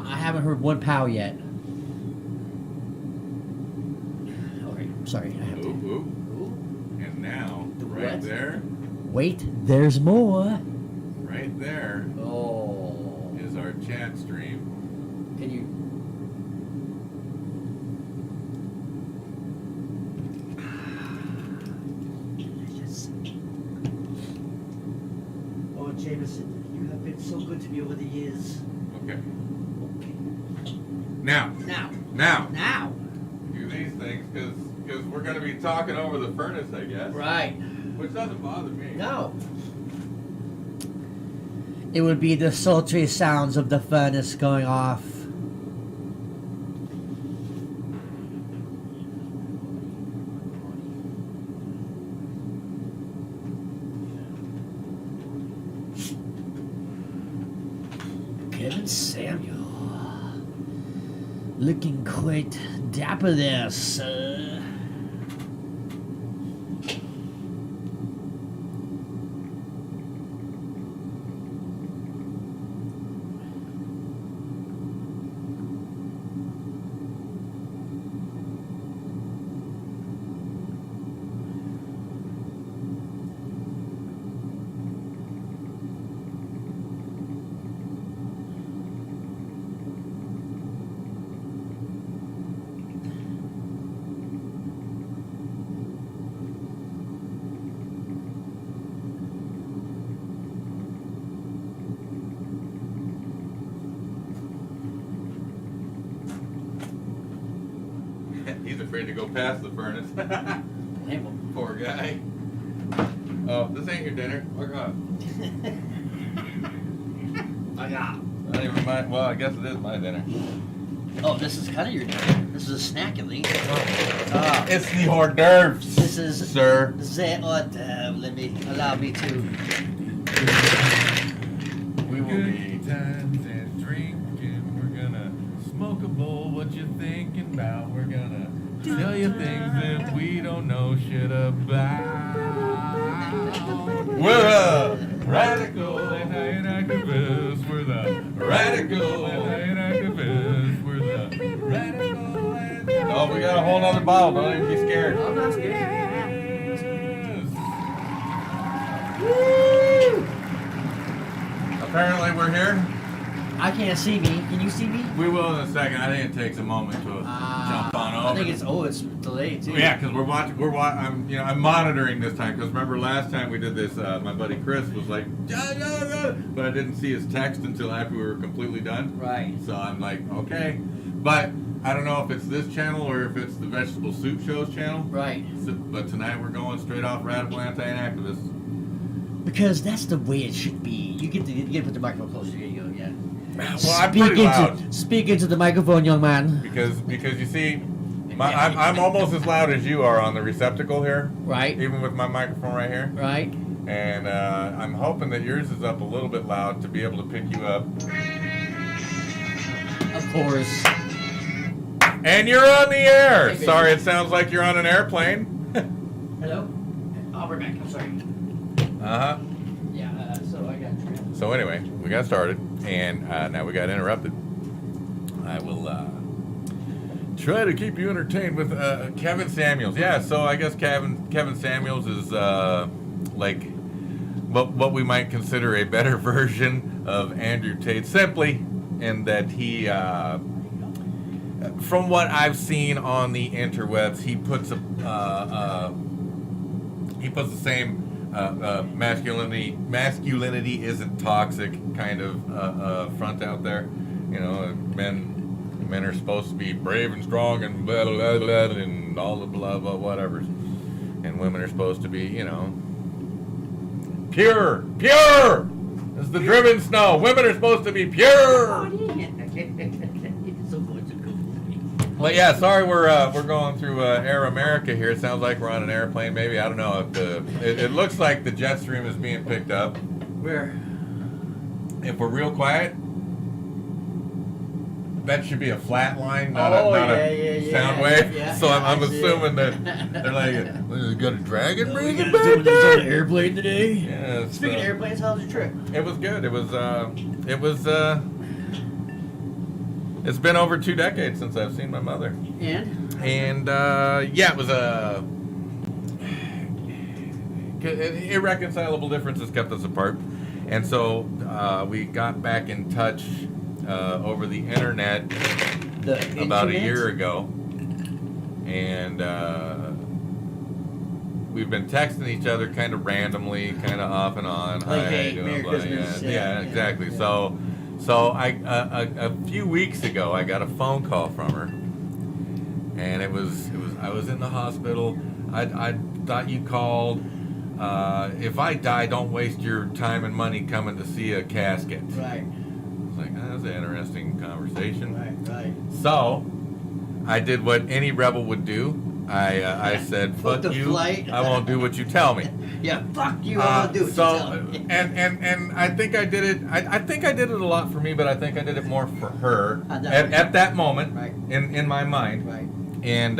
I haven't heard one pow yet. Alright, sorry. I have to. Ooh. And now, right what? there, Wait, there's more. right there Oh. is our chat stream. Can you? Oh, Jameson, you have been so good to me over the years. Okay. Okay. Now, Now. do these things because we're going to be talking over the furnace, I guess. Right. Which doesn't bother me. No. It would be the sultry sounds of the furnace going off. Kevin Samuel. Looking quite dapper there, sir. He's afraid to go past the furnace. Hey, well, Poor guy. Oh, this ain't your dinner. Look up. I got. Not even mine. Well, I guess it is my dinner. Oh, this is kind of your dinner. This is a snack at least. It's the hors d'oeuvres. This is sir. the hors d'oeuvre. Allow me to. We will be times and drinking. We're gonna smoke a bowl. What you thinking about? We're gonna tell you things that we don't know shit about. We're a radical anti-inactivists. We're the radical anti-inactivists. We're the radical anti-inactivists. Oh, we got a whole nother bottle. Don't even be scared. I'm not scared. Woo! Apparently we're here. I can't see me. Can you see me? We will in a second. I think it takes a moment to jump on over. I think it's delayed too. Yeah, because we're watching. I'm monitoring this time because remember last time we did this. My buddy Chris was like, but I didn't see his text until after we were completely done. Right. So I'm like, okay, but I don't know if it's this channel or if it's the Vegetable Soup Show's channel. Right. So, but tonight we're going straight off Radical Anti-Inactivists. Because that's the way it should be. You get to put the microphone closer. Here you go. Yeah. Well, I'm pretty loud. Speak into the microphone, young man. Because you see, I'm almost as loud as you are on the receptacle here. Right. Even with my microphone right here. Right. And I'm hoping that yours is up a little bit loud to be able to pick you up. Of course. And you're on the air. Sorry, it sounds like you're on an airplane. Hello. I'll be back. I'm sorry. Uh-huh. Yeah. So I got you. So anyway, we got started, and now we got interrupted. I will try to keep you entertained with Kevin Samuels. Yeah, so I guess Kevin Samuels is like what we might consider a better version of Andrew Tate, simply in that he, from what I've seen on the interwebs, he puts the same masculinity isn't toxic kind of front out there. You know, men are supposed to be brave and strong and blah, blah, blah, and all the blah blah whatever, and women are supposed to be, you know, pure as the driven snow. Women are supposed to be pure. But yeah, sorry we're going through Air America here. It sounds like we're on an airplane. Maybe, I don't know. It looks like the jet stream is being picked up. Where? If we're real quiet, that should be a flat line, not a sound wave. Yeah, so I'm assuming that they're like, "We got a dragon bringing back an there." airplane today. Yeah. Speaking of airplanes, how was your trip? It was good. It was It's been over 2 decades since I've seen my mother. And yeah, it was irreconcilable differences kept us apart. And so we got back in touch over the internet about a year ago. And we've been texting each other kind of randomly, kind of off and on. Like, Hi, hey, how you Merry doing? Christmas. Yeah, exactly. Yeah. So I a few weeks ago I got a phone call from her, and it was I was in the hospital. I thought you called. If I die, don't waste your time and money coming to see a casket. Right. I was like, oh, that's an interesting conversation. Right. So I did what any rebel would do. I said, fuck you. Flight. I won't do what you tell me. Yeah, fuck you. I won't do what you tell me. and I think I did it. I think I did it a lot for me, but I think I did it more for her at that moment, right. in my mind. Right. And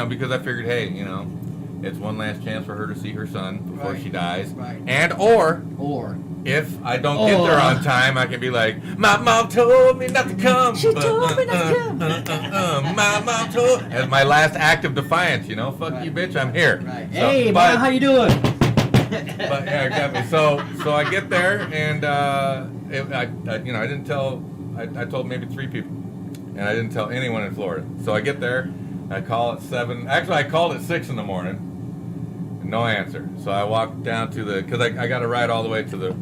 because I figured, hey, it's one last chance for her to see her son before she dies. Right. And or if I don't get there on time, I can be like, my mom told me not to come. She told me not to come. My mom told. As my last act of defiance, fuck you, bitch, I'm here. Right. So, Hey, Mom, how you doing? But yeah, exactly. So I get there, and I didn't tell. I told maybe 3 people, and I didn't tell anyone in Florida. So I get there, I call at 7. Actually, I called at 6 in the morning. No answer. So I walked down to because I got to ride all the way to their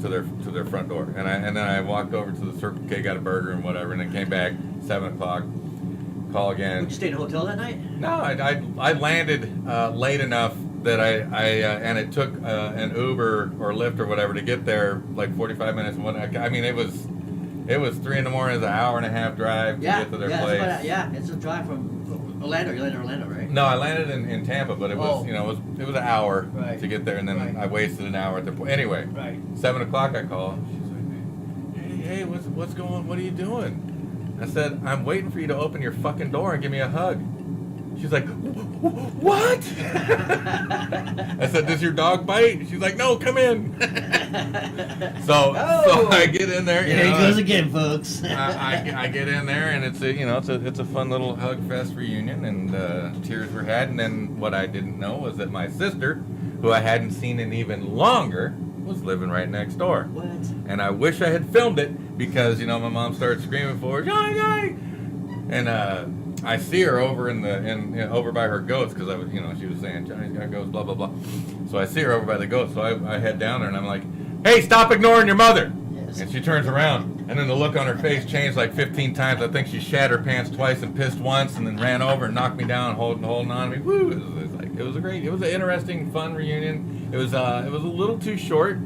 front door, and then I walked over to the Circle K, got a burger and whatever, and then came back 7 o'clock. Call again. Did you stay in a hotel that night? No, I landed late enough that and it took an Uber or Lyft or whatever to get there, like 45 minutes. I mean, it was 3 in the morning. It's an hour and a half drive to get to their place. It's a drive from Orlando. You landed in Orlando, right? No, I landed in Tampa, but it was it was an hour to get there, and then I wasted an hour at the point. Anyway, 7 o'clock I call. She's like, hey, what's going on? What are you doing? I said, I'm waiting for you to open your fucking door and give me a hug. She's like, what? I said, does your dog bite? She's like, no, come in. So I get in there. Here he goes again, folks. I get in there, and it's a fun little hug fest reunion, and tears were had. And then what I didn't know was that my sister, who I hadn't seen in even longer, was living right next door. What? And I wish I had filmed it because my mom started screaming for her, Johnny, and I see her over over by her goats because she was saying Johnny's got goats, blah blah blah. So I see her over by the goats. So I head down there and I'm like, hey, stop ignoring your mother. Yes. And she turns around, and then the look on her face changed like 15 times. I think she shat her pants twice and pissed once, and then ran over and knocked me down, holding on to me. Woo! It was an interesting, fun reunion. It was a little too short.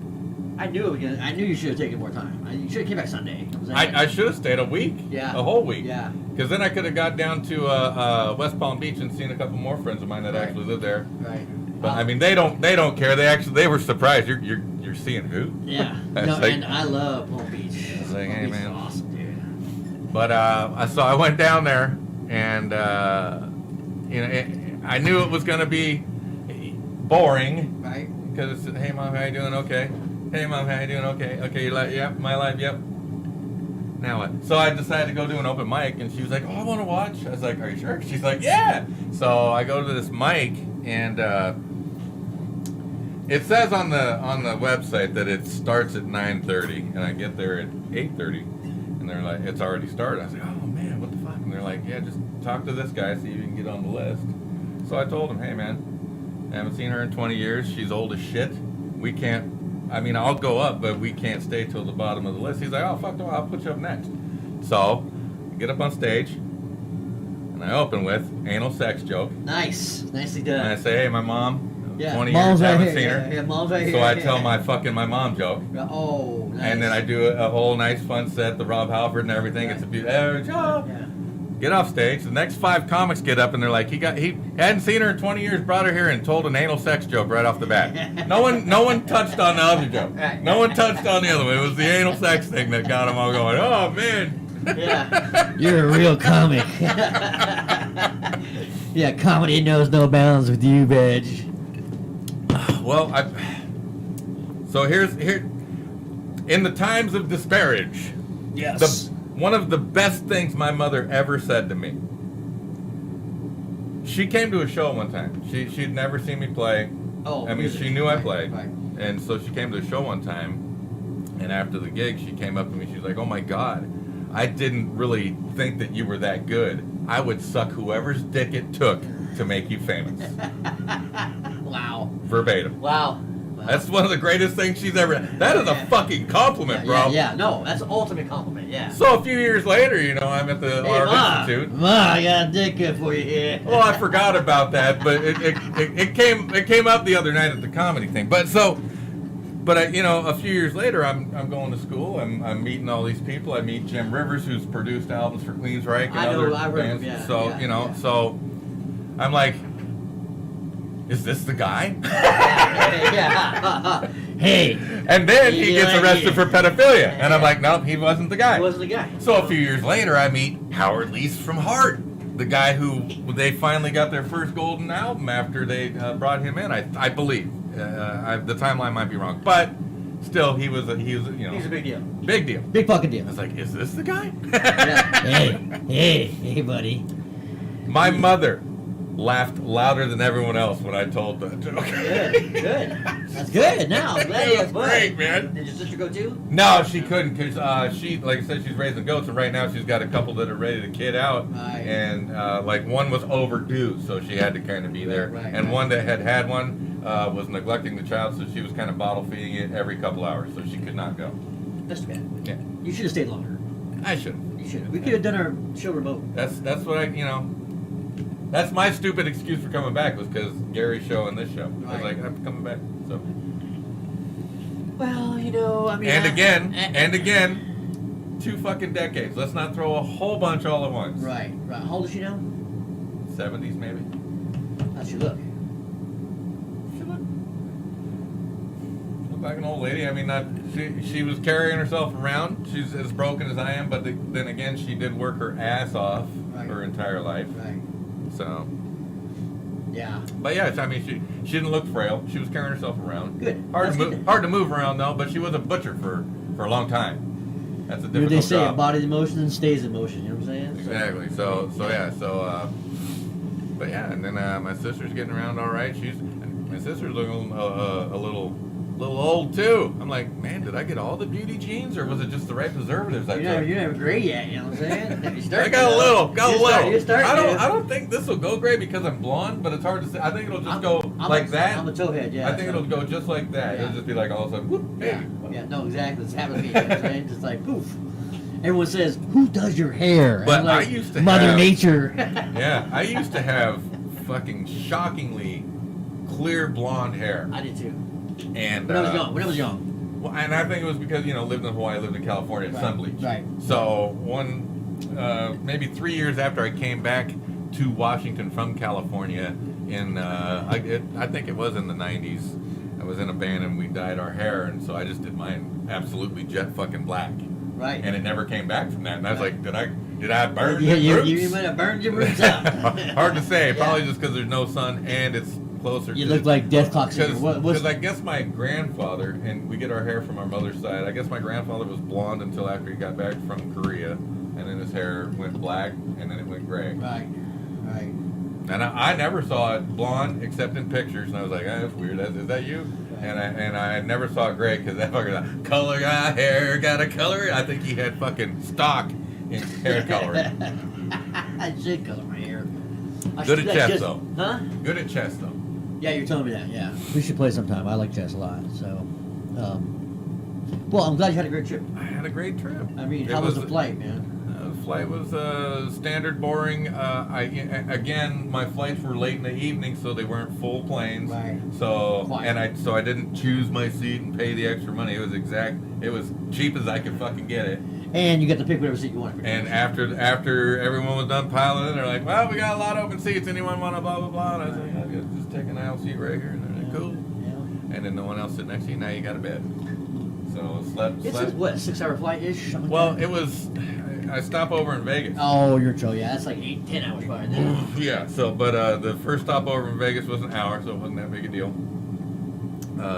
I knew you should have taken more time. You should have came back Sunday. I should have stayed a week. Yeah. A whole week. Yeah. Because then I could have got down to West Palm Beach and seen a couple more friends of mine that actually live there. Right. But I mean, they don't care. They were surprised. You're seeing who? Yeah. And I love Palm Beach. I was like, hey, man, is awesome, dude. But I went down there, and I knew it was gonna be boring. Right. Because it's, hey mom, how you doing? Okay. Hey mom, how you doing? Okay. Okay, your life? Yep. My life? Yep. Now what? So I decided to go do an open mic, and she was like, oh, I want to watch. I was like, are you sure? She's like, yeah. So I go to this mic, and it says on the website that it starts at 9:30, and I get there at 8:30, and they're like, it's already started. I was like, oh man, what the fuck? And they're like, yeah, just talk to this guy, see if you can get on the list. So I told him, hey man, I haven't seen her in 20 years. She's old as shit. We can't. I mean, I'll go up, but we can't stay till the bottom of the list. He's like, oh, fuck no, I'll put you up next. So, I get up on stage, and I open with anal sex joke. Nice. Nicely done. And I say, hey, my mom, yeah. 20 mom's years, right haven't here. seen her. Yeah, mom's right here. So I tell my mom joke. Oh, nice. And then I do a whole nice fun set, the Rob Halford and everything. Right. It's a beautiful joke. Yeah. Get off stage. The next 5 comics get up, and they're like, he hadn't seen her in 20 years, brought her here and told an anal sex joke right off the bat. No one touched on the other joke. No one touched on the other one. It was the anal sex thing that got them all going, oh man. Yeah. You're a real comic. Yeah, comedy knows no bounds with you, Badge. Well, so here in the times of disparage. Yes. one of the best things my mother ever said to me. She came to a show one time. She'd never seen me play. Oh, I mean, she knew I played. Right. And so she came to a show one time, and after the gig, she came up to me. She's like, "Oh my God, I didn't really think that you were that good. I would suck whoever's dick it took to make you famous." Wow. Verbatim. Wow. That's one of the greatest things she's ever done. That is a fucking compliment, bro. Yeah, no, that's the ultimate compliment, yeah. So a few years later, you know, I'm at the Art Institute. Ma, I got a dick good for you here. Well, I forgot about that, but it came up the other night at the comedy thing. But you know, a few years later, I'm going to school. I'm meeting all these people. I meet Jim Rivers, who's produced albums for Queensryche and other bands. Yeah, so yeah, you know, yeah. so I'm like, is this the guy? Yeah. Hey. And then he gets arrested for pedophilia, and I'm like, nope, he wasn't the guy. He wasn't the guy. So a few years later, I meet Howard Leese from Heart, the guy who they finally got their first golden album after they brought him in. I believe the timeline might be wrong, but still, he was you know, He's a big deal. Big deal. Big fucking deal. I was like, is this the guy? Yeah. Hey, buddy. My mother laughed louder than everyone else when I told that joke. Good. That's good. Now, I'm glad It you was great, man. Did your sister go too? No, she couldn't, because she, like I said, she's raising goats, and right now she's got a couple that are ready to kid out, Right. and like one was overdue, so she had to kind of be there, and one that had one was neglecting the child, so she was kind of bottle feeding it every couple hours, so she could not go. That's too bad. Yeah, You should have stayed longer. I should. You should have. We could have done our show remote. That's what I, you know. That's my stupid excuse for coming back, was because Gary's show and this show. I was Right. like, I'm coming back. So. Well, you know, I mean. And again, 2 fucking decades. Let's not throw a whole bunch all at once. Right. How old is she now? 70s maybe. How'd she look? She looked like an old lady. I mean, she was carrying herself around. She's as broken as I am, but then again, she did work her ass off her entire life. Right. So. Yeah. But yeah, I mean, she didn't look frail. She was carrying herself around. Good. Hard to move around though, but she was a butcher for a long time. That's a difficult They say job. a body's in motion and stays in motion. You know what I'm saying? Exactly. So yeah. But yeah, and then my sister's getting around all right. My sister's looking a little old too. I'm like, man, did I get all the beauty genes, or was it just the right preservatives I took? You're never gray yet. You know what I'm saying? I got a little. You're starting, I don't think this will go gray because I'm blonde, but it's hard to say. I think it'll just go like that. I'm a towhead, yeah. I think it'll go just like that. Yeah. It'll just be like all of a sudden, whoop, hey. Yeah, no, exactly. It's happening to me. You know what I'm saying? Just like poof. Everyone says, "Who does your hair?" But I'm like, I used to Mother have, Nature. Yeah, I used to have fucking shockingly clear blonde hair. I did too. And When I was young. Well, and I think it was because, you know, lived in Hawaii, lived in California at Sunbleach. Right. So maybe 3 years after I came back to Washington from California I think it was in the 90s, I was in a band and we dyed our hair, and so I just did mine absolutely jet fucking black. Right. And it never came back from that. And I was like, did I burn the roots? You might have burned your roots out. Hard to say. Yeah. Probably just because there's no sun and it's closer. You look like Death Clock Singer. Because I guess my grandfather, and we get our hair from our mother's side, I guess my grandfather was blonde until after he got back from Korea, and then his hair went black, and then it went gray. Right. And I never saw it blonde except in pictures, and I was like, that's weird. Is that you? And I never saw it gray because that fucker color guy hair got a color. I think he had fucking stock in hair coloring. I should color my hair. Good at chess though. Huh? Good at chess though. Yeah, you're telling me that. Yeah, we should play sometime. I like chess a lot. So, well, I'm glad you had a great trip. I had a great trip. I mean, how was the flight, man? The flight was standard boring. Again, my flights were late in the evening, so they weren't full planes. Right. So Quiet. I didn't choose my seat and pay the extra money. It was cheap as I could fucking get it. And you got to pick whatever seat you wanted. And after everyone was done piling in, they're like, well, we got a lot of open seats. Anyone want to blah, blah, blah? And I was like, I'll just take an aisle seat right here. And they're like, cool. Yeah. And then no one else sitting next to you. Now you got a bed. So slept. It's a, what, 6-hour flight-ish? Well, it was, I stopped over in Vegas. Oh, you're true. Yeah, that's like 10 hours flight. Yeah, so, but the first stopover in Vegas was an hour, so it wasn't that big a deal.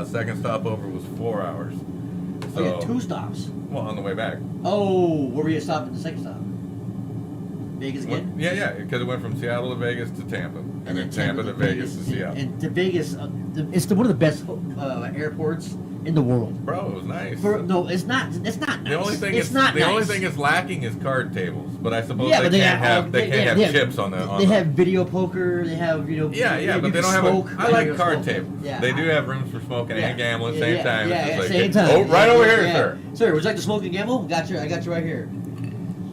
Second stopover was 4 hours. So, Oh, yeah, 2 stops. Well, on the way back. Oh, where were you stopping at the second stop? Vegas again? Yeah, because it went from Seattle to Vegas to Tampa, and then Tampa to Vegas to Seattle. And to Vegas, it's one of the best airports in the world. Bro, it was nice. No, it's not. It's not. Nice. The only thing it's is not the nice. only thing is lacking is card tables, but I suppose Yeah, but they can't have chips on the. They have video poker. They have Yeah, but they don't have. I like card tables. Yeah, they do have rooms for smoking and gambling at the same time. Yeah, It's just same like, time. Oh, right over here, sir. Sir, would you like to smoke and gamble? I got you right here.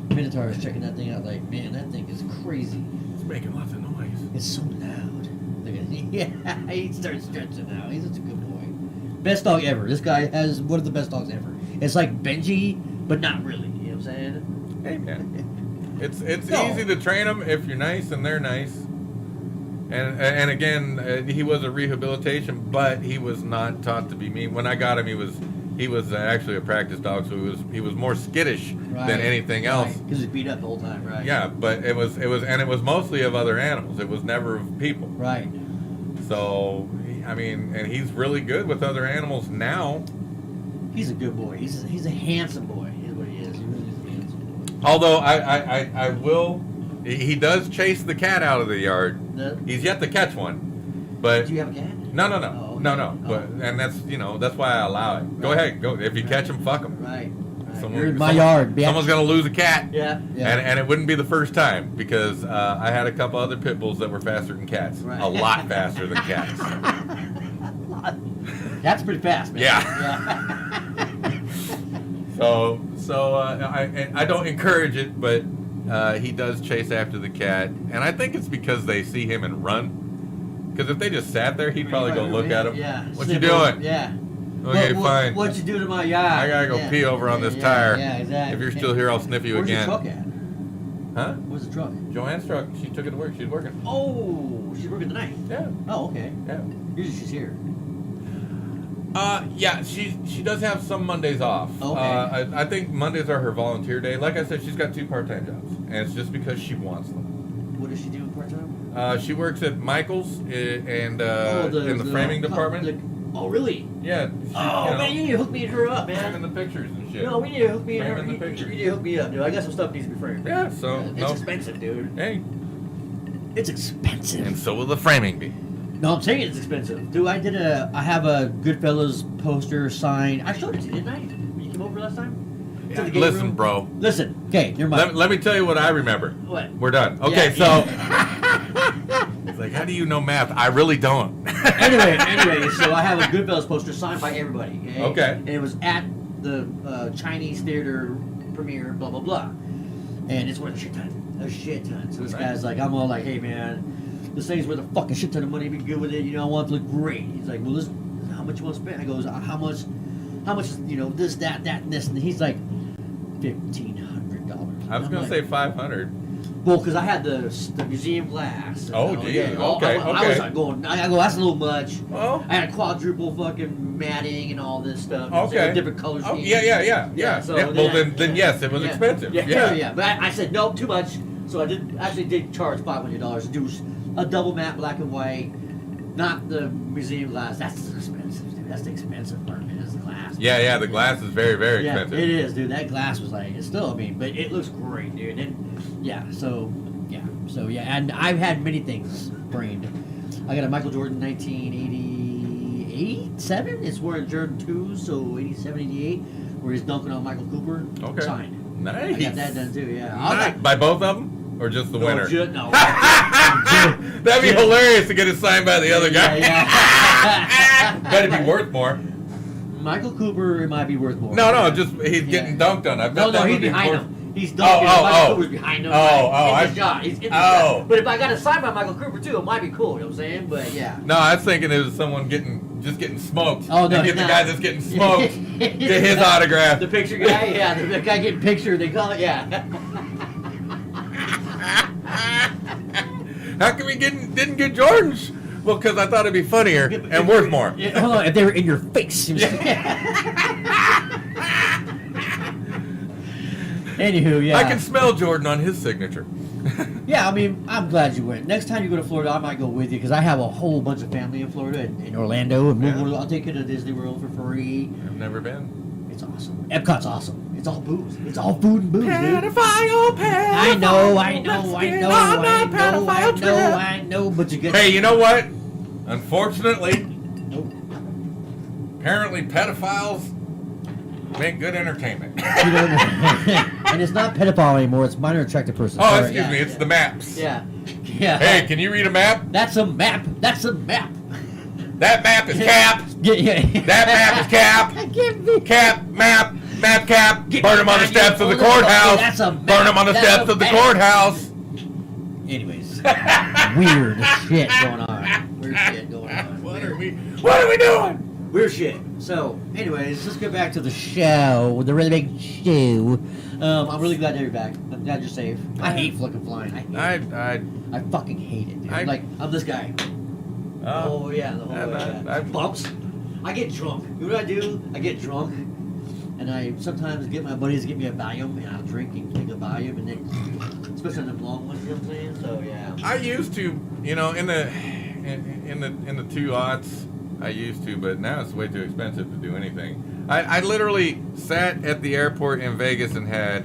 Minotaur is checking that thing out. Like, man, that thing is crazy. It's making lots of noise. It's so loud. Look at yeah, he starts stretching now. He's such a good boy. Best dog ever. This guy has one of the best dogs ever. It's like Benji, but not really. You know what I'm saying? Hey, man. It's No. easy to train them if you're nice and they're nice. And again, he was a rehabilitation, but he was not taught to be mean. When I got him, he was actually a practice dog, so he was more skittish than anything else. Because he's beat up the whole time, right? Yeah, but it was mostly of other animals. It was never of people. Right. So I mean, and he's really good with other animals now. He's a good boy. He's a handsome boy. Is what he is. He really is a handsome boy. Although I will, he does chase the cat out of the yard. He's yet to catch one, but do you have a cat? No. Oh, okay. No. But and that's why I allow it. Go ahead, go. If you catch him, fuck him. Right. You're in my yard. Someone's gonna lose a cat. Yeah. And it wouldn't be the first time because I had a couple other pit bulls that were faster than cats. Right. A lot faster than cats. That's pretty fast, man. Yeah. So I don't encourage it, but he does chase after the cat, and I think it's because they see him and run. Because if they just sat there, he'd probably go look at him. Yeah. What you doing? Yeah. Okay, fine. What you do to my yard? I gotta go pee over on this tire. Yeah, exactly. If you're still here, I'll sniff you Where's again. Where's your truck at? Huh? Where's the truck? Joanne's truck. She took it to work. She's working. Oh, she's working tonight. Yeah. Oh, okay. Yeah. Usually she's here. Yeah, she does have some Mondays off. Okay. I think Mondays are her volunteer day. Like I said, she's got 2 part-time jobs, and it's just because she wants them. What does she do part time? She works at Michael's and in Oh, the framing department. Oh, really? Yeah. Man, you need to hook me and her up, man. Framing the pictures and shit. No, we need to hook me and her. Framing the pictures. You need to hook me up, dude. I got some stuff that needs to be framed. Yeah, so It's expensive, dude. Hey, It's expensive. and so will the framing be. No, I'm saying it's expensive. Dude, I have a Goodfellas poster sign. I showed it to you, didn't I? When you came over last time? To the game Listen, room? bro. Listen, okay, you're mine. Let me tell you what I remember. What? We're done. Okay, Yeah. It's like, how do you know math? I really don't. anyway, so I have a Goodfellas poster signed by everybody. Okay. And it was at the Chinese theater premiere, blah, blah, blah. And it's worth a shit ton. A shit ton. So this guy's like, I'm all like, hey, man, this thing's worth a fucking shit ton of money. Be good with it. You know, I want it to look great. He's like, well, this, how much you want to spend? I goes, how much is, this, that, and this? And he's like, $1,500. I was going to say 500. Well, because I had the museum glass. Oh, geez. Yeah. Okay, I was like going, I go, that's a little much. Oh. I had quadruple fucking matting and all this stuff. Okay. Different color schemes. Oh, yeah. So then yes, it was expensive. Yeah. But I said, no, too much. So I did charge $500 to do a double matte black and white, not the museum glass. That's expensive, dude. That's the expensive part, man. It's the glass. Yeah, the glass is very, very expensive. It is, dude. That glass was like, it's still, but it looks great, dude. And so, and I've had many things framed. I got a Michael Jordan 1988, 7. It's wearing Jordan 2, so 87, 88, where he's dunking on Michael Cooper. Okay. Signed. Nice. I got that done too, yeah. Nice. By both of them? Or just the winner? No. That'd be hilarious to get it signed by the other guy. Yeah. Better be worth more. Michael Cooper, it might be worth more. No, just he's getting dunked on. No, he's behind him. He's dunking. Michael Cooper's behind him. He's in the shot. He's in the shot. But if I got it signed by Michael Cooper too, it might be cool. You know what I'm saying? But yeah. No, I was thinking it was someone getting smoked. Oh no, and get the guy that's getting smoked get his autograph. The picture guy, yeah, the guy getting pictured. They call it, yeah. How come we didn't get Jordan's? Well, because I thought it'd be funnier and worth more. Hold on, if they were in your face. Anywho, yeah. I can smell Jordan on his signature. Yeah, I'm glad you went. Next time you go to Florida, I might go with you because I have a whole bunch of family in Florida, in Orlando, and I'll take you to Disney World for free. I've never been. It's Epcot's awesome. Epcot's awesome. It's all booze. It's all food and booze, dude. Pedophile. I know, but you get... Hey, you know what? Unfortunately, Nope. apparently pedophiles make good entertainment. You know, and it's not pedophile anymore. It's minor attractive person. Oh, Sorry, excuse me. It's the maps. Yeah. Yeah. Hey, can you read a map? That's a map. That's a map. That map is cap. Yeah. That map is cap. Give me... Cap, map cap. Get Burn them on the me steps of the down, courthouse. that's a map. Burn them on the That's steps a of the map. courthouse. Anyways, weird shit going on. Weird shit going on. What are we doing? Weird shit. So, anyways, let's get back to the show, the really big show. I'm really glad that you're back. I'm glad you're safe. I hate fucking flying. I hate it. I fucking hate it, dude. I'm this guy. Oh yeah, the whole way. Bumps. I get drunk. You know what I do? I get drunk, and I sometimes get my buddies to get me a Valium, and I'll drink and take a Valium, and then, especially on the long ones, you know what I'm saying? So yeah. I used to, you know, in the 2000s, I used to, but now it's way too expensive to do anything. I literally sat at the airport in Vegas and had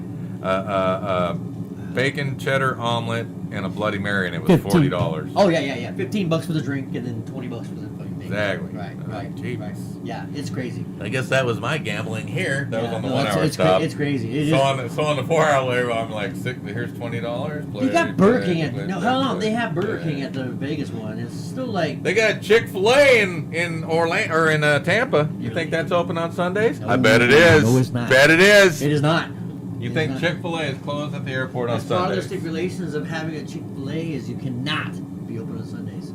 bacon cheddar omelet and a Bloody Mary, and it was $40. Oh yeah. $15 for the drink, and then $20 for the fucking bacon. Exactly. Right. Jeez. Yeah, it's crazy. I guess that was my gambling here. That was on the 1 hour it's stop. It's crazy. So on the 4 hour later, I'm like, here's $20. You got Burger King at hold on. They have Burger King at the Vegas one. It's still like they got Chick-fil-A in Orlando or in Tampa. You think that's open on Sundays? No, I bet it is. No, it's not. Bet it is. It is not. You think Chick-fil-A is closed at the airport on As part of the Sundays? stipulations of having a Chick-fil-A is you cannot be open on Sundays.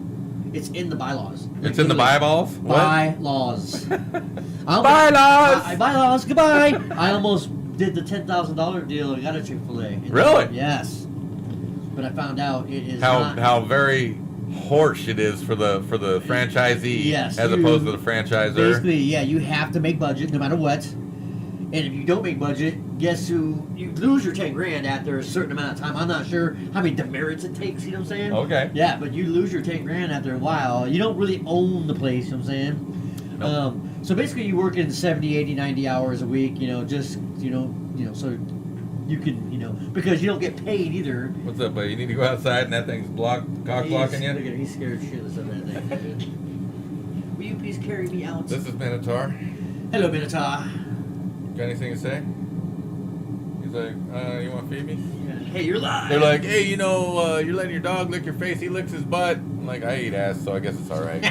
It's in the bylaws. It's in the bylaws? What? Bylaws. Bylaws! Bylaws. Goodbye. I almost did the $10,000 deal and got a Chick-fil-A. Really? Yes. But I found out it is How very harsh it is for the franchisee Yes, as opposed to the franchisor. Basically, yeah, you have to make budget no matter what. And if you don't make budget, guess who? You lose your 10 grand after a certain amount of time. I'm not sure how many demerits it takes, you know what I'm saying? Okay. Yeah, but you lose your 10 grand after a while. You don't really own the place, you know what I'm saying? Nope. So basically you work in 70, 80, 90 hours a week, just, so you can, because you don't get paid either. What's up, buddy? You need to go outside and that thing's cock blocking you? Look at him, he's scared shitless of that thing. Will you please carry me out? This is Minotaur. Hello, Minotaur. Got anything to say? He's like, you want to feed me? Hey, you're live. They're like, hey, you're letting your dog lick your face. He licks his butt. I'm like, I eat ass, so I guess it's all right.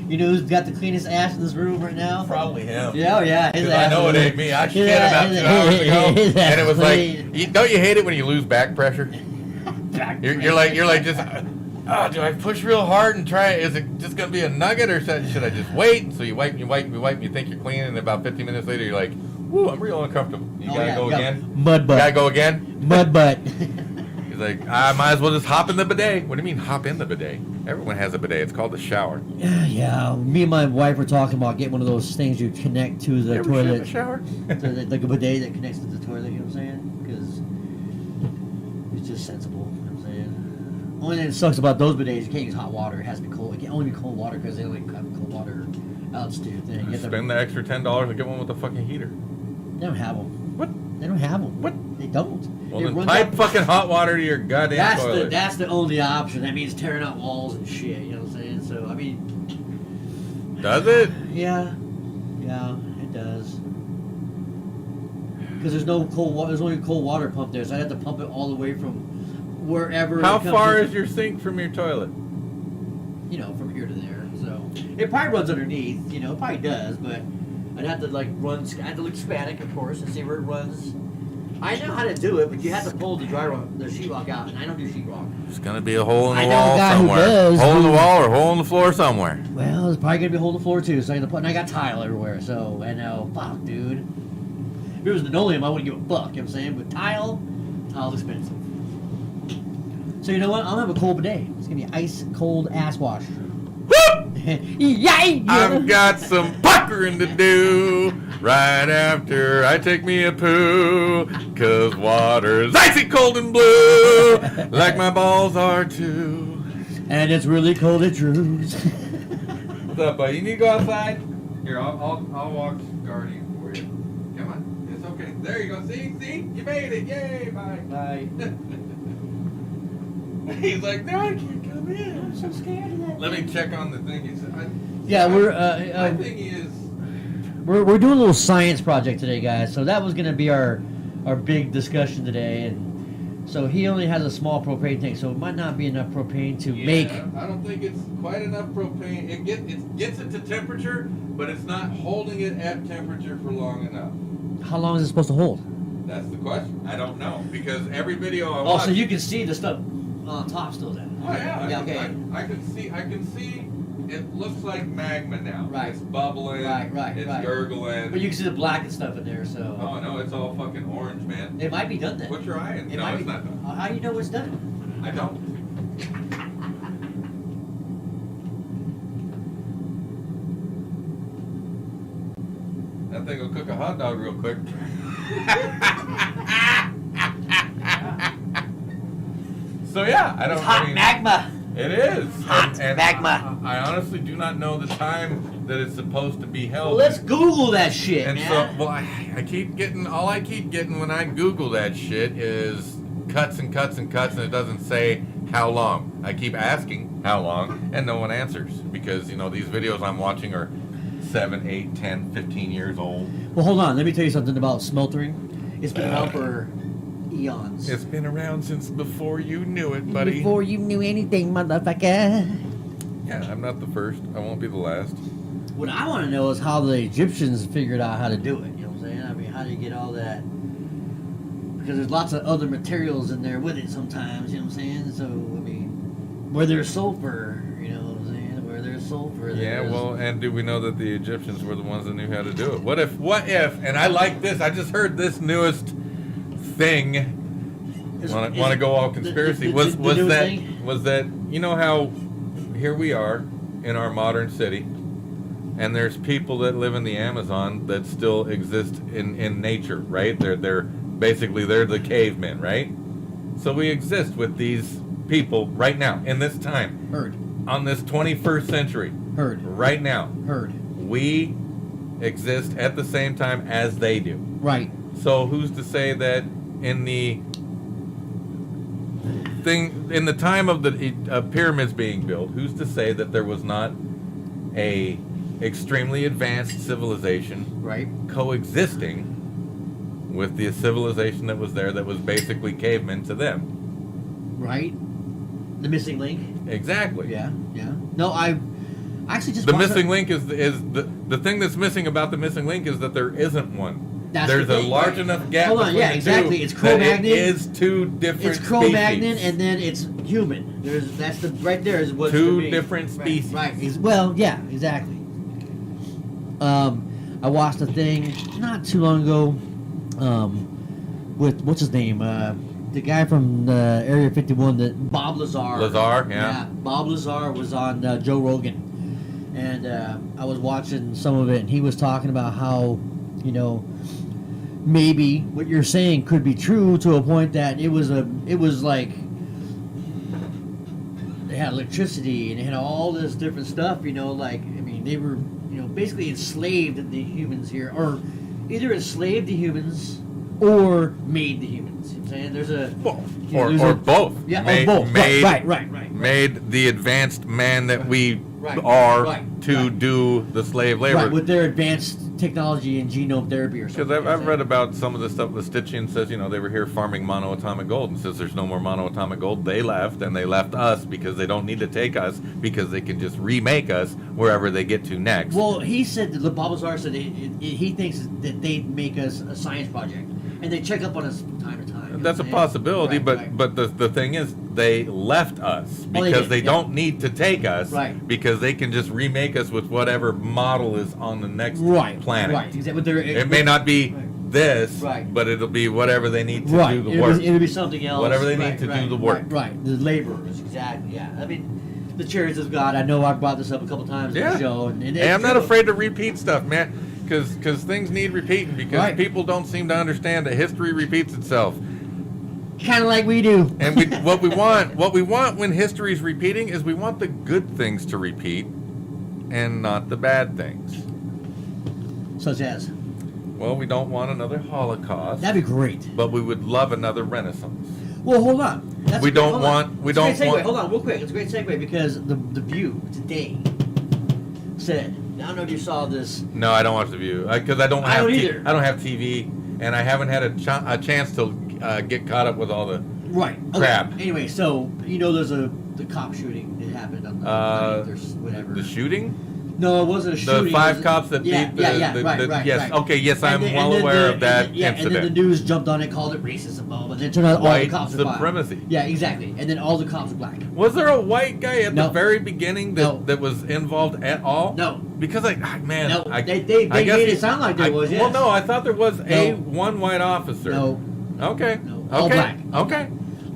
You know who's got the cleanest ass in this room right now? Probably him. Yeah, oh yeah. His Because I ass know is- it ain't me. I his shit ass- about 2 hours ago, his ass and it was clean. like, don't you hate it when you lose back pressure? Back You're like just, do I push real hard and try? Is it just gonna be a nugget, or should I just wait? So you wipe, you think you're clean, and about 15 minutes later, you're like, woo, I'm real uncomfortable. You gotta go again. Mud butt. Gotta go again. Mud butt. He's like, I might as well just hop in the bidet. What do you mean hop in the bidet? Everyone has a bidet. It's called the shower. Yeah. Me and my wife were talking about getting one of those things you connect to the You ever shit in toilet. the shower? Like a bidet that connects to the toilet, you know what I'm saying? Because it's just sensible, you know what I'm saying? Only thing that sucks about those bidets, you can't use hot water. It has to be cold. It can only be cold water because they only have cold water altitude thing. You have to- Spend the extra $10 and get one with the fucking heater. They don't have them. What? They don't have them. What? They don't. Well, It then runs pipe out- fucking hot water to your goddamn toilet. That's the only option. That means tearing out walls and shit. You know what I'm saying? So I mean, Does it? yeah, it does. Because there's no cold water. There's only a cold water pump there, so I have to pump it all the way from wherever. How it comes far in. is your sink from your toilet? From here to there. So it probably runs underneath. It probably does, but I'd have to run. I have to look Hispanic, of course, and see where it runs. I know how to do it, but you have to pull the sheetrock out, and I don't do sheetrock. There's gonna be a hole in I the know a wall guy who somewhere. does. Hole in the wall or hole in the floor somewhere. Well, there's probably gonna be a hole in the floor too, so I and I got tile everywhere. So I know, fuck, dude. If it was linoleum, I wouldn't give a fuck. You know what I'm saying? But tile's expensive. So you know what? I'll have a cold bidet. It's gonna be ice cold ass wash. Yeah. I've got some puckering to do right after I take me a poo, 'cause water's icy cold and blue, like my balls are too. And it's really cold at Drew's. What's up, buddy? You need to go outside? Here, I'll walk Guardian for you. Come on. It's okay. There you go. See? You made it. Yay. Bye. Bye. He's like, no, I can't come in. I'm so scared of that. Let me check on the thing. He said, Yeah, my thing is... We're doing a little science project today, guys. So that was going to be our big discussion today, and so he only has a small propane tank, so it might not be enough propane to make. I don't think it's quite enough propane. It gets it to temperature, but it's not holding it at temperature for long enough. How long is it supposed to hold? That's the question. I don't know, because every video I Oh, watch... so you can see the stuff on top still then. Oh yeah. Yeah, okay. I can see. It looks like magma now. Right. It's bubbling. Right. It's gurgling. But you can see the black and stuff in there, so. Oh no, it's all fucking orange, man. It might be done then. Put your eye in. It No, might it's be, not done. How do you know it's done? I don't. That thing will cook a hot dog real quick. So yeah, I don't. It's hot I mean, magma. It is. Hot magma. I honestly do not know the time that it's supposed to be held. Well, let's Google that shit, And man. so, well, I keep getting, all I keep getting when I Google that shit is cuts and cuts and cuts, and it doesn't say how long. I keep asking how long, and no one answers, because, you know, these videos I'm watching are 7, 8, 10, 15 years old. Well, hold on. Let me tell you something about smeltering. It's been around for eons. It's been around since before you knew it, buddy. Before you knew anything, motherfucker. Yeah, I'm not the first. I won't be the last. What I want to know is how the Egyptians figured out how to do it. You know what I'm saying? I mean, how do you get all that? Because there's lots of other materials in there with it sometimes. You know what I'm saying? So, I mean, where there's sulfur, you know what I'm saying? Where there's sulfur, Yeah, there's... well, and do we know that the Egyptians were the ones that knew how to do it? What if, and I like this, I just heard this newest thing. Want to go all conspiracy? Was that you know how here we are in our modern city, and there's people that live in the Amazon that still exist in nature, right? They're basically the cavemen, right? So we exist with these people right now in this time. Heard. On this 21st century. Heard. Right now. Heard. We exist at the same time as they do. Right. So who's to say that in the time of the pyramids being built, who's to say that there was not a extremely advanced civilization Right. coexisting with the civilization that was there that was basically cavemen to them? Right. The missing link. Exactly. Yeah. Yeah. No, I actually just The watched missing link is the thing that's missing about the missing link is that there isn't one. That's There's the a thing, large right. enough gap Hold on, between yeah, the exactly. two It's that Cro-Magnon. it is two different It's Cro-Magnon, species. and then it's human. That's the right there is what's Two to me. different species. Right. Well, yeah, exactly. I watched a thing not too long ago, with what's his name, the guy from Area 51, Bob Lazar. Lazar, yeah. Bob Lazar was on Joe Rogan, and I was watching some of it, and he was talking about how, you know, maybe what you're saying could be true to a point that it was like they had electricity and they had all this different stuff, you know, like, I mean, they were, you know, basically enslaved the humans here, or either enslaved the humans or made the humans. You know what I'm saying? There's a... Or both. Yeah, Made, or both. Made, Right. Made the advanced man that we Right, are right, to right. do the slave labor. Right, with their advanced technology and genome therapy or something. Because I've read about some of the stuff the Stitchian says, you know, they were here farming monoatomic gold, and says there's no more monoatomic gold. They left, and they left us because they don't need to take us, because they can just remake us wherever they get to next. Well, he said, that Bob Lazar said he thinks that they make us a science project, and they check up on us from time to time. You know That's a what I'm saying? possibility, Right. but the thing is, they left us Oh, they because did, they yeah. don't need to take us, Right. because they can just remake us with whatever model is on the next planet. Right, exactly. It may not be this, Right. but it'll be whatever they need to Right, do the work. it'll be something else. Whatever they Right, need to right, do the work. Right, the laborers, exactly, yeah. I mean, the chariots of God, I know I brought this up a couple times in Yeah. the show. And Hey, I'm it's not true. afraid to repeat stuff, man, because things need repeating, because Right. people don't seem to understand that history repeats itself. Kind of like we do. And what we want when history's repeating is we want the good things to repeat and not the bad things. Such as? Well, we don't want another Holocaust. That'd be great. But we would love another Renaissance. Well, hold on. We don't want. Hold on, real quick. It's a great segue because the View today said. I don't know if you saw this. No, I don't watch The View because I don't have TV, and I haven't had a chance to get caught up with all the crap. Okay. Anyway, so there's the cop shooting that happened on the 9th or whatever. The shooting? No, it wasn't a shooting. The 5 cops that beat the... Right. Yes, okay, yes, I'm well aware of that incident. And then the news jumped on it, called it racism, and then it turned out all the cops were supremacy. black. Yeah, exactly. And then all the cops were black. Was there a white guy at the very beginning that was involved at all? No. Because they made it sound like there was, yes. Well, no, I thought there was one white officer. No. Okay. No. All black. Okay.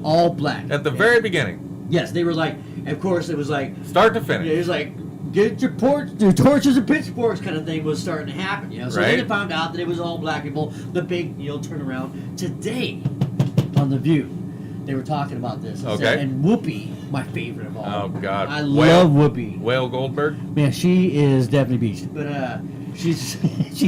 All black. At the very beginning. Yes, they were like, of course, it was like... Start to finish. It was like... Get your torches and pitchforks kind of thing was starting to happen, So then they found out that it was all black people. The big, turnaround. Today, on The View, they were talking about this. And Whoopi, my favorite of all. Oh, God. I love Whoopi. Whale Goldberg? Man, she is definitely beast. But she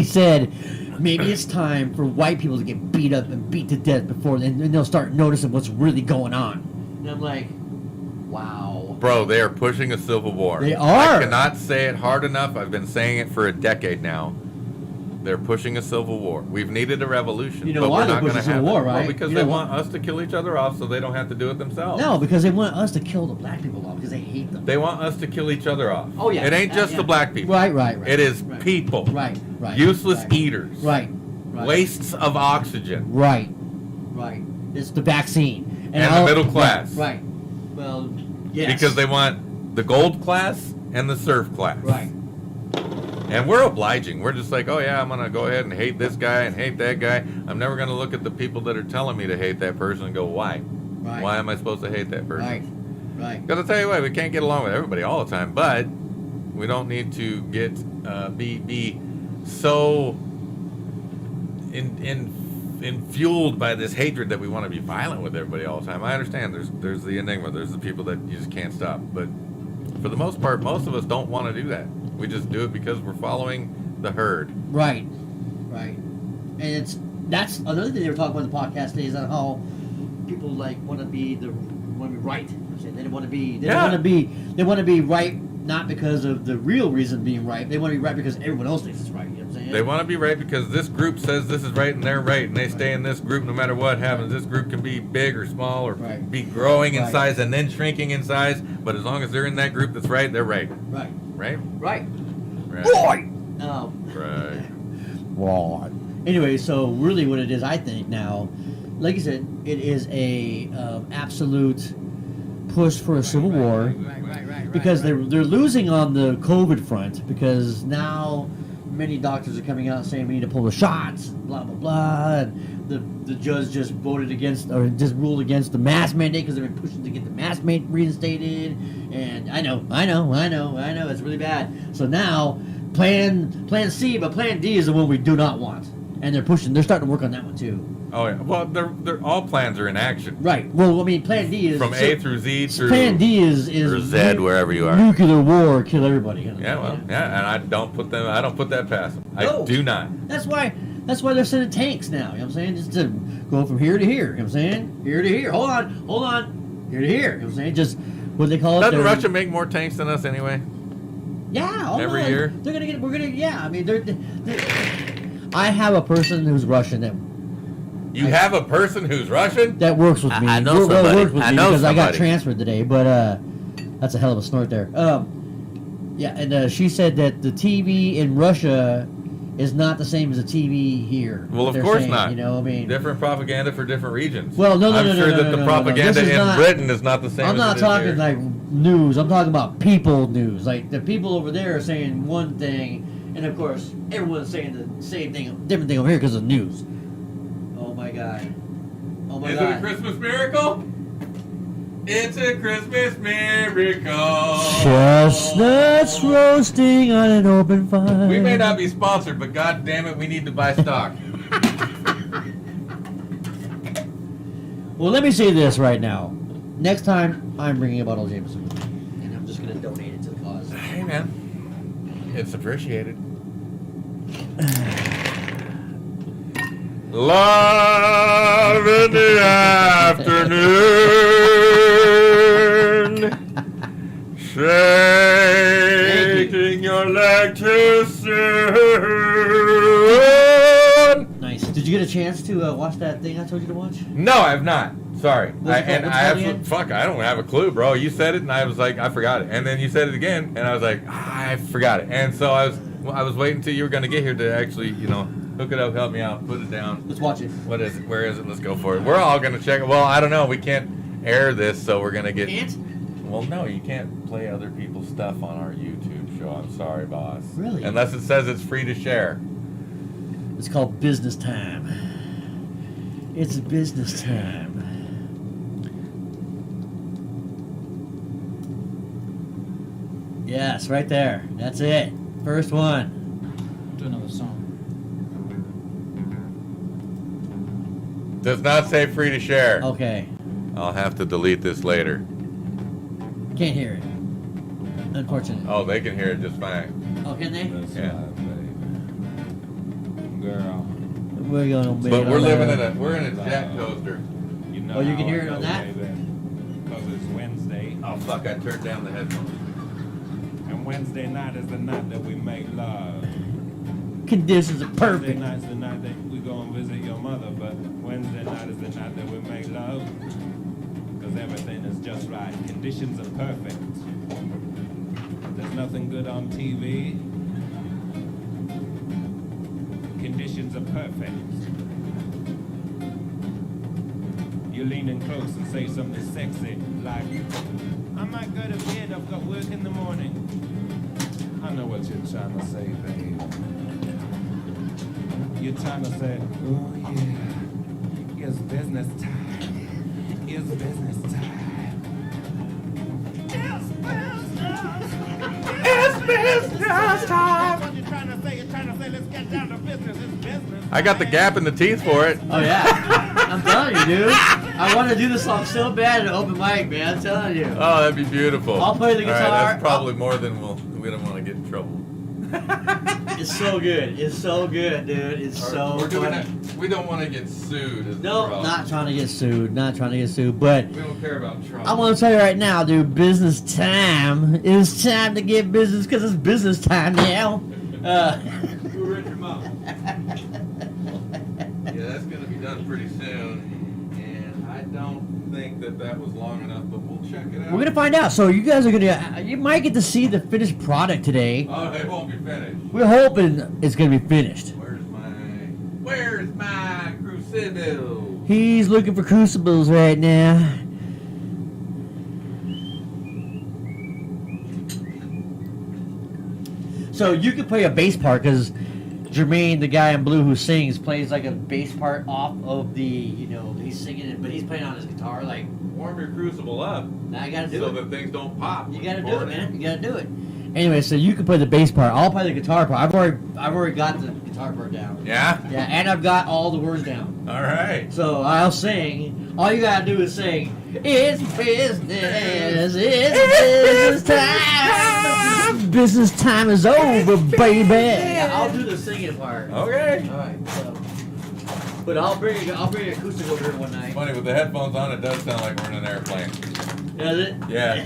said, maybe it's time for white people to get beat up and beat to death before, and they'll start noticing what's really going on. And I'm like, wow. Bro, they are pushing a civil war. They are. I cannot say it hard enough. I've been saying it for a decade now. They're pushing a civil war. We've needed a revolution. You know why they're pushing a civil war, right? Well, because they want us to kill each other off so they don't have to do it themselves. No, because they want us to kill the black people off because they hate them. They want us to kill each other off. Oh, yeah. It ain't just the black people. Right. It is people. Right. Useless eaters. Right. Wastes of oxygen. Right. It's the vaccine. And the middle class. Right. Well, yes. Because they want the gold class and the serf class. Right. And we're obliging. We're just like, oh yeah, I'm going to go ahead and hate this guy and hate that guy. I'm never going to look at the people that are telling me to hate that person and go, why? Right. Why am I supposed to hate that person? Right. Because I'll tell you what, we can't get along with everybody all the time, but we don't need to get be so fueled by this hatred that we want to be violent with everybody all the time. I understand there's the enigma, there's the people that you just can't stop, but for the most part, most of us don't want to do that. We just do it because we're following the herd. Right. And that's another thing they were talking about in the podcast today is on how people want to be right. They want to be right not because of the real reason being right. They want to be right because everyone else thinks it's right. You know what I'm saying? They want to be right because this group says this is right and they're right, and they stay in this group no matter what happens. This group can be big or small or be growing in size and then shrinking in size, but as long as they're in that group that's right, they're right. Right. Right? Right. Right. Right. Right. Anyway, so really what it is, I think now, like you said, it is a absolute push for a civil war. Because they're losing on the COVID front, because now many doctors are coming out saying we need to pull the shots, blah blah blah. And the judge just voted against, or just ruled against the mask mandate because they've been pushing to get the mask mandate reinstated. And I know, it's really bad. So now Plan C, but Plan D is the one we do not want, and they're starting to work on that one too. Oh yeah, well, they're all plans are in action. Right. Well, I mean, Plan D is from A through Z through Plan D is or Z, wherever you are. Nuclear war, kill everybody. Yeah, and I don't put that past them. No. I do not. That's why they're sending tanks now. You know what I'm saying? Just to go from here to here. You know what I'm saying? Here to here. Hold on. Here to here. You know what I'm saying? Just what they call it. Doesn't Russia make more tanks than us anyway? Yeah. Every year. They're gonna get. We're gonna. Yeah. I mean, I have a person who's Russian that. You have a person who's Russian? That works with me. I know somebody. Because I got transferred today, but that's a hell of a snort there. Yeah, and she said that the TV in Russia is not the same as the TV here. Well, of course not. You know, I mean, different propaganda for different regions. Well, no. I'm sure that the propaganda in Britain is not the same. I'm not as talking here. like news. I'm talking about people news. Like the people over there are saying one thing, and of course everyone's saying the same thing, different thing over here because of news. Oh my God. Is it a Christmas miracle? It's a Christmas miracle. Chestnuts roasting on an open fire. We may not be sponsored, but God damn it, we need to buy stock. Well, let me say this right now. Next time, I'm bringing a bottle of Jameson with me, and I'm just going to donate it to the cause. Hey, man. It's appreciated. Love in the afternoon. Shaking your leg too soon. Nice. Did you get a chance to watch that thing I told you to watch? No, I have not. Sorry. I again? don't have a clue, bro. You said it, and I was like, I forgot it. And then you said it again, and I was like, I forgot it. And so I was waiting until you were going to get here to actually, hook it up, help me out, put it down. Let's watch it. What is it? Where is it? Let's go for it. We're all going to check it. Well, I don't know. We can't air this, so we're going to get... Can't? Well, no, you can't play other people's stuff on our YouTube show. I'm sorry, boss. Really? Unless it says it's free to share. It's called Business Time. It's business time. Yes, right there. That's it. First one. Do another song. Does not say free to share. Okay. I'll have to delete this later. Can't hear it. Unfortunately. Oh, they can hear it just fine. Oh, can they? Yeah. Girl. We're gonna be. But we're in a jack toaster. You know Oh, you can how hear I it on know, that? Because it's Wednesday. Oh fuck! I turned down the headphones. And Wednesday night is the night that we make love. Conditions are Wednesday perfect. night's the night that we go and visit your mother, but Wednesday night is the night that we make love. Because everything is just right. Conditions are perfect. There's nothing good on TV. Conditions are perfect. You lean in close and say something sexy, like, I might go to bed, I've got work in the morning. I know what you're trying to say, babe. You're trying to say, oh yeah, it's business time. It's business time. It's business time. What you trying to say? You're trying to say, let's get down to business. It's business. I got the gap in the teeth for it. Oh yeah. I'm telling you, dude. I want to do this song so bad at an open mic, man. I'm telling you. Oh, that'd be beautiful. I'll play the All right, guitar. that's probably more than we don't want to get in trouble. It's so good. It's so good, dude. It's so We're doing funny. it. We don't want to get sued. Is the No, problem. not trying to get sued. Not trying to get sued. But We don't care about trouble. I want to tell you right now, dude. Business time. It's time to get business because it's business time now. Who read your mouth? Yeah, that's going to be done pretty soon. And I don't think that was long enough, but we'll check it out. We're gonna find out. So you guys are gonna. You might get to see the finished product today. Oh, it won't be finished. We're hoping it's gonna be finished. Where's my crucible? He's looking for crucibles right now. So you can play a bass part because Jermaine, the guy in blue who sings, plays like a bass part off of the, he's singing it, but he's playing on his guitar. Like, Warm your crucible up now I gotta do so it. that things don't pop. You gotta do it, man. You gotta do it. Anyway, so you can play the bass part. I'll play the guitar part. I've already got the guitar part down. Yeah? Yeah, and I've got all the words down. All right. So I'll sing. All you gotta do is sing. It's business. It's business time. Business time is over, baby. Yeah, I'll do the singing part. Okay. All right. So, but I'll bring an acoustic over here one night. Funny, with the headphones on, it does sound like we're in an airplane. Does it? Yeah.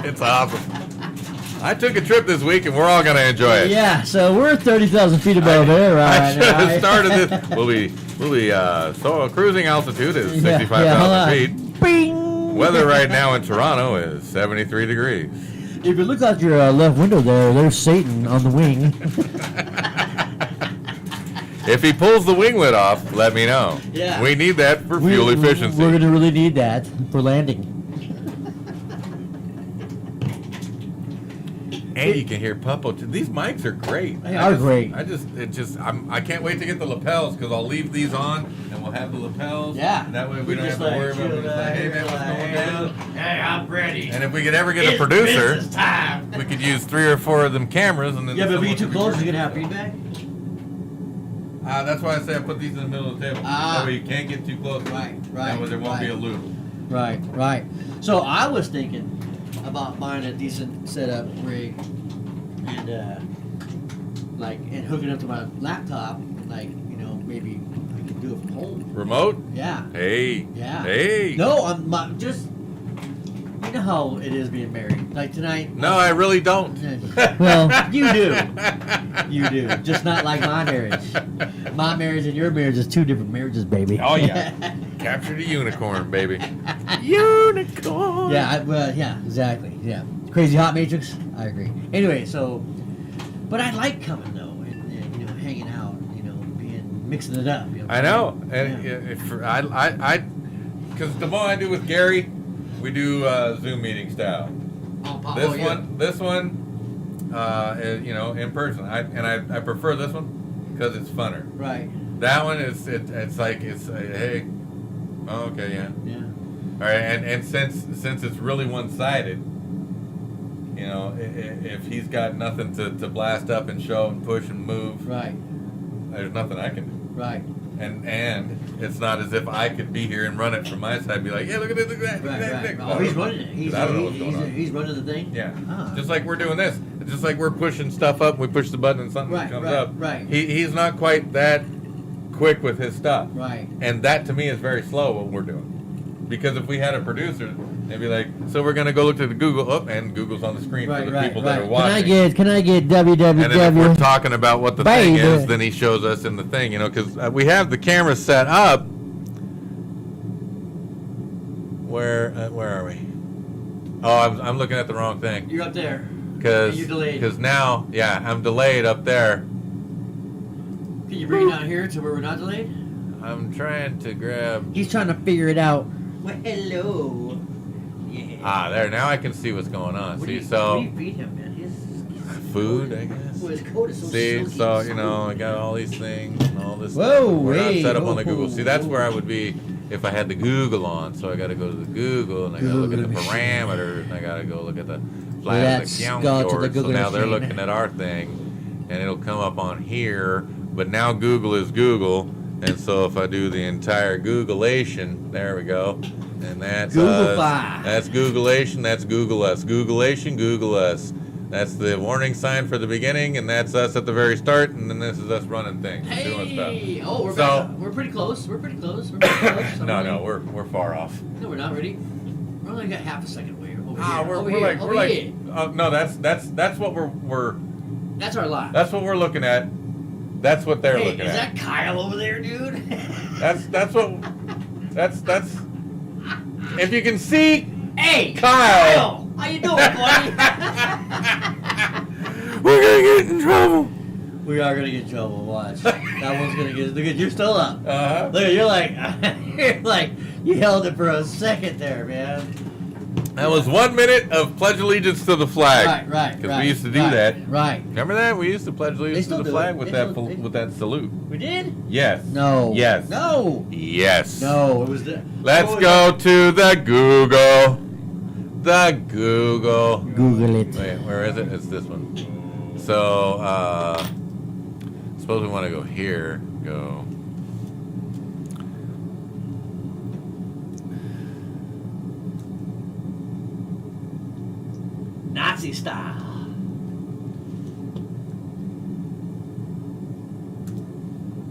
It's awesome. I took a trip this week, and we're all going to enjoy it. Yeah. So we're 30,000 feet above air right I should now. have started this. We'll be so cruising altitude is Yeah, 65,000 feet. Bing! Weather right now in Toronto is 73 degrees. If you look out your left window there's Satan on the wing. If he pulls the winglet off, let me know. Yeah. We need that for fuel efficiency. We're going to really need that for landing. And you can hear Puppo. These mics are great. They are great. I can't wait to get the lapels because I'll leave these on and we'll have the lapels. Yeah. And that way we We don't have just to worry about it. It's like, hey man, what's going down? Hey, I'm ready. And if we could ever get a producer, Business time. we could use 3 or 4 of them cameras and then. Yeah, but if we someone get too could be close, you're working. going to have feedback? That's why I say I put these in the middle of the table. That way you can't get too close. Right. That way there won't be a loop. Right. So I was thinking about buying a decent setup rig and like, and hook it up to my laptop, and like, you know, maybe I can do it from home. Remote? Yeah. Hey. Yeah. Hey. No, just. You know how it is being married. Like tonight. No, I really don't. Well, you do. You do. Just not like my marriage. My marriage and your marriage is two different marriages, baby. Oh, yeah. Capture the unicorn, baby. Unicorn. Yeah, yeah, exactly. Yeah. Crazy Hot Matrix? I agree. Anyway, so. But I like coming, though, and you know, hanging out, you know, mixing it up. You know, I know. And yeah. because the one I do with Gary, we do Zoom meeting style. This one, you know, in person. I prefer this one because it's funner. Right. That one is it's like hey, oh, okay, yeah. Yeah. All right, and since it's really one-sided, you know, if he's got nothing to blast up and show and push and move, Right. there's nothing I can do. Right. And it's not as if I could be here and run it from my side and be like, yeah, look at this, look at that. Right. Oh, he's running it. I don't know what's going on. He's running the thing? Yeah. Ah. Just like we're doing this. Just like we're pushing stuff up, we push the button and something comes up. Right. He's not quite that quick with his stuff. Right. And that to me is very slow what we're doing. Because if we had a producer, they'd be like, so we're going to go look to the Google, and Google's on the screen for the people that are watching. Can I get www? And then if we're talking about what the thing is, then he shows us in the thing, you know, because we have the camera set up. Where are we? Oh, I'm looking at the wrong thing. You're up there. Because you're delayed. Because now, yeah, I'm delayed up there. Can you bring it down here to where we're not delayed? I'm trying to grab. He's trying to figure it out. Well, hello. Yeah. Ah, there. Now I can see what's going on. What See, do so you feed him, man? His food, I guess. Well, his coat is so See, silky. so you know, I got all these things and all this. Whoa, stuff. We're not hey, set up on whoa, the Google. See, that's whoa. where I would be if I had the Google on. So I got to go to the Google and I got to look at the Google machine. parameters and I got to go look at the flag Let's account go to the yours. So Google now they're machine. looking at our thing, and it'll come up on here. But now Google is Google, and so if I do the entire Googleation, there we go. And that's Googlefy. That's Googleation. That's Google us. Googleation. Google us. That's the warning sign for the beginning, and that's us at the very start, and then this is us running things, doing Hey! stuff. Oh, we're pretty close. We're pretty close. No, we're far off. No, we're not ready. We're only got half a second away. Over Ah, here. we're like no, that's what we're That's our lot. that's what we're looking at. That's what they're looking is at. that Kyle over there, dude? That's if you can see. Hey, Kyle! How you doing, buddy? We're gonna get in trouble. We are gonna get in trouble. Watch. That one's gonna get. Look at you're still up. Uh-huh. Look, you're like you held it for a second there, man. That was 1 minute of pledge allegiance to the flag. Right. Because we used to do that. Right. Remember that? We used to pledge allegiance to the flag with that salute. We did? Yes. No. Yes. No. Yes. No. It was the. Let's go to the Google. The Google. Google it. Wait, where is it? It's this one. So, suppose we want to go here. Go. Nazi style.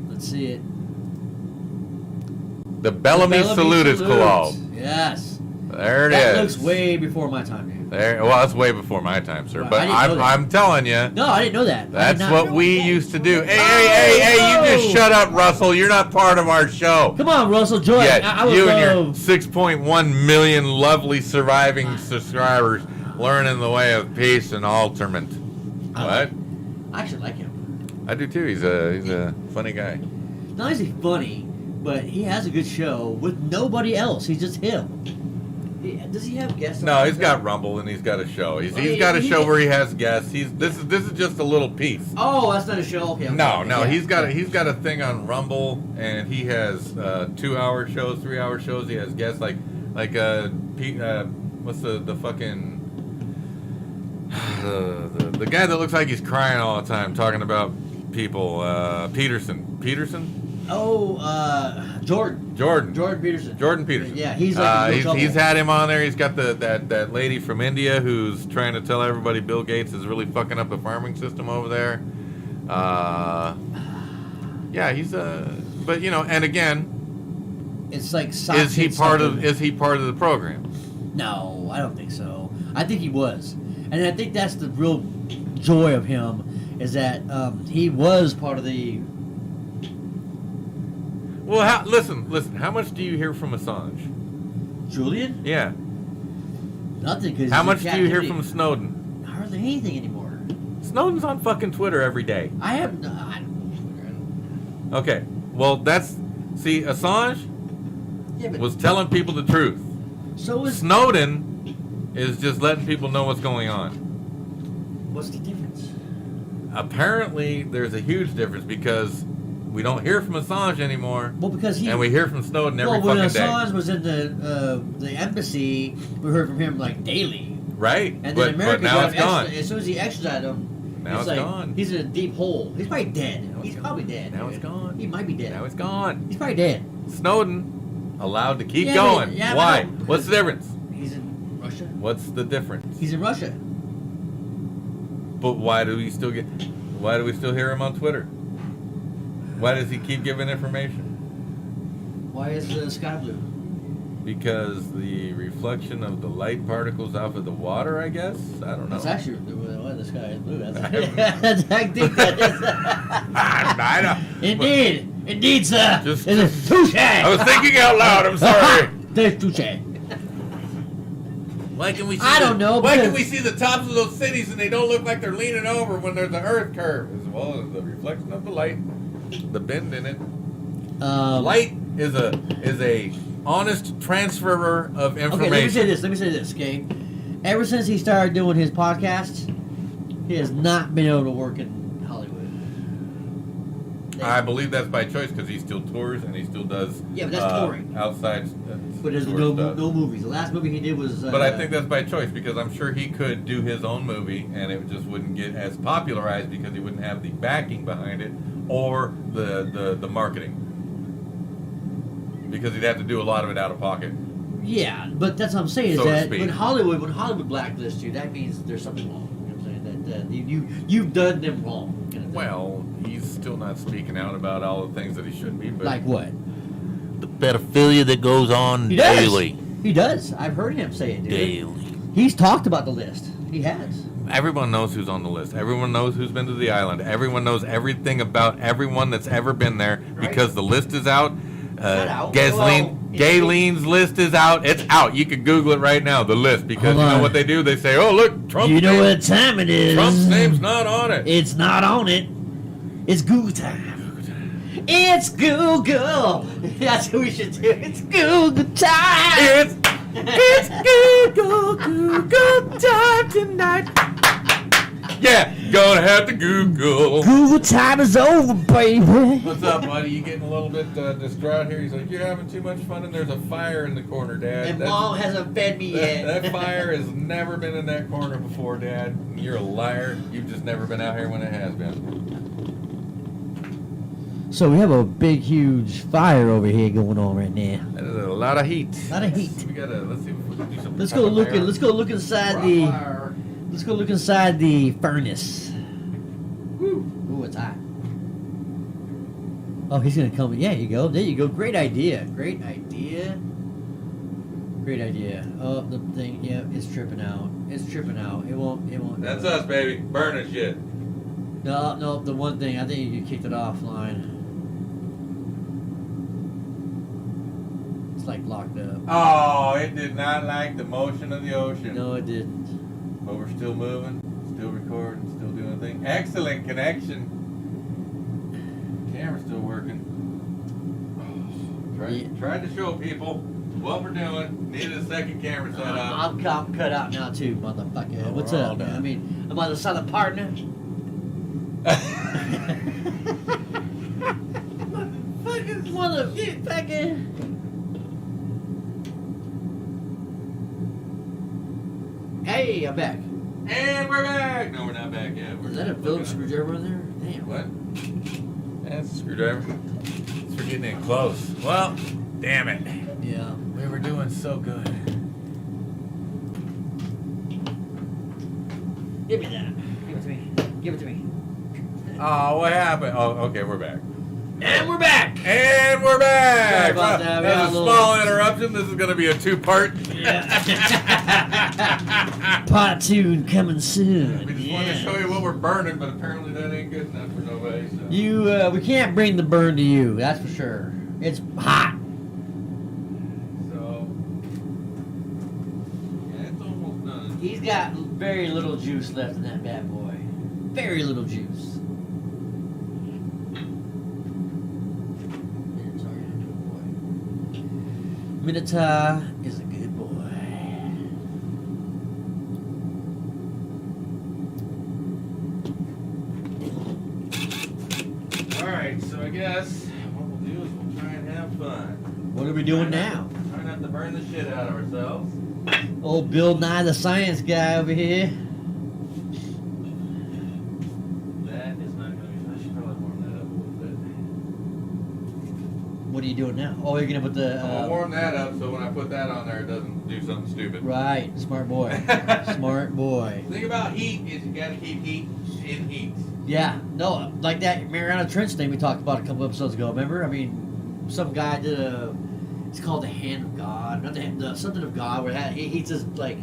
Let's see it. The Bellamy salute is called. Yes. There it That is. looks way before my time, dude. Well, that's way before my time, sir. Right, But I didn't know that. I'm telling you, No, I didn't know that. that's what we used to do. Hey, you just shut up, Russell. You're not part of our show. Come on, Russell, join. Yet, I would you and your love. 6.1 million lovely surviving subscribers learning the way of peace and alterment. What? I actually like him. I do too. He's a funny guy. Not is he funny, but he has a good show with nobody else. He's just him. Does he have guests? No, he's got Rumble and he's got a show. He's got a show where he has guests. This is just a little piece. Oh, that's not a show. Okay. No, yeah, he's got a thing on Rumble, and he has 2-hour shows, 3-hour shows. He has guests like Pete. What's the fucking the guy that looks like he's crying all the time talking about people? Peterson. Oh, Jordan Peterson. Jordan Peterson. Yeah, he's like he's had him on there. He's got that lady from India who's trying to tell everybody Bill Gates is really fucking up the farming system over there. Yeah, he's but you know, and again, It's like is he part of the program? No, I don't think so. I think he was, and I think that's the real joy of him is that he was part of the. Well, listen. How much do you hear from Assange? Julian? Yeah. Nothing. Cause How he's in much do you hear captivity. from Snowden? Hardly anything anymore. Snowden's on fucking Twitter every day. I have no. I don't know. Okay. Well, Assange Yeah, but was telling people the truth. so is. Snowden is just letting people know what's going on. What's the difference? Apparently, there's a huge difference because we don't hear from Assange anymore, Well, because he. and we hear from Snowden every when fucking day. Assange was in the embassy, we heard from him like daily. Right? And but then America now got it's him gone. as soon as he extradited him, Now it's like, gone. He's in a deep hole. He's probably dead. Now it's He's gone. probably dead. Now dude. it's gone. He might be dead. Now it's gone. He's probably dead. Snowden allowed to keep Yeah, going. but- yeah, but Why? no, What's the difference? He's in Russia. What's the difference? He's in Russia. But why do we still hear him on Twitter? Why does he keep giving information? Why is the sky blue? Because the reflection of the light particles off of the water, I guess? I don't know. That's actually why the sky is blue. That's, I I think that is. I know. Indeed, sir. Just- It's a touche. I was thinking out loud. I'm sorry. There's touche. Why can we? I don't know, Why can because- we see the tops of those cities and they don't look like they're leaning over when there's an Earth curve, as well as the reflection of the light, the bend in it. Light is a honest transferer of information. Okay, let me say this. Okay, ever since he started doing his podcasts, he has not been able to work in Hollywood. I believe that's by choice because he still tours and he still does. Yeah, but that's touring. Outside. But there's tour no stuff. movies. The last movie he did was. But I think that's by choice because I'm sure he could do his own movie and it just wouldn't get as popularized because he wouldn't have the backing behind it or the marketing. Because he'd have to do a lot of it out of pocket. Yeah, but that's what I'm saying is So to that speak. when Hollywood blacklists you, that means there's something wrong. You know what I'm saying? That you've done them wrong. Kind of thing. Well, he's still not speaking out about all the things that he should be. But Like what? The pedophilia that goes on He does. daily. He does. I've heard him say it, dude. Daily. He's talked about the list. He has. everyone knows who's on the list. Everyone knows who's been to the island. Everyone knows everything about everyone that's ever been there because the list is out. out. Galen's list is out. It's out. You can Google it right now. The list because Hold you know on. what they do. They say, "Oh, look, Trump's You know name, what time it is? Trump's name's not on it." It's not on it. It's Google time. It's Google. That's what we should do. It's Google time. It's Google time tonight. Yeah, gonna have to Google. Google time is over, baby. What's up, buddy? You getting a little bit distraught here? He's like, "You're having too much fun, and there's a fire in the corner, Dad." And That's- Mom hasn't fed me yet. That fire has never been in that corner before, Dad. You're a liar. You've just never been out here when it has been. So we have a big, huge fire over here going on right now. That is a lot of heat. A lot of heat. We gotta let's see if we can do some. Let's go look. fire. Let's go look inside the. Fire. Let's go look inside the furnace. Woo! Ooh, it's hot. Oh, he's gonna come. Yeah, you go. There you go. Great idea. Great idea. Great idea. Oh, the thing. Yeah, it's tripping out. It's tripping out. It won't. It won't. That's us, baby. Burning shit. No, no. The one thing. I think you kicked it offline. It's like locked up. Oh, it did not like the motion of the ocean. No, it didn't. But we're still moving, still recording, still doing things. Excellent connection. Camera's still working. Tried to show people what we're doing. Needed a second camera set up. I'm cut out now too, motherfucker. Oh, What's we're all up? done. I mean, I'm on the silent partner. Motherfucker. Hey, I'm back. And we're back. No, we're not back yet. We're Is that a Phillips screwdriver in there? Damn. What? That's a screwdriver. We're getting in close. Well, damn it. Yeah. We were doing so good. Give me that. Give it to me. Give it to me. Oh, what happened? Oh, okay, we're back. And we're back. And we're back. Sorry about that. We That had was a a little- small interruption. This is going to be a two-part. Yeah. Part 2 coming soon. We just want to show you what we're burning, but apparently that ain't good enough for nobody. So. We can't bring the burn to you. That's for sure. It's hot. So, yeah, it's almost done. He's got very little juice left in that bad boy. Very little juice. Minotaur is a good boy. Alright, so I guess what we'll do is we'll try and have fun. What are we doing now? Try not to burn the shit out of ourselves. Old Bill Nye the Science Guy over here. That is not going to be. I should probably warm that up a little bit. What are you doing now? Oh, you're gonna put the. I'm gonna warm that up so when I put that on there, it doesn't do something stupid. Right, smart boy. Smart boy. The thing about heat is you gotta keep heat in heat. Yeah, no, like that Mariana Trench thing we talked about a couple episodes ago. Remember? I mean, some guy did a. It's called the Hand of God, not the something of God, where he heats his like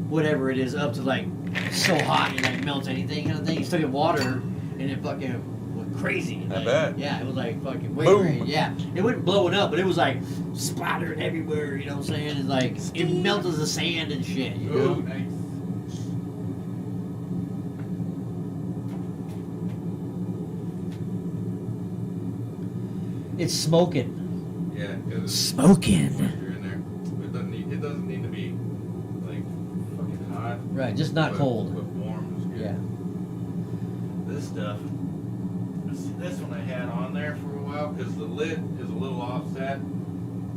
whatever it is up to like so hot it like melts anything kind of thing. He stuck in water and it fucking went crazy. I Like, bet. Yeah, it was like fucking way Boom. crazy. Yeah, it wasn't blowing up, but it was like splattered everywhere. You know what I'm saying? And like it melted the sand and shit. You know? Ooh, nice. It's smoking. Yeah, because it's Smoking. moisture in there. It doesn't need to be like fucking hot. Right, just not but, cold. But warm is good. Yeah. This stuff. See, this one I had on there for a while because the lid is a little offset.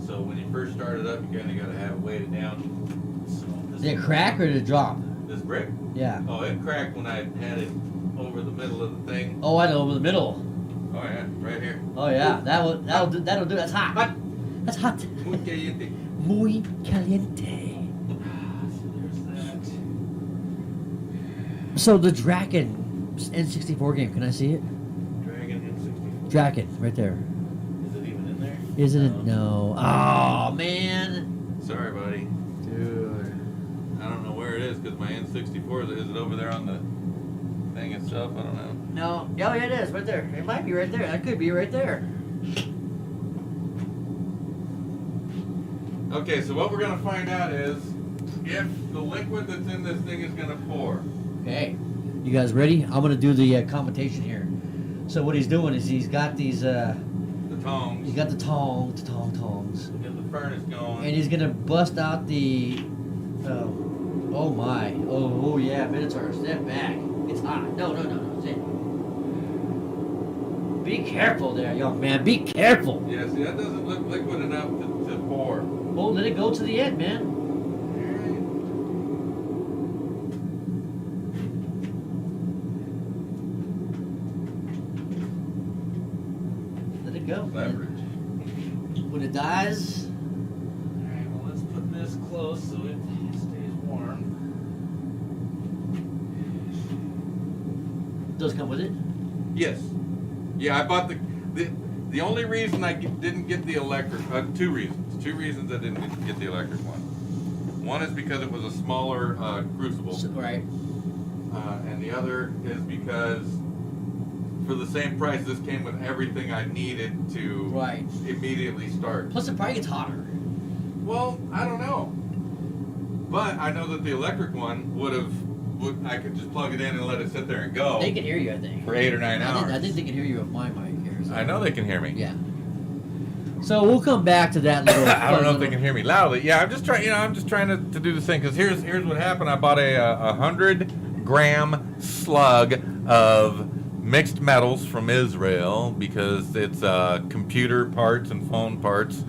So when you first start it up, you kind of got to have it weighted down. So this Did it crack or did it drop? This brick? Yeah. Oh, it cracked when I had it over the middle of the thing. Oh, I know, over the middle. Oh yeah, right here. Oh yeah, that'll do. That's hot. Hot. That's hot. Muy caliente. Muy caliente. So there's that. So the Draken N64 game, can I see it? Dragon N64. Draken, right there. Is it even in there? Isn't it? No. Oh man. Sorry, buddy. Dude. I don't know where it is because my N64 is it over there on the thing itself? I don't know. No. Oh yeah, it is right there. It might be right there. That could be right there. Okay, so what we're gonna find out is if the liquid that's in this thing is gonna pour. Okay. You guys ready? I'm gonna do the commentation here. So what he's doing is he's got these. The tongs. He's got the tongs. Get the furnace going. And he's gonna bust out the. Oh my! Oh yeah, Minotaur, step back. It's hot. No. Sit. Be careful there, young man. Be careful. Yeah, see, that doesn't look liquid enough to pour. Oh, let it go to the end, man. Let it go. Leverage. When it dies. Alright, well, let's put this close so it stays warm. Does come with it. Yes. Yeah, I bought the only reason I didn't get the electric, two reasons. Two reasons I didn't get the electric one. One is because it was a smaller crucible. Right. And the other is because for the same price, this came with everything I needed to Right. immediately start. Plus, it probably gets hotter. Well, I don't know. But I know that the electric one I could just plug it in and let it sit there and go They can hear you, I think. for 8 or 9 hours. I think they can hear you with my mic here. So. I know they can hear me. Yeah. So we'll come back to that little. I don't know if they can hear me loudly. Yeah, I'm just trying. I'm just trying to do this thing because here's what happened. I bought a 100-gram slug of mixed metals from Israel because it's computer parts and phone parts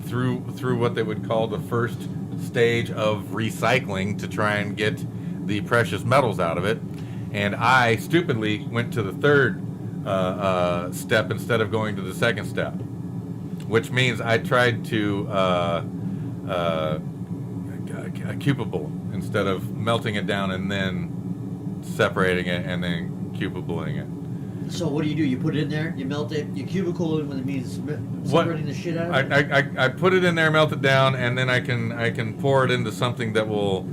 through what they would call the first stage of recycling to try and get the precious metals out of it. And I stupidly went to the third step instead of going to the second step, which means I tried to cupable instead of melting it down and then separating it and then cubicling it. So what do? You put it in there, you melt it, you cubicle it when it means What- separating the shit out of it? I put it in there, melt it down, and then I can pour it into something that will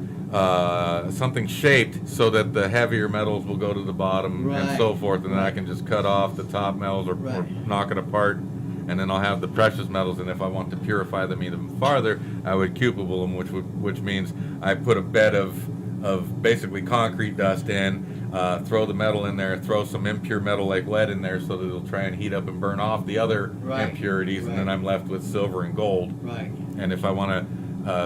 something shaped so that the heavier metals will go to the bottom and Right. so forth, and then I Right. can just cut off the top metals or Right. knock it apart, and then I'll have the precious metals. And if I want to purify them even farther, I would cubicle them, which means I put a bed of basically concrete dust in. Throw the metal in there, throw some impure metal like lead in there so that it'll try and heat up and burn off the other Right. impurities, and then Right. I'm left with silver and gold. Right. And if I want to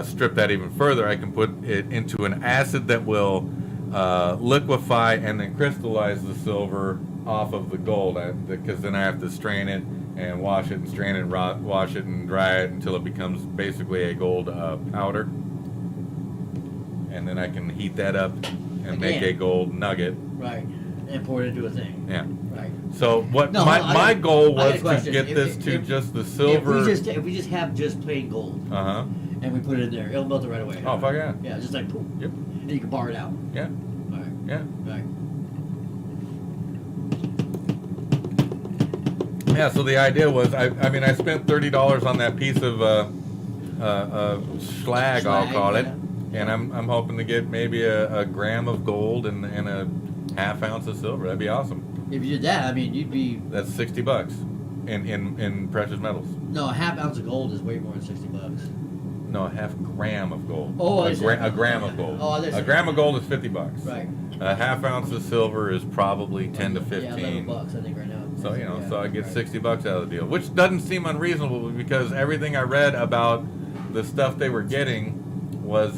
strip that even further, I can put it into an acid that will liquefy and then crystallize the silver off of the gold, because then I have to strain it and wash it and strain it and wash it and dry it until it becomes basically a gold powder. And then I can heat that up and make Again. a gold nugget. Right. And pour it into a thing. Yeah. Right. So what No, my goal I got a was to question. get this to If- just the silver. If we just have just plain gold Uh-huh. and we put it in there, it'll melt it right away. Oh, fuck yeah. Yeah, just like poof. Yep. And you can bar it out. Yeah. Right. Yeah. Right. Yeah, so the idea was, I mean, I spent $30 on that piece of slag, I'll Slag, call it, yeah. and I'm hoping to get maybe a gram of gold and a half ounce of silver. That'd be awesome. If you did that, I mean, you'd be That's $60 in precious metals. no, a half ounce of gold is way more than $60. No, a half gram of gold. Oh, I a, see. a gram of gold. Oh, that's- a gram of gold is $50. Right. A half ounce of silver is probably 10 to 15. Yeah, $11 I think right now. So, you know, Yeah, so I get right. $60 out of the deal, which doesn't seem unreasonable because everything I read about the stuff they were getting was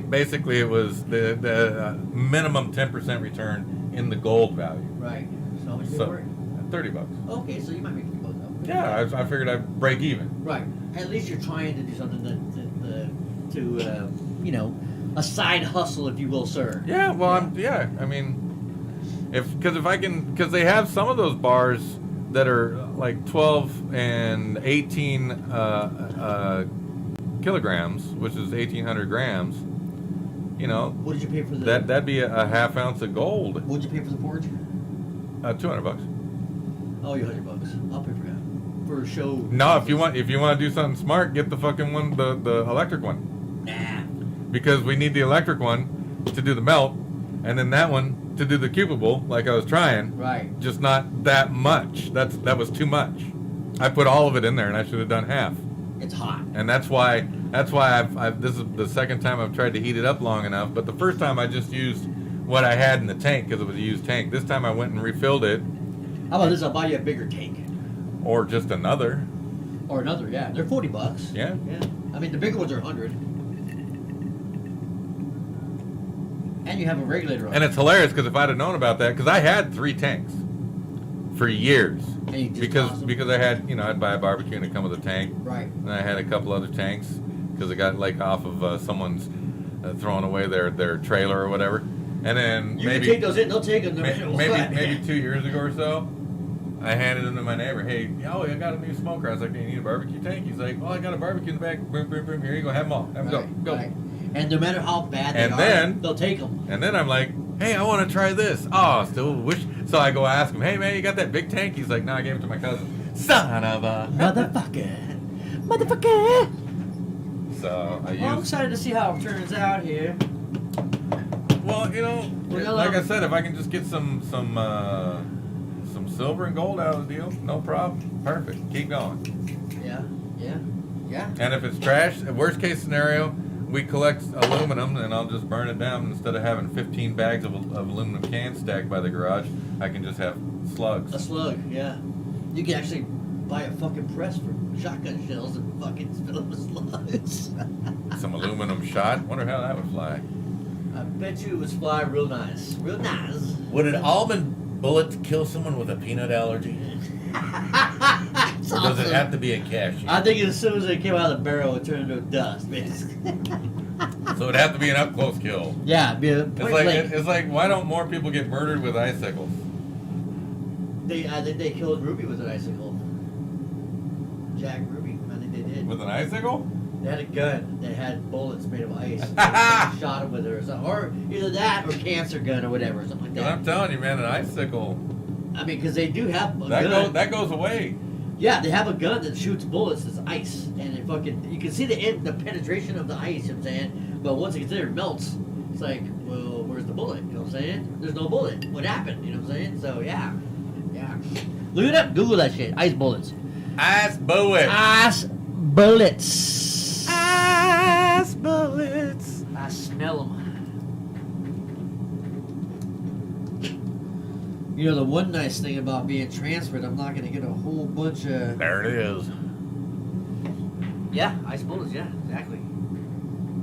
basically it was the minimum 10% return in the gold value. Right. So how much is it So worth? $30. Okay, so you might make $3 out. Yeah, I figured I'd break even. Right. At least you're trying to do something to you know, a side hustle, if you will, sir. Yeah, well, I mean, because they have some of those bars that are like 12 and 18 kilograms, which is 1,800 grams. You know, What did you pay for the? that'd be a half ounce of gold. What did you pay for the forge? $200. Oh, you're $100. I'll pay for that for a show. No, if you want to do something smart, get the fucking one, the electric one, Nah. because we need the electric one to do the melt, and then that one to do the cubable, like I was trying. Right. Just not that much. That was too much. I put all of it in there, and I should have done half. It's hot. And that's why I've this is the second time I've tried to heat it up long enough. But the first time I just used what I had in the tank because it was a used tank. This time I went and refilled it, How about this? I'll buy you a bigger tank or just another. or another. Yeah, they're $40. Yeah. Yeah. I mean, the bigger ones are 100. And you have a regulator on And it. it's hilarious because if I'd have known about that, because I had 3 tanks for years, And you just toss them? because I had, I'd buy a barbecue and it come with a tank, Right. and I had a couple other tanks because I got like off of someone's throwing away their trailer or whatever, and then You maybe can take those in. They'll take them no matter what. maybe 2 years ago or so, I handed them to my neighbor. Hey, I got a new smoker. I was like, "Hey, you need a barbecue tank?" He's like, "Oh, I got a barbecue in the back. Boom, boom, boom. Here you go. Have them all. Have them Right, go. right. And no matter how bad they And are, then- they'll take them. And then I'm like, "Hey, I want to try this." Oh, still wish. So I go ask him, "Hey, man, you got that big tank?" He's like, "No, I gave it to my cousin." Son of a Motherfucker. So I Well, I'm used. excited to see how it turns out here. Well, Well, like I said, if I can just get some silver and gold out of the deal, no problem. Perfect. Keep going. Yeah. And if it's trash, worst case scenario, we collect aluminum and I'll just burn it down. Instead of having 15 bags of aluminum cans stacked by the garage, I can just have slugs. A slug, yeah. You can actually buy a fucking press for shotgun shells and fucking fill them with slugs. Some aluminum shot. Wonder how that would fly. I bet you it would fly real nice. Real nice. Would an almond bullet kill someone with a peanut allergy? It's Or does it awesome. have to be a cashew? I think as soon as it came out of the barrel, it turned into dust, basically. So it'd have to be an up close kill. Yeah, it'd be a point blank. It's like why don't more people get murdered with icicles? I think they killed Ruby with an icicle. Jack Ruby, I think they did. With an icicle? They had a gun that had bullets made of ice. And shot him with it or something. Or either that or cancer gun or whatever, something like that. I'm telling you, man, an icicle. I mean, because they do have a gun. That goes away. Yeah, they have a gun that shoots bullets that's ice. And it fucking, you can see the penetration of the ice, you know what I'm saying? But once it gets there, it melts. It's like, well, where's the bullet? You know what I'm saying? There's no bullet. What happened? You know what I'm saying? So, yeah. Yeah. Look it up. Google that shit. Ice bullets. Ice bullets. Ice bullets. Ice bullets. I smell them. You know, the one nice thing about being transferred, I'm not going to get a whole bunch of... There it is. Yeah, ice bullets, yeah, exactly.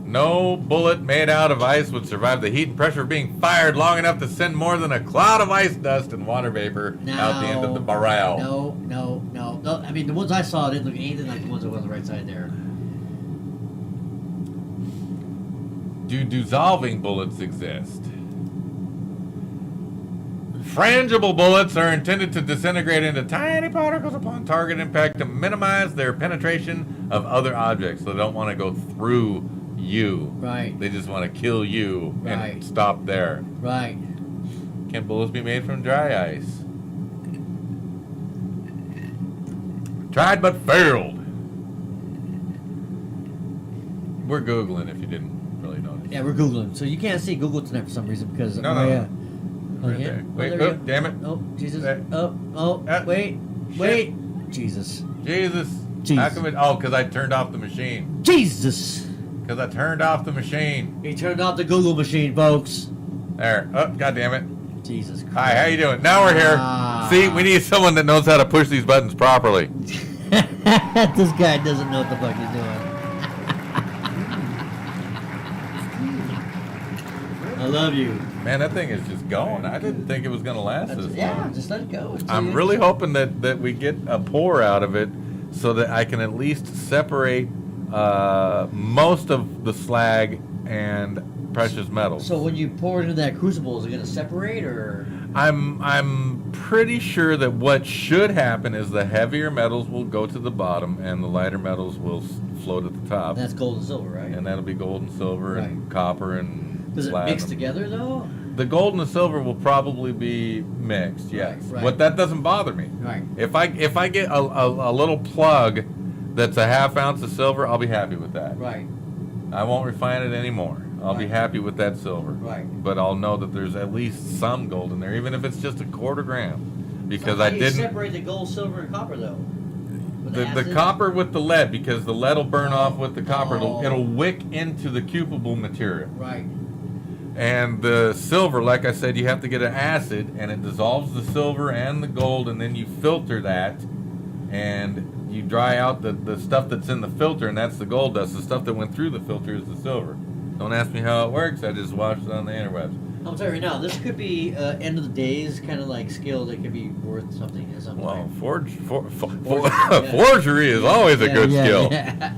No bullet made out of ice would survive the heat and pressure of being fired long enough to send more than a cloud of ice dust and water vapor out the end of the barrel. No. I mean, the ones I saw didn't look anything like the ones that were on the right side there. Do dissolving bullets exist? Frangible bullets are intended to disintegrate into tiny particles upon target impact to minimize their penetration of other objects. So they don't want to go through you. Right. They just want to kill you Right. and stop there. Right. Can bullets be made from dry ice? Tried but failed. We're Googling if you didn't really notice. Yeah, we're Googling. So you can't see Google tonight for some reason because... No. Yeah. Right yeah. there. Wait, there we oh, go. damn it. Oh, Jesus. There. Wait. Shit. Wait. Jesus. Jesus. Jesus. How come it? Oh, because I turned off the machine. Jesus. Because I turned off the machine. He turned off the Google machine, folks. There. Oh, God damn it. Jesus Christ. Hi, how you doing? Now we're here. Ah. See, we need someone that knows how to push these buttons properly. This guy doesn't know what the fuck he's doing. I love you. Man, that thing is just going. I didn't think it was going to last this Yeah, long. just let it go. I'm really hoping that we get a pour out of it so that I can at least separate most of the slag and precious metals. So when you pour it into that crucible, is it going to separate or? I'm pretty sure that what should happen is the heavier metals will go to the bottom and the lighter metals will float at the top. That's gold and silver, right? And that'll be gold and silver and Right. copper and Does it platinum. mix together though? The gold and the silver will probably be mixed, yes. Right. But that doesn't bother me. Right. If I get a little plug that's a half ounce of silver, I'll be happy with that. Right. I won't refine it anymore. I'll be Right. happy with that silver. Right. But I'll know that there's at least some gold in there, even if it's just a quarter gram. Because So how I do you didn't. separate the gold, silver, and copper though? With The acid? copper with the lead, because the lead will burn off with the copper. Oh. It'll wick into the cupable material. Right. And the silver, like I said, you have to get an acid, and it dissolves the silver and the gold, and then you filter that, and you dry out the stuff that's in the filter, and that's the gold dust. The stuff that went through the filter is the silver. Don't ask me how it works. I just watched it on the interwebs. I'm telling you right now, this could be end of the days kind of like skill that could be worth something in some Well, way. forgery, forgery is always a good skill. Yeah.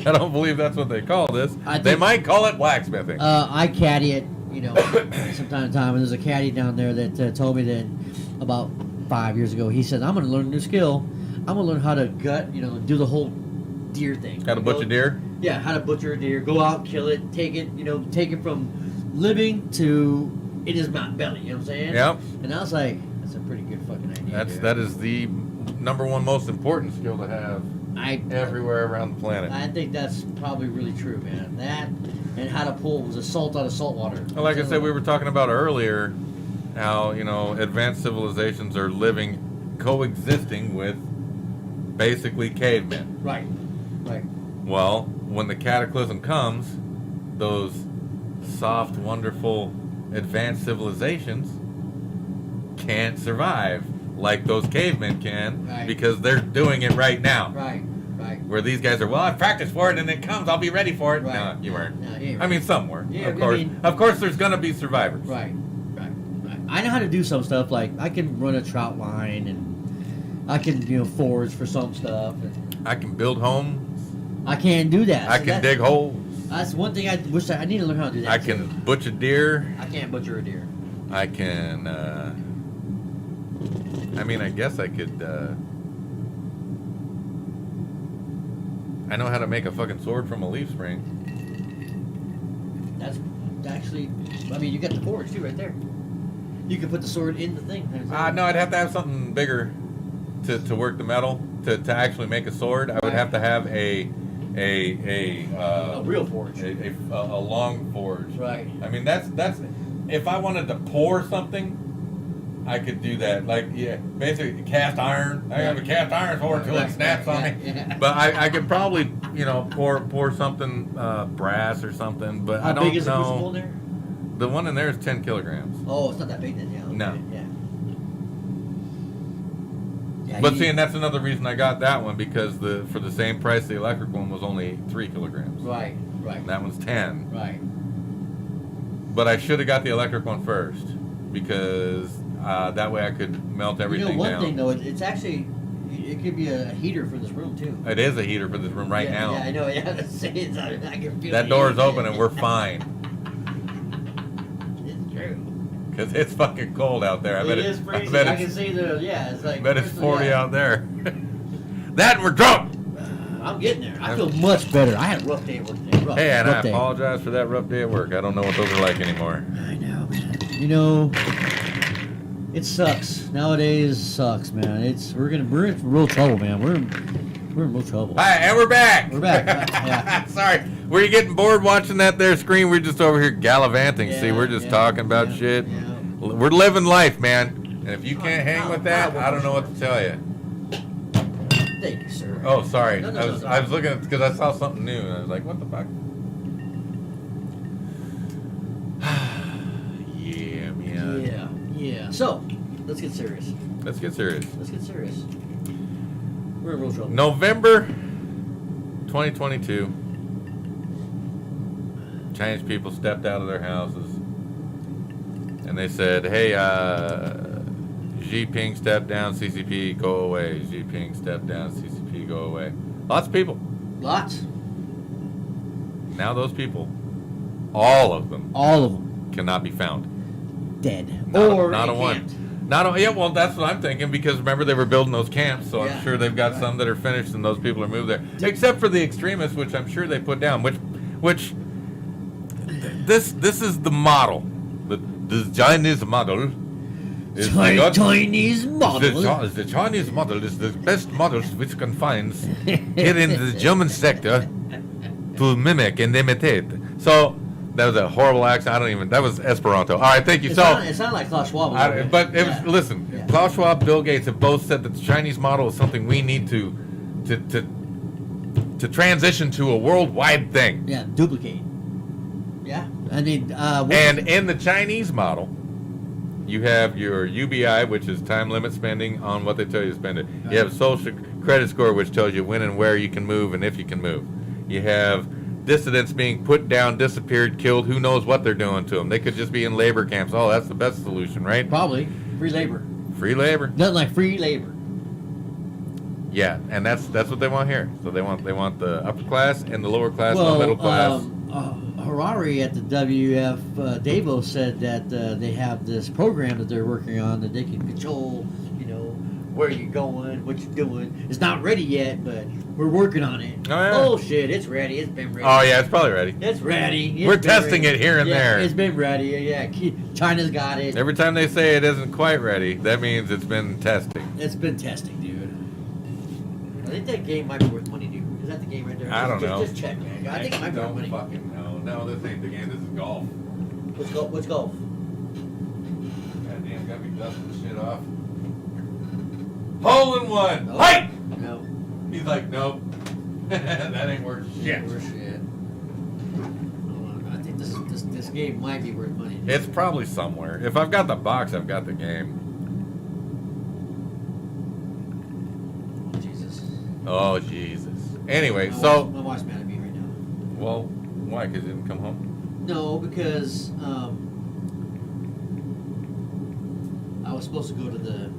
I don't believe that's what they call this. I They think- might call it blacksmithing. I caddy it, from time to time, and there's a caddy down there that told me that about 5 years ago, he said, I'm going to learn a new skill. I'm going to learn how to gut, do the whole deer thing. How to butcher deer? Yeah, how to butcher a deer. Go out, kill it, take it from living to in his belly, you know what I'm saying? Yep. And I was like, that's a pretty good fucking idea. dude. That is the number one most important skill to have everywhere around the planet. I think that's probably really true, man. That and how to pull the salt out of salt water. Well, like I said, we were talking about earlier how, advanced civilizations are coexisting with basically cavemen. Right. Well, when the cataclysm comes, those soft, wonderful, advanced civilizations can't survive like those cavemen can Right. because they're doing it right now. Right. Where these guys are, well, I've practiced for it and it comes, I'll be ready for it. Right. No, you weren't. No, you ain't I mean, some were. Yeah, of I course. mean- Of course, there's going to be survivors. Right. I know how to do some stuff. Like I can run a trout line, and I can forage for some stuff. And I can build homes. I can't do that. I So can dig holes. That's one thing I wish I need to learn how to do that. I can butcher deer. I can't butcher a deer. I can, I guess I could, I know how to make a fucking sword from a leaf spring. That's actually, I mean, you got the forge too right there. You can put the sword in the thing. No, I'd have to have something bigger to work the metal to actually make a sword. I would have to have a real forge. A long forge. Right. I mean, that's if I wanted to pour something, I could do that. Like, yeah, basically cast iron. I have a cast iron sword until it snaps on me. Yeah. But I could probably, pour something brass or something. But I How don't big is the know. crucible in there? The one in there is 10 kilograms. Oh, it's not that big then, yeah. Okay. No. Yeah. Yeah, But see, and that's another reason I got that one, because for the same price, the electric one was only 3 kilograms. Right. That one's 10. Right. But I should have got the electric one first, because that way I could melt everything One down. thing though, it's actually, it could be a heater for this room too. It is a heater for this room right now. Yeah, I know. Yeah, I can feel That the door is heat. open and we're fine. It's true. Because it's fucking cold out there. I bet It is freezing. I bet I it's, can see the, yeah, it's like. I bet it's 40 yeah. out there. That and we're drunk! I'm getting there. I feel much better. I had a rough day at work today. Rough, Hey, and I rough day. apologize for that rough day at work. I don't know what those are like anymore. I know, man. It sucks. Nowadays, it sucks, man. We're in real trouble, man. We're in real trouble. Hi, and we're back! We're back. Yeah. Sorry. Were you getting bored watching that there screen? We're just over here gallivanting. See, we're just talking about shit. Yeah. We're living life, man. And if you can't hang with that, I don't know what to tell you. Thank you, sir. Oh, sorry. No, I was looking at because I saw something new and I was like, what the fuck? Yeah, man. Yeah. So, let's get serious. Let's get serious. We're in real trouble. November 2022. Chinese people stepped out of their houses and they said, hey, Xi Jinping step down, CCP, go away. Xi Jinping step down, CCP, go away. Lots of people. Lots. Now those people, all of them, cannot be found. Dead. Not or a one. camped. Yeah, well, that's what I'm thinking, because remember they were building those camps, so Yeah. I'm sure they've got some that are finished and those people are moved there. Except for the extremists, which I'm sure they put down, which this is the model. The Chinese model is Chinese model. The Chinese model is the best model which can find here in the German sector to mimic and imitate. So that was a horrible accent. That was Esperanto. All right, thank you. It So sounded like Klaus Schwab. but it was, listen, Yeah. Klaus Schwab, Bill Gates have both said that the Chinese model is something we need to transition to a worldwide thing. Yeah, duplicate. Yeah, I mean, And in the Chinese model, you have your UBI, which is time limit spending on what they tell you to spend it. You have social credit score, which tells you when and where you can move and if you can move. You have dissidents being put down, disappeared, killed. Who knows what they're doing to them? They could just be in labor camps. Oh, that's the best solution, right? probably free labor. Free labor. Nothing like free labor. Yeah, and that's what they want here. So they want the upper class and the lower class and the middle class. Harari at the WF Davos said that they have this program that they're working on that they can control, where you're going, what you're doing. It's not ready yet, but we're working on it. Oh, yeah. Bullshit, it's ready. It's been ready. Oh yeah, it's probably ready. It's ready. It's We're been testing ready. it here and Yeah, there. It's been ready. Yeah, China's got it. Every time they say it isn't quite ready, that means it's been testing. It's been testing, dude. I think that game might be worth money, dude. Is that the game right there? I don't know. Just check, man. I think it might be worth money. fucking know. No, this ain't the game. This is golf. What's golf? Goddamn, gotta be dusting the shit off. Hole in one. Oh. Hey! No. He's like, nope. That ain't worth shit. Worth shit. I think this game might be worth money. It's probably somewhere. If I've got the box, I've got the game. Oh, Jesus. Oh, Jesus. Anyway, My so... wife's mad at me right now. Well, why? Because you didn't come home? No, because I was supposed to go to the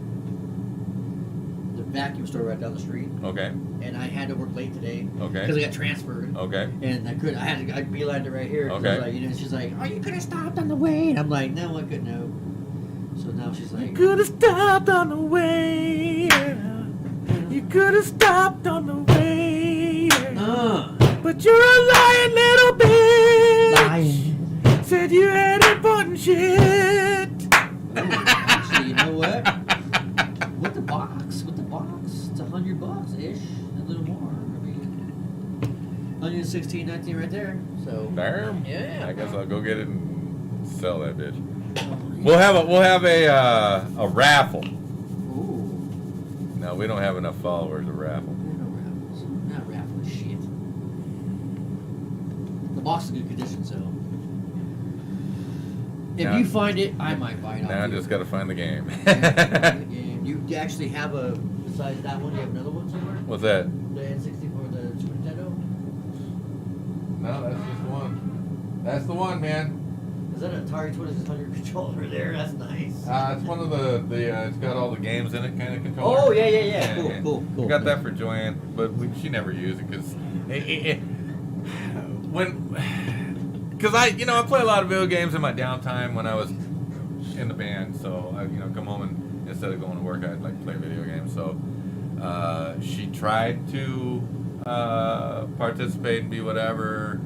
vacuum store right down the street, Okay. and I had to work late today Okay. because I got transferred. Okay. And I beelined it right here. 'Cause I was Okay. like, she's like, "Oh, you could have stopped on the way." And I'm like, "No, I couldn't have." So now she's like, Could have stopped on the way. You could have stopped on the way. But you're a lying little bitch. Lying. Said you had important shit. Ooh, actually, you know what? With the box, it's $100 ish, a little more. I mean, 116.19 right there. So Damn. Yeah. I guess I'll go get it and sell that bitch. We'll have a raffle. Ooh, No, we don't have enough followers to raffle. no raffles. Not raffling shit. The box is in good condition, so if Now- you find it, I might buy it. Now I off you. just got to find the game. And you actually have a, besides that one, you have another one somewhere? What's that? The N64, the Super Nintendo? No, that's just one. That's the one, man. Is that an Atari 2600 controller there? That's nice. It's one of the it's got all the games in it kind of controller. Oh, yeah. Cool. We got that for Joanne, but she never used it because because I play a lot of video games in my downtime when I was in the band. So I come home and instead of going to work, I'd like to play video games. So she tried to participate and be whatever,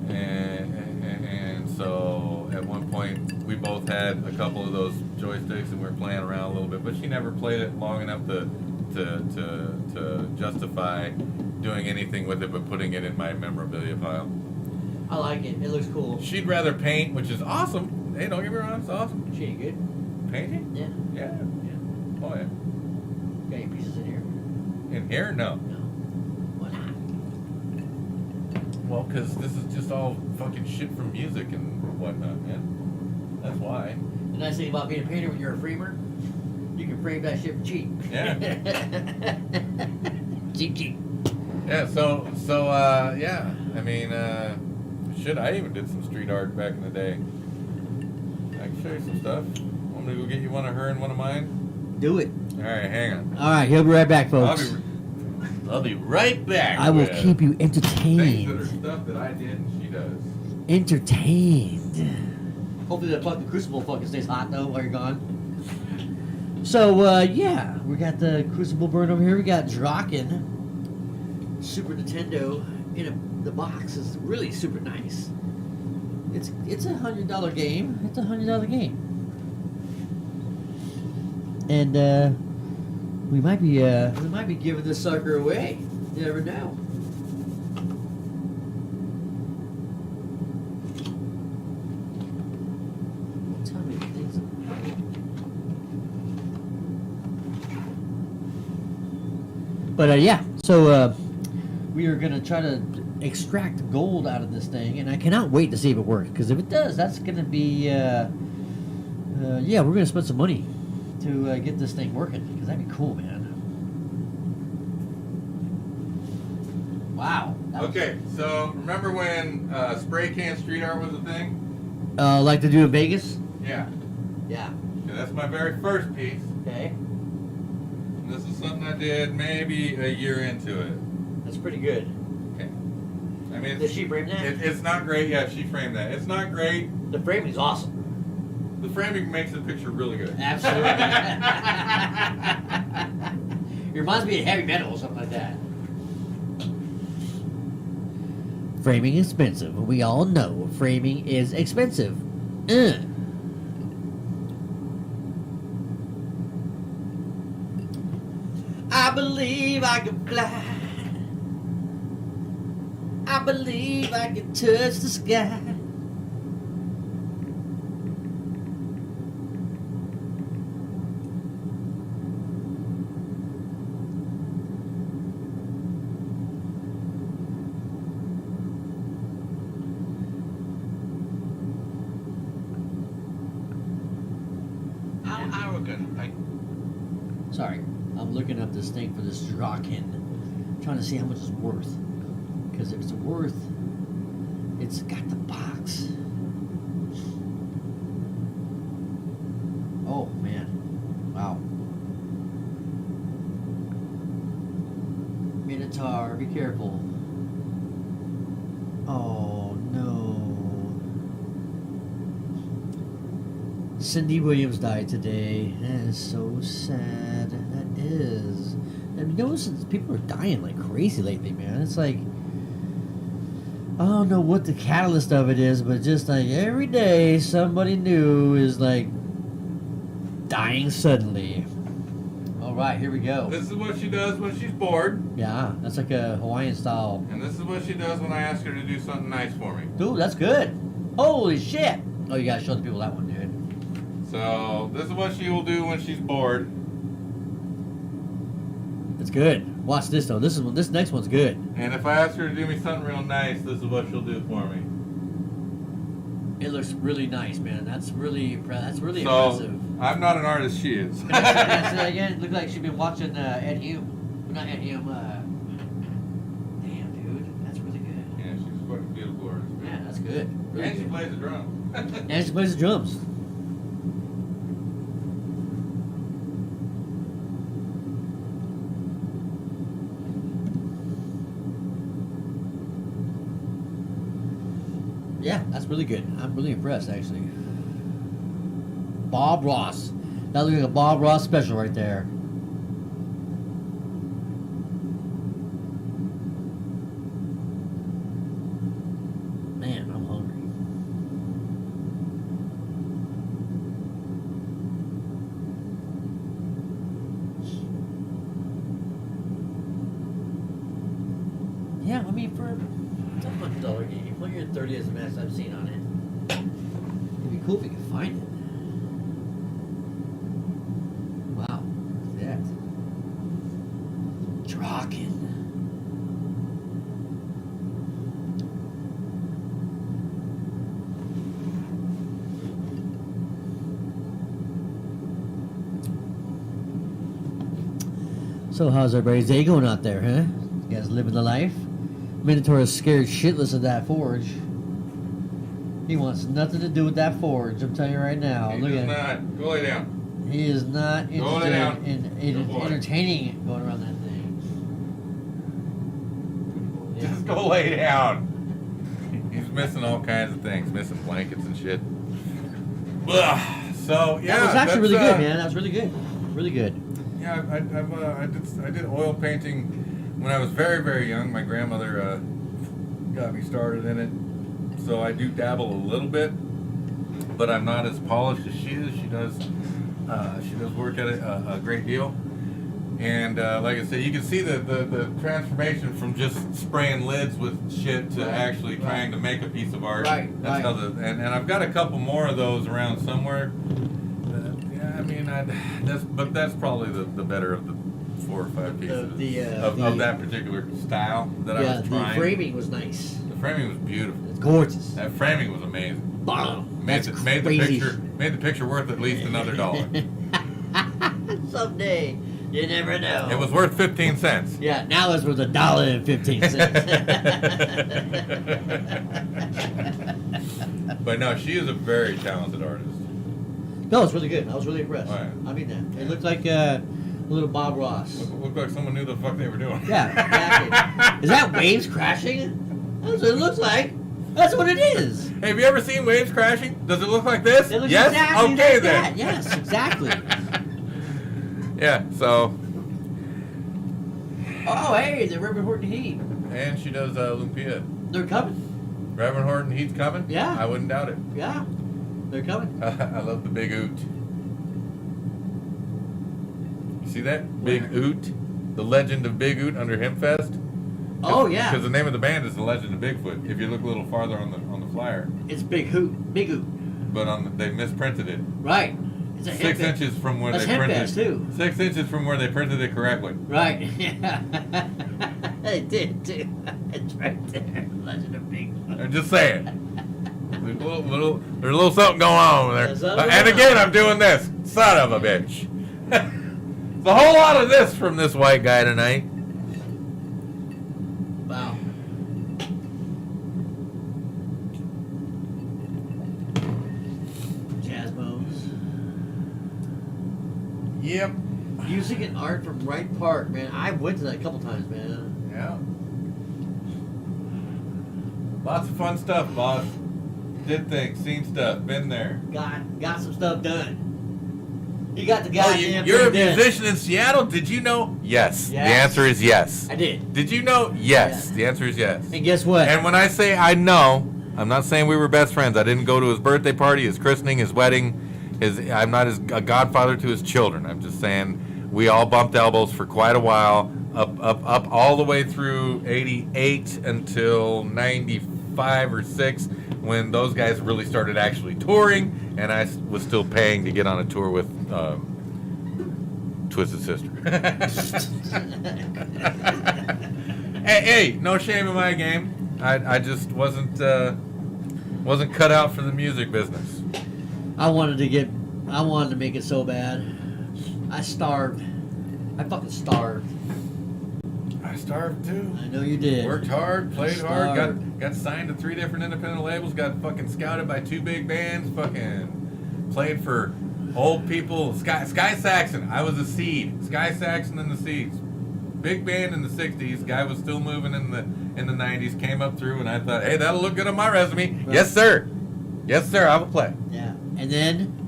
and so at one point we both had a couple of those joysticks and we were playing around a little bit, but she never played it long enough to justify doing anything with it but putting it in my memorabilia pile. I like it. It looks cool. She'd rather paint, which is awesome. Hey, don't get me wrong, it's awesome. She ain't good. Painting? Yeah. Yeah. Oh yeah. Got any pieces in here? In here? No. No. Why not? Well, because this is just all fucking shit from music and whatnot, man. That's why. The nice thing about being a painter when you're a framer, you can frame that shit for cheap. Yeah. cheap. Yeah, so yeah. I mean, shit, I even did some street art back in the day. I can show you some stuff. Want me to go get you one of her and one of mine? Do it. All right, hang on. All right, he'll be right back, folks. I'll be right back. I will with keep you things that are entertained. stuff that I did and she does. Entertained. Hopefully that fucking Crucible fucking stays hot though while you're gone. So yeah, we got the Crucible burn over here. We got Draken. Super Nintendo in the box is really super nice. It's a $100 game. It's a $100 game. And we might be giving this sucker away. You never know. Tell me the things. But yeah, so we are gonna try to extract gold out of this thing, and I cannot wait to see if it works. Because if it does, that's gonna be yeah, we're gonna spend some money to get this thing working. Because that'd be cool, man. Wow. Okay, so remember when spray can street art was a thing? Like to do in Vegas? Yeah. Yeah. Okay, that's my very first piece. Okay. And this is something I did maybe a year into it. That's pretty good. Okay. I mean, Did she frame that? it's not great. Yeah, she framed that. It's not great. The framing's awesome. The framing makes the picture really good. Absolutely. It reminds me of heavy metal or something like that. Framing is expensive. We all know framing is expensive. I believe I can fly. I believe I can touch the sky. How arrogant. Sorry, I'm looking up this thing for this Draken. Trying to see how much it's worth. Because if it's worth, it's got the box. Oh man, wow. Minotaur, be careful. Oh no. Cindy Williams died today. That is so sad. That is. I've noticed people are dying like crazy lately, man. It's like I don't know what the catalyst of it is, but just like every day somebody new is like dying suddenly. All right, here we go. This is what she does when she's bored. Yeah, that's like a Hawaiian style. And this is what she does when I ask her to do something nice for me. Dude, that's good. Holy shit. Oh, you gotta show the people that one, dude. So, this is what she will do when she's bored. It's good. Watch this though. This next one's good. And if I ask her to do me something real nice, this is what she'll do for me. It looks really nice, man. That's really impressive. I'm not an artist, she is. Say that again. It looked like she'd been watching Ed Hume. Not Ed Hume. Damn, dude, that's really good. Yeah, she's a fucking beautiful artist. Yeah, Man. that's good. Really And she good. plays the drum. And she plays the drums. Yeah, that's really good. I'm really impressed, actually. Bob Ross. That looks like a Bob Ross special right there. Man, I'm hungry. Yeah, I mean, for it's a $100 game. $130 is the best I've seen on it. It'd be cool if we could find it. Wow, look at that. Draken. So how's everybody's day going out there, huh? You guys living the life? Minotaur is scared shitless of that forge. He wants nothing to do with that forge. I'm telling you right now. He Look does at not. Go lay down. He is not Go lay down. interested in Good boy. entertaining going around that thing. Yeah. Just go lay down. He's missing all kinds of things. Missing blankets and shit. Ugh. So, yeah. That was actually really that's, good, man. That was really good. Really good. Yeah, I did oil painting when I was very, very young. My grandmother got me started in it, so I do dabble a little bit, but I'm not as polished as she is. She does work at it a great deal, and like I said, you can see the transformation from just spraying lids with shit to actually trying to make a piece of art. Right, That's right. how and I've got a couple more of those around somewhere. Yeah, I mean, that's probably the better of the 4 or 5 pieces of that particular style that I Yeah, was trying. the framing was nice. The framing was beautiful. It's gorgeous. That framing was amazing. Bomb. Made That's the crazy. picture worth at least another $1. Someday, you never know. It was worth 15 cents. Yeah, now it's worth $1.15. But no, she is a very talented artist. No, it's really good. I was really impressed. Right. I mean that. It looked like a little Bob Ross. Looked like someone knew the fuck they were doing. Yeah, exactly. Is that waves crashing? That's what it looks like. That's what it is. Hey, have you ever seen waves crashing? Does it look like this? It looks Yes? exactly Okay like then. that. Yes, exactly. Yeah, so. Oh, hey, the Reverend Horton Heat. And she does Lumpia. They're coming. Reverend Horton Heat's coming? Yeah. I wouldn't doubt it. Yeah, they're coming. I love the big oot. You see that? Big Oot? The Legend of Big Oot under Hempfest? Oh, yeah. Because the name of the band is The Legend of Bigfoot. If you look a little farther on the flyer. It's Big Hoot. Big Hoot. But they misprinted it. right. It's a 6 hemp- inches from where That's they printed Hempfest, too. 6 inches from where they printed it correctly. Right. Yeah. They did, too. It's right there. Legend of Bigfoot. I'm just saying. There's a little something going on there. There's something And going again, on. I'm doing this. Son of a bitch. It's a whole lot of this from this white guy tonight. Wow. Jazz bones. Yep. Music and art from Wright Park, man. I went to that a couple times, man. Yeah. Lots of fun stuff, boss. Did things, seen stuff, been there. Got some stuff done. You got the Oh, goddamn you're a thing done. musician in Seattle? Did you know? Yes. Yes. The answer is yes. I did. Did you know? Yes. Yeah. The answer is yes. And guess what? And when I say I know, I'm not saying we were best friends. I didn't go to his birthday party, his christening, his wedding. I'm not a godfather to his children. I'm just saying we all bumped elbows for quite a while, up all the way through 88 until 95 or 6, when those guys really started actually touring, and I was still paying to get on a tour with Twisted Sister. hey, no shame in my game. I just wasn't cut out for the music business. I wanted to make it so bad. I starved. I fucking starved. I starved too. I know you did. Worked hard, played hard, Starved. got signed to 3 different independent labels, got fucking scouted by 2 big bands, fucking played for old people. Sky Saxon, I was a seed. Sky Saxon and the Seeds. Big band in the 60s, guy was still moving in the 90s, came up through, and I thought, hey, that'll look good on my resume. Right. Yes, sir. Yes, sir, I will play. Yeah. And then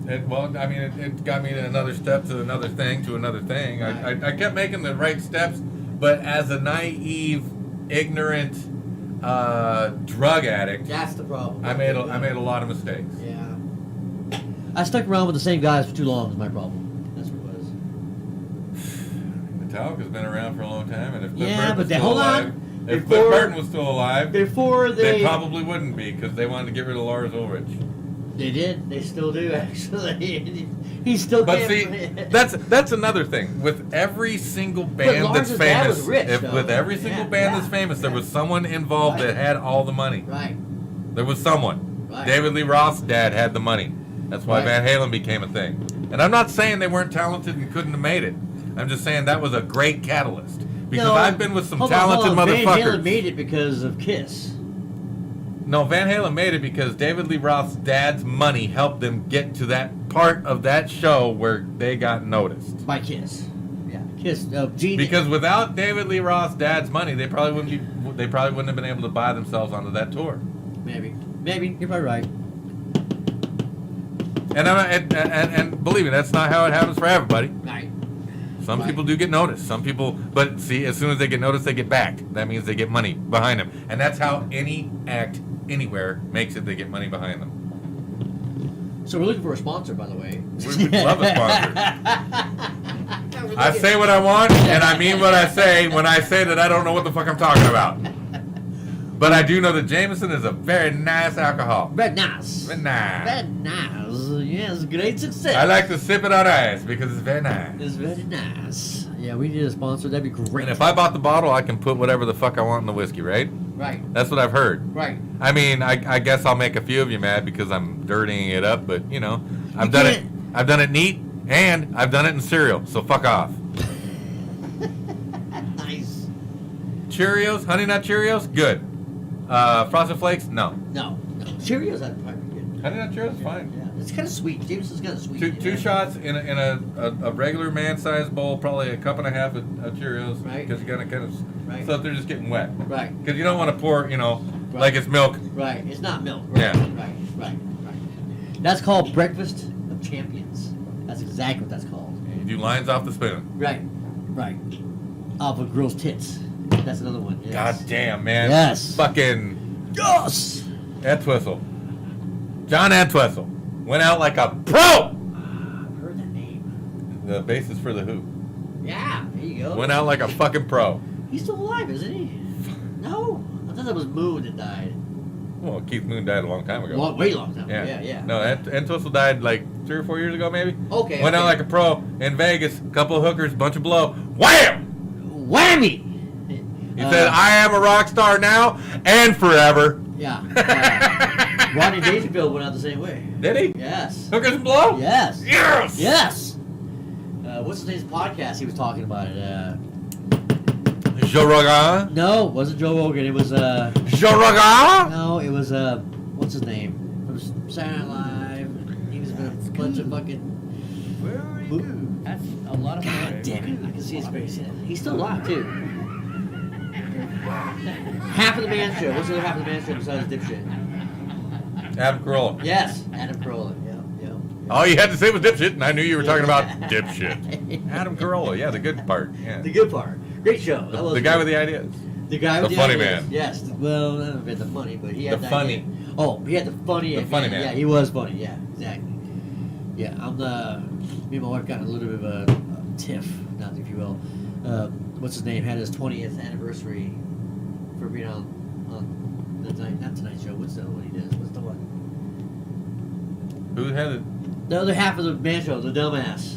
It got me to another step, to another thing, to another thing. Right. I kept making the right steps, but as a naive, ignorant drug addict, that's the problem. I made a lot of mistakes. Yeah. I stuck around with the same guys for too long is my problem. That's what it was. Metallica's been around for a long time, and if Cliff Yeah, Burton was but still hold alive, on. if Before- Cliff Burton was still alive, Before they probably wouldn't be, because they wanted to get rid of Lars Ulrich. They did. They still do, actually. He's still But can't- see, that's another thing. With every single band that's Lars's dad famous, was rich, though. with every single band that's famous, there was someone involved that had all the money. Right. There was someone. Right. David Lee Roth's dad had the money. That's why Right. Van Halen became a thing. And I'm not saying they weren't talented and couldn't have made it. I'm just saying that was a great catalyst. Because No, I've been with some hold on, talented hold on. Van motherfuckers. Halen made it because of Kiss. No, Van Halen made it because David Lee Roth's dad's money helped them get to that part of that show where they got noticed. By Kiss. Yeah. Kiss. Gene. Because without David Lee Roth's dad's money, they probably wouldn't have been able to buy themselves onto that tour. Maybe. You're probably right. And believe me, that's not how it happens for everybody. Right. Some Right. people do get noticed. Some people, but see, as soon as they get noticed, they get backed. That means they get money behind them, and that's how any act anywhere makes it. They get money behind them. So we're looking for a sponsor, by the way. We would love a sponsor. I say what I want, and I mean what I say when I say that I don't know what the fuck I'm talking about. But I do know that Jameson is a very nice alcohol. Very nice. Very nice. Very nice. Yes, great success. I like to sip it on ice because it's very nice. It's very nice. Yeah, we need a sponsor. That'd be great. And if I bought the bottle, I can put whatever the fuck I want in the whiskey, right? Right. That's what I've heard. Right. I mean, I guess I'll make a few of you mad because I'm dirtying it up, but you know, I've done it. I've done it neat, and I've done it in cereal. So fuck off. Nice. Cheerios, Honey Nut Cheerios, good. Frosted Flakes, no. No. Cheerios, I'd probably be good. Honey Nut Cheerios, fine. Yeah. It's kind of sweet. Jameson's kind of sweet. Two shots in a regular man-sized bowl, probably a cup and a half of Cheerios, Right. because you gotta kind of Right. so if they're just getting wet. Right. Because you don't want to pour, Right. like it's milk. Right. It's not milk. Right. Yeah. Right. That's called Breakfast of Champions. That's exactly what that's called. You do lines off the spoon. Right. Off of girls' tits. That's another one. Yes. God damn, man. Yes. Fucking Yes. Entwistle. John Entwistle went out like a pro. I've heard that name. The basis for the Who. Yeah. There you go. Went out like a fucking pro. He's still alive, isn't he? No. I thought that was Moon that died. Well, Keith Moon died a long time ago. Way long time. Yeah. Yeah. No, Entwistle died like 3 or 4 years ago, maybe. Okay. Went out like a pro in Vegas. Couple of hookers, bunch of blow. Wham! Whammy. He said, "I am a rock star now and forever." Yeah. Rodney Dangerfield went out the same way. Did he? Yes. Hookers and blow? Yes. Yes. Yes. What's his name's podcast? He was talking about it. Joe Rogan. No, it wasn't Joe Rogan. It was Joe Rogan. No, it was what's his name? From Saturday Night Live. He was in a bunch of fucking. Very good. That's a lot of God damn it! I can see his face. Yeah. He's still alive too. Half of the man show. What's the other half of the man show besides dipshit? Adam Carolla. Yes, Adam Carolla. Yeah. All you had to say was dipshit, and I knew you were talking about dipshit. Adam Carolla, yeah, the good part. Yeah. The good part. Great show. The guy with the ideas. The guy with the the funny ideas. man. Yes. Well, I don't know if the funny, but he had The funny. idea. Oh, he had the funny. The funny man. Yeah, he was funny. Yeah, exactly. Yeah, me and my wife got in a little bit of a tiff, not if you will. What's his name? Had his 20th anniversary for being on the not Tonight Show. What's the one he does? What's the one? Who had it? The other half of the man show, the dumbass.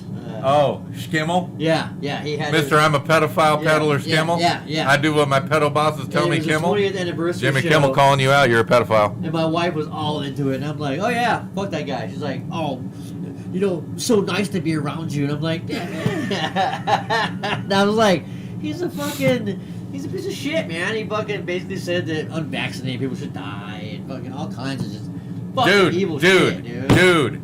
Skimmel? Yeah, he had. Mr. I'm a pedophile peddler Skimmel? Yeah. I do what my pedo bosses tell me, Kimmel. It was his 20th anniversary Jimmy show, Kimmel calling you out, you're a pedophile. and my wife was all into it, and I'm like, oh yeah, fuck that guy. She's like, oh, so nice to be around you, and I'm like, yeah. And I was like, he's a piece of shit, man. He fucking basically said that unvaccinated people should die, and fucking all kinds of just fucking evil shit, dude.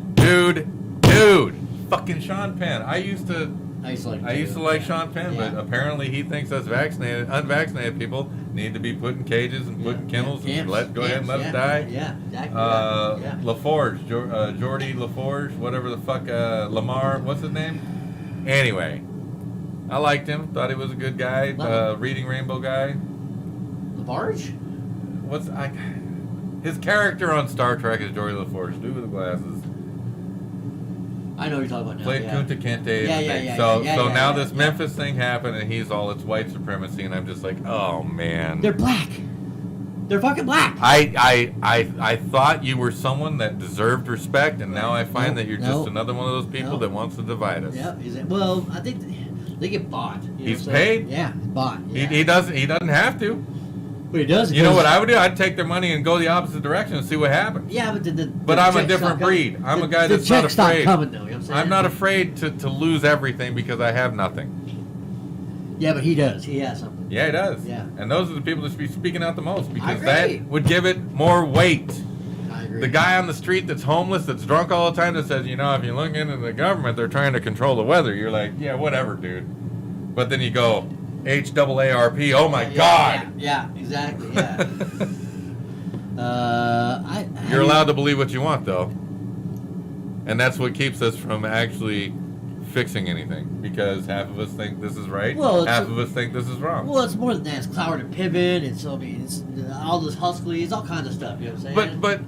Fucking Sean Penn. I used to like Sean Penn, but apparently he thinks us unvaccinated people need to be put in cages and put in kennels and go ahead and let them die. Yeah, exactly. LaForge, Jordy LaForge, whatever the fuck, Lamar, what's his name? Anyway, I liked him. Thought he was a good guy. Reading Rainbow guy. LaForge? His character on Star Trek is Jordy LaForge, dude with the glasses. I know what you're talking about now. Played Kunta Kinte. So now this Memphis thing happened, and he's all, it's white supremacy, and I'm just like, oh man. They're black. They're fucking black. I thought you were someone that deserved respect, and now I find that you're just another one of those people that wants to divide us. Yeah. Well, I think they get bought. He's paid. Yeah, bought. Yeah. He doesn't have to. But he does. You know what I would do? I'd take their money and go the opposite direction and see what happens. Yeah, but I'm a different breed. I'm a guy that's not afraid. Coming, though, you know what I'm saying? I'm not afraid to lose everything because I have nothing. Yeah, but he does. He has something. Yeah, he does. Yeah. And those are the people that should be speaking out the most because I that agree. would give it more weight. I agree. The guy on the street that's homeless, that's drunk all the time, that says, if you look into the government, they're trying to control the weather. You're like, yeah, whatever, dude. But then you go, HAARP, oh my God. Yeah, exactly, yeah. You're allowed to believe what you want, though. And that's what keeps us from actually fixing anything. Because half of us think this is right, half of us think this is wrong. Well, it's more than that. It's Cloward and Pivot, it's all this Huxley, it's all kinds of stuff, you know what I'm saying? But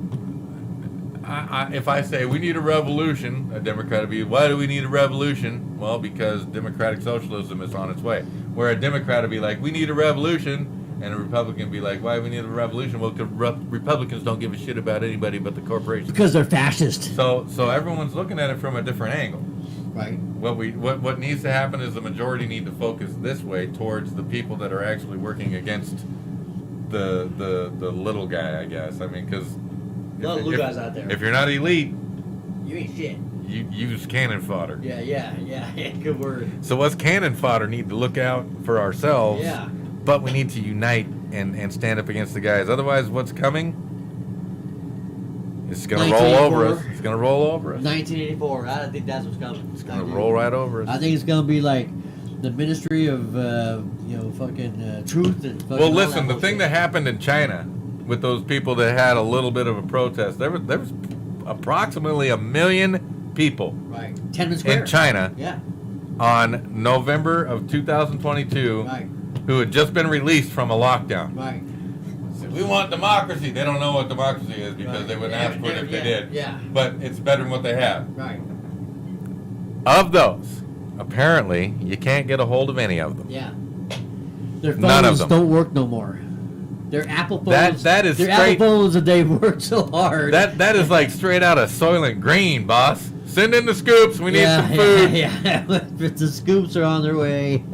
if I say we need a revolution, a Democrat would be, why do we need a revolution? Well, because democratic socialism is on its way. Where a Democrat would be like, we need a revolution, and a Republican would be like, why do we need a revolution? Well, because Republicans don't give a shit about anybody but the corporations. Because they're fascist. So everyone's looking at it from a different angle. Right. What needs to happen is the majority need to focus this way towards the people that are actually working against the little guy, I guess. I mean, because little guys out there. If you're not elite, you ain't shit. You use cannon fodder. Yeah. Good word. So us cannon fodder need to look out for ourselves. Yeah. But we need to unite and stand up against the guys. Otherwise, what's coming? It's going to roll over us. It's going to roll over us. 1984. I think that's what's coming. It's going to roll right over us. I think it's going to be like the Ministry of fucking Truth and. Well, listen. The thing that happened in China with those people that had a little bit of a protest, there was approximately 1 million people. Right. Tiananmen Square. In China. Yeah. On November of 2022. Right. Who had just been released from a lockdown. Right. We want democracy. They don't know what democracy is because they wouldn't ask for it if they did. Yeah. But it's better than what they have. Right. Of those, apparently, you can't get a hold of any of them. Yeah. Their phones None of them don't work no more. Their Apple phones. That is their straight. Apple phones that they worked so hard. That is like straight out of Soylent Green, boss. Send in the scoops. We need some food. Yeah. The scoops are on their way.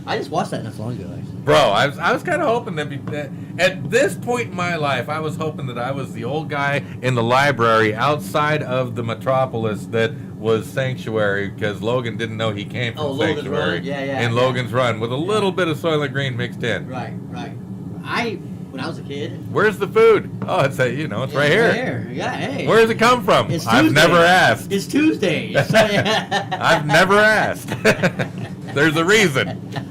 I just watched that not so long ago, actually. Bro, I was kind of hoping that at this point in my life, I was hoping that I was the old guy in the library outside of the metropolis that was Sanctuary because Logan didn't know he came from Sanctuary. Logan's Run with a little bit of Soylent Green mixed in. Right. When I was a kid. Where's the food? Oh, it's right here. Right here. Yeah, hey. Where does it come from? It's Tuesday. I've never asked. It's Tuesday. I've never asked. There's a reason.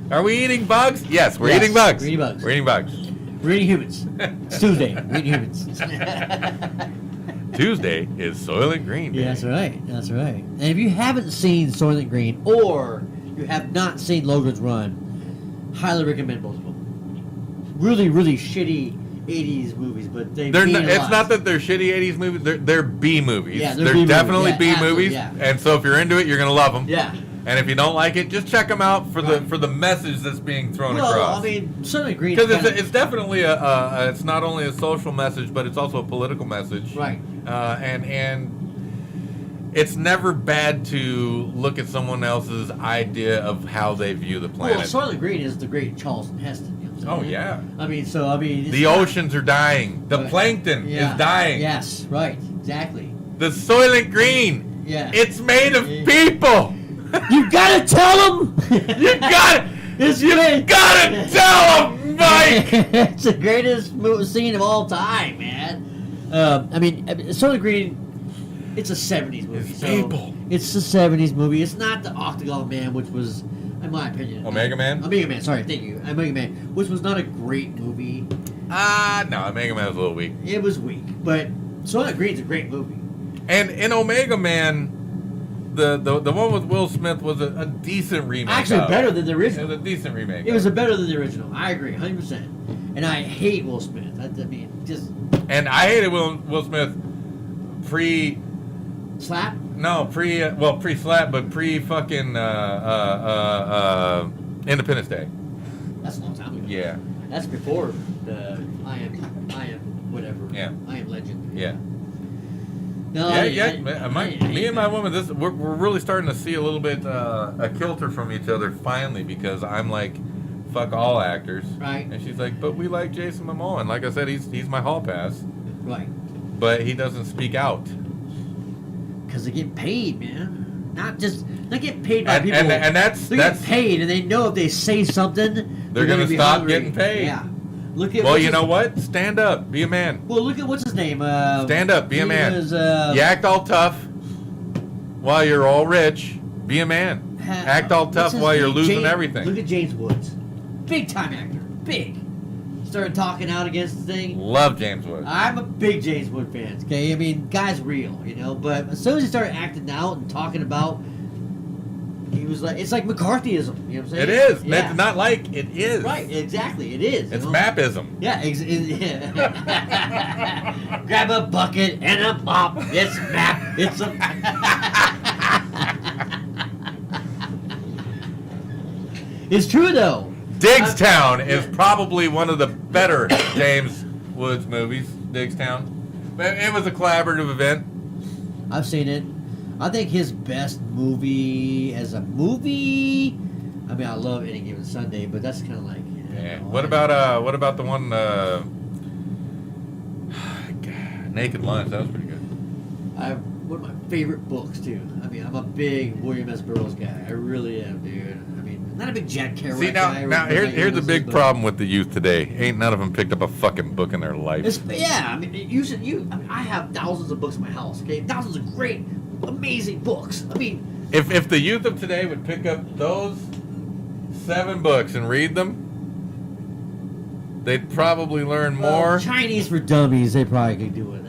Are we eating bugs? Yes, we're eating bugs. We're eating bugs. We're eating bugs. We're eating humans. It's Tuesday. We're eating humans. Tuesday is Soylent Green Day. Yeah, that's right. That's right. And if you haven't seen Soylent Green or you have not seen Logan's Run, highly recommend both of them. Really, really shitty 80s movies, but they They're mean not, a it's lot. not that they're shitty 80s movies. They're B movies. Yeah, they're they're B movies. definitely Yeah, B absolutely, movies. yeah. And so if you're into it, you're gonna love them. Yeah. And if you don't like it, just check them out for Right. the message that's being thrown Well, across. I mean, Soylent Green. Because it's definitely it's not only a social message, but it's also a political message. Right. And it's never bad to look at someone else's idea of how they view the planet. Well, Soylent Green is the great Charleston Heston. You know what I'm Oh, saying? yeah. I mean, it's The not- oceans are dying. The Right. plankton Yeah. is dying. Yes, right, exactly. The Soylent Green. Yeah. It's made of Yeah. people. You gotta tell them. You got It's You great. gotta tell him, Mike. It's the greatest scene of all time, man. I mean, Soylent Green. It's a 70s movie. It's so people. It's a 70s movie. It's not the Octagon Man, which was, in my opinion, Omega Man? Omega Man. Sorry, thank you. Omega Man, which was not a great movie. No, Mega Man was a little weak. It was weak, but Soylent Green's a great movie. And in Omega Man, the one with Will Smith was a decent remake. Actually, of it. better than the It original. was a decent remake. It was better than the original. I agree, 100%. And I hate Will Smith. I mean, just And I hated Will Smith pre slap. slap, but pre fucking Independence Day. That's a long time ago. Yeah, That's before the I am whatever. Yeah. I am legend. yeah. No, Me and my woman, we're really starting to see a little bit a kilter from each other finally, because I'm like, fuck all actors, Right. And she's like, but we like Jason Momoa, and like I said, he's my hall pass, Right. but he doesn't speak out, Because they get paid, man. Not getting paid by and people. and that's They get paid, and they know if they say something, They're gonna be stop hungry. getting paid. Yeah. Look at well, what's you his- know what? Stand up, be a man. Well, look at what's his name. Stand up, be a he man. was, You act all tough while you're all rich. Be a man. Act all what's tough his while you're name? losing Look everything. at James Woods, big time actor, big. Started talking out against the thing. Love James Woods. I'm a big James Wood fan. Okay, I mean, guy's real, you know. But as soon as he started acting out and talking about, he was like, it's like McCarthyism. You know what I'm saying? It is. Yeah. It's not like it is. Right. Exactly. It is. you It's know? mapism. Yeah. Yeah. Grab a bucket and a mop. It's map. It's a. It's true though. Diggstown is probably one of the better James Woods movies. Diggstown. But it was a collaborative event. I've seen it. I think his best movie as a movie. I mean, I love Any Given Sunday, but that's kind of like. Yeah. What about the one Naked Lunch? That was pretty good. One of my favorite books too. I mean, I'm a big William S. Burroughs guy. I really am, dude. I mean, not a big Jack Kerouac See guy. now here's the Ulysses, big but problem with the youth today. Ain't none of them picked up a fucking book in their life. I mean, I mean, I have thousands of books in my house. Okay, thousands of great, amazing books. I mean, If the youth of today would pick up those 7 books and read them, they'd probably learn more. Chinese for dummies, they probably could do without.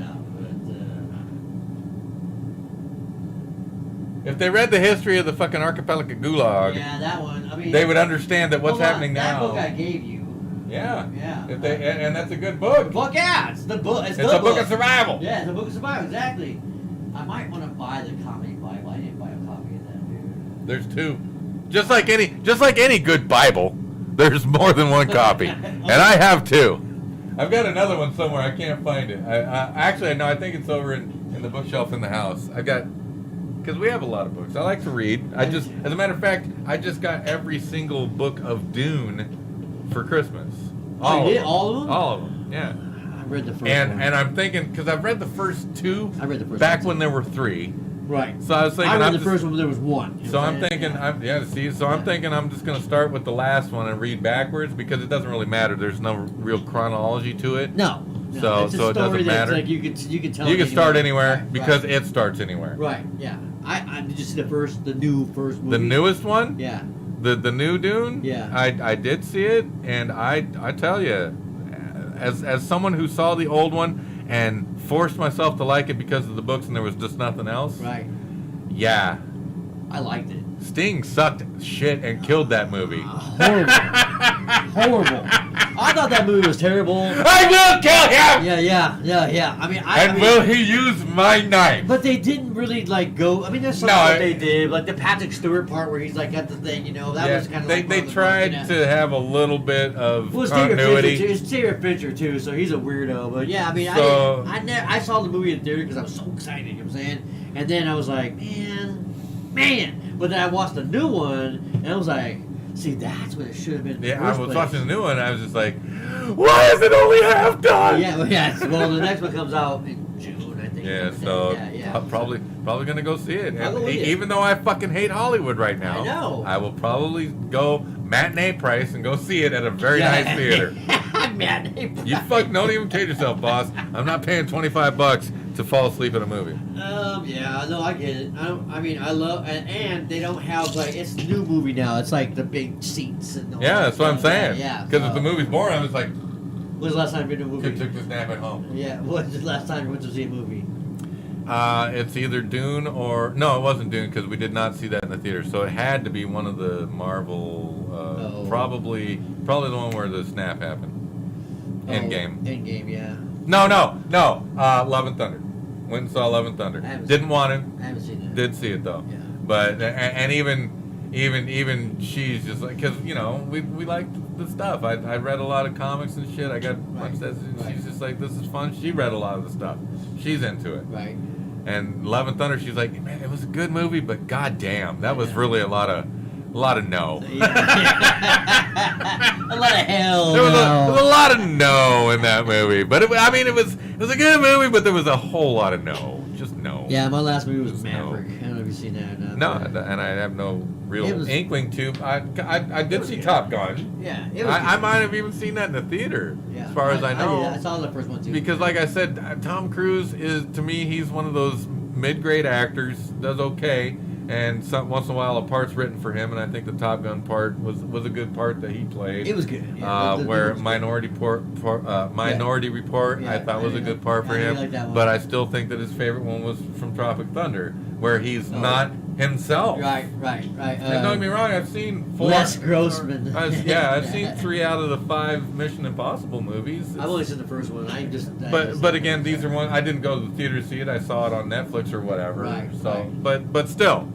If they read the history of the fucking archipelago Gulag, Yeah, that one. I mean, they would understand that what's hold on, happening that now. book I gave you. Yeah. Yeah. If they and that's a good book. Book, yeah, it's the book. It's It's the a book of survival. Yeah, it's a book of survival. Exactly. I might want to buy the comedy Bible. I didn't buy a copy of that, dude. There's 2. Just like any good Bible, there's more than one copy, and I have 2. I've got another one somewhere. I can't find it. Actually, no, I think it's over in the bookshelf in the house. I got. Because we have a lot of books. I like to read. As a matter of fact, I just got every single book of Dune for Christmas. Oh, you did? of them. All of them? All of them, yeah. I read the first one. And I'm thinking, because I've read the first 2 I read the first back one, when there were 3. Right. So I was thinking, I read I'm the just, first one when there was one. You so know I'm what I'm thinking, saying? I'm thinking I'm just going to start with the last one and read backwards, because it doesn't really matter. There's no real chronology to it. No. So- it's a so it doesn't story that's matter. Like you can tell. You can start anywhere Right, because right. it starts anywhere. Right. Yeah. I did you see the new first movie? The newest one? Yeah. The new Dune? Yeah. I did see it, and I tell you, as someone who saw the old one and forced myself to like it because of the books and there was just nothing else. Right. Yeah. I liked it. Sting sucked shit and killed that movie. Horrible. Horrible. I thought that movie was terrible. I will kill him! Yeah. I mean, Will he use my knife? But they didn't really like go. I mean, there's something that they did, like the Patrick Stewart part where he's like at the thing, you know. That was kind of they tried to have a little bit of well, continuity. It's David Fincher too, so he's a weirdo. But yeah, I mean, So, I saw the movie in theater because I was so excited. You know what I'm saying? And then I was like, man. But then I watched the new one, and I was like, see, that's what it should have been. Yeah, I was watching the new one, and I was just like, why is it only half done? Yeah, well, the next one comes out in June, I think. Yeah, so yeah. I'm probably gonna go see it. I'll go And with you. even though I fucking hate Hollywood right now, I know. I will probably go matinee price and go see it at a very nice theater. Matinee price. You don't even kid yourself, boss. I'm not paying $25 to fall asleep at a movie. Yeah, no, I get it. I mean, I love, and they don't have like it's a new movie now. It's like the big seats and all Yeah, that that's what I'm stuff. saying. Yeah. Because if the movie's boring, I'm just like, When's the last time you been to a movie? took this nap at home. Yeah, when's the last time you went to see a movie? It's either Dune or no, it wasn't Dune because we did not see that in the theater. So it had to be one of the Marvel, probably the one where the snap happened. Endgame. Endgame, yeah. No. Love and Thunder. Went and saw Love and Thunder. Didn't want it. I haven't seen that. Did see it though. Yeah. But and even she's just like, because you know we liked the stuff. I read a lot of comics and shit. I got Right. She's just like, this is fun. She read a lot of the stuff. She's into it. Right. And Love and Thunder, she's like, man, it was a good movie, but goddamn, that was Yeah. really a lot of no. Yeah. A lot of hell. There was no. a lot of no in that movie, but it was a good movie, but there was a whole lot of no, just no. Yeah, my last movie was Just Maverick. I don't know if you've seen that. No, and I have no real It was- inkling to. I did was see good. Top Gun. Yeah, it was. I might have even seen that in the theater, Yeah, as far as I know. I saw the first one too. Because, like I said, Tom Cruise is, to me, he's one of those mid-grade actors. Does okay, and once in a while a part's written for him, and I think the Top Gun part was a good part that he played. It was good. Yeah, where was good. Minority Report, Yeah, I thought was a good part for I him. like that one. But I still think that his favorite one was from Tropic Thunder, where he's Oh. not himself. Right. And don't get me wrong, I've seen 4. Les Grossman. I've seen 3 out of the 5 Mission Impossible movies. I've only seen the first one. But again, these are one I didn't go to the theater to see it. I saw it on Netflix or whatever. Right, So, right. but still,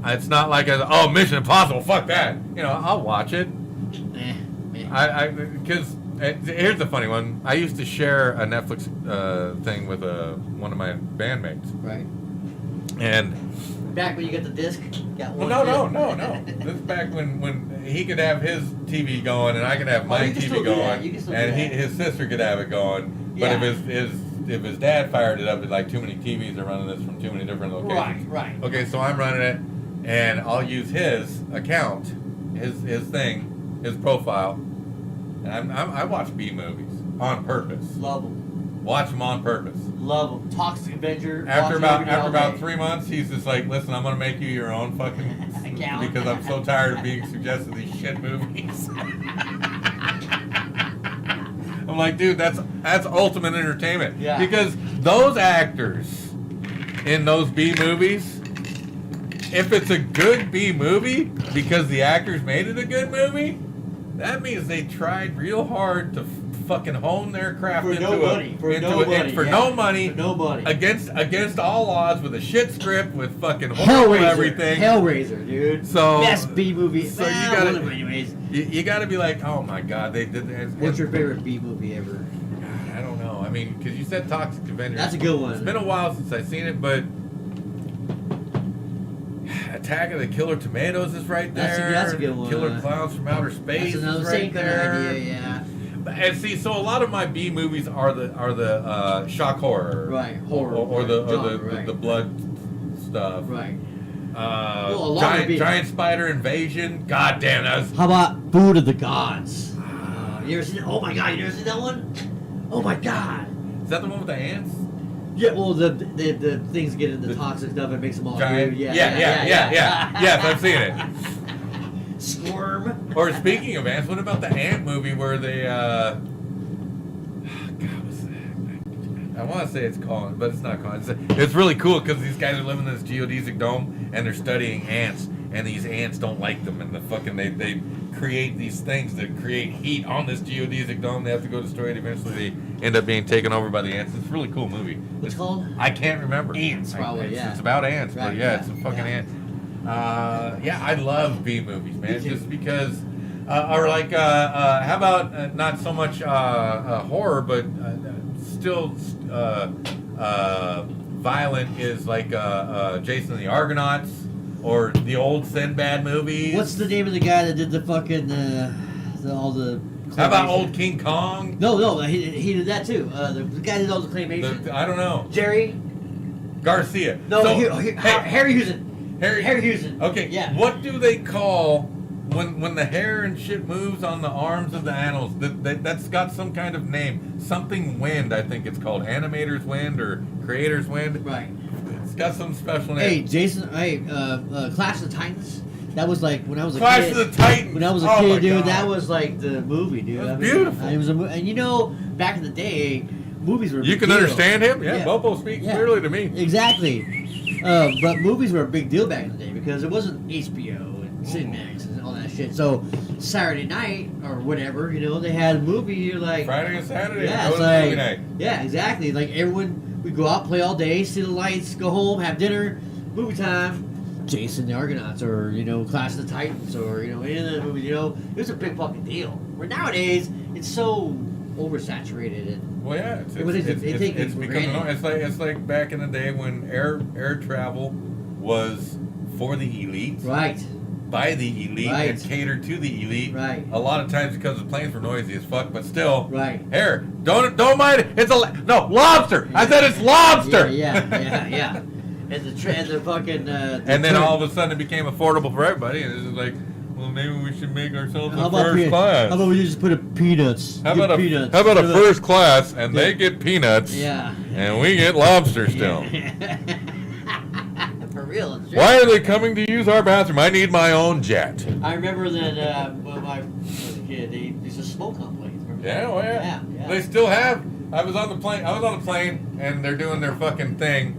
it's not like Mission Impossible. Fuck that. You know, I'll watch it. Because here's the funny one. I used to share a Netflix thing with one of my bandmates, Right. and Back when you got the disc. Got one. no. This is back when he could have his TV going and I could have my you can still TV do that. going, You can still do and that. his sister could have it going. But Yeah. if his dad fired it up, it's like too many TVs are running this from too many different locations. Right. Okay, so I'm running it, and I'll use his account, his thing, his profile, and I watch B movies on purpose. Love them. Watch them on purpose. Love them. Toxic Avenger. After watch every day, all about day. 3 months, he's just like, listen, I'm gonna make you your own fucking Account. because I'm so tired of being suggested these shit movies. I'm like, dude, that's ultimate entertainment. Yeah. Because those actors in those B movies, if it's a good B movie because the actors made it a good movie, that means they tried real hard to fucking hone their craft For into no it money. For no for money, no yeah. money. For no money. Against all odds with a shit script with fucking horrible everything. Hellraiser, dude. So- Best B movie. so Well, you gotta- one of them anyways. You got to be like, oh my god, they did that. What's your favorite B movie ever? I don't know. I mean, because you said Toxic Avenger. That's a good one. It's been a while since I've seen it, but Attack of the Killer Tomatoes is right there. That's a good one. Killer Clowns from Outer Space That's another is same right kind there. of idea, yeah. And see, so a lot of my B movies are the shock horror, Right, horror, or the genre, right. the blood stuff. Right. Well, a lot of Giant Spider Invasion. God damn, that was. How about Food of the Gods? You ever seen that? Oh my god, you never seen that one? Oh my god. Is that the one with the ants? Yeah, well, the things get into The toxic stuff and makes them all Giant. weird. Yeah. Yes, I've seen it. Squirm. Or speaking of ants, what about the ant movie where they God, what's that? I want to say it's Colin, but it's not Colin. It's really cool because these guys are living in this geodesic dome and they're studying ants, and these ants don't like them, and they create these things that create heat on this geodesic dome. They have to go destroy it. Eventually, they end up being taken over by the ants. It's a really cool movie. What's it called? I can't remember. Ants, probably. It's about ants, Right, but yeah, it's a fucking ant. Yeah, I love B movies, man, just because. Or like, how about not so much horror, but still violent is like Jason and the Argonauts or the old Sinbad movies. What's the name of the guy that did the fucking all the? How about old King Kong? No, he did that too. The guy that did all the claymation. I don't know. Jerry Garcia. No, So, Harry Houston. Harry Houston. Okay. Yeah. What do they call when the hair and shit moves on the arms of the animals? That's got some kind of name. Something wind, I think it's called. Animator's wind or creator's wind. Right. It's got some special name. Hey, Jason. Hey, Clash of the Titans. That was like when I was a Clash kid. of the Titans. When I was a Oh my kid, dude, God. that was like the movie, dude. It was I mean, beautiful. It was and you know, back in the day, movies were. A You big can deal. understand him? Yeah, Yeah. Bobo speaks Yeah. clearly to me. Exactly. But movies were a big deal back in the day because it wasn't HBO and Cinemax and all that shit. So Saturday night or whatever, you know, they had a movie. You're like Friday and Saturday. yeah, go it's to like movie night. yeah, exactly. Like everyone, we go out, play all day, see the lights, go home, have dinner, movie time. Jason the Argonauts, or you know, Clash of the Titans, or you know, any of the movies. You know, it was a big fucking deal. Where nowadays it's so oversaturated and Well, yeah, it's for becoming. granted. It's like back in the day when air travel was for the elites, right. by the elite, Right. and catered to the elite. Right. A lot of times because the planes were noisy as fuck, but still. Right. Here, don't mind it. It's no lobster. I said it's lobster. Yeah. And the fucking. And then all of a sudden it became affordable for everybody, and it's just like, well, maybe we should make ourselves How a about first class. How about we just put a peanuts? How Get about peanuts. a first class, and they Yeah. get peanuts, Yeah. and we get lobster still. For real. It's true. Why are they coming to use our bathroom? I need my own jet. I remember that when I was a kid, they used to smoke on planes. Remember? Yeah, well, yeah. Yeah. They still have. I was on the plane, and they're doing their fucking thing,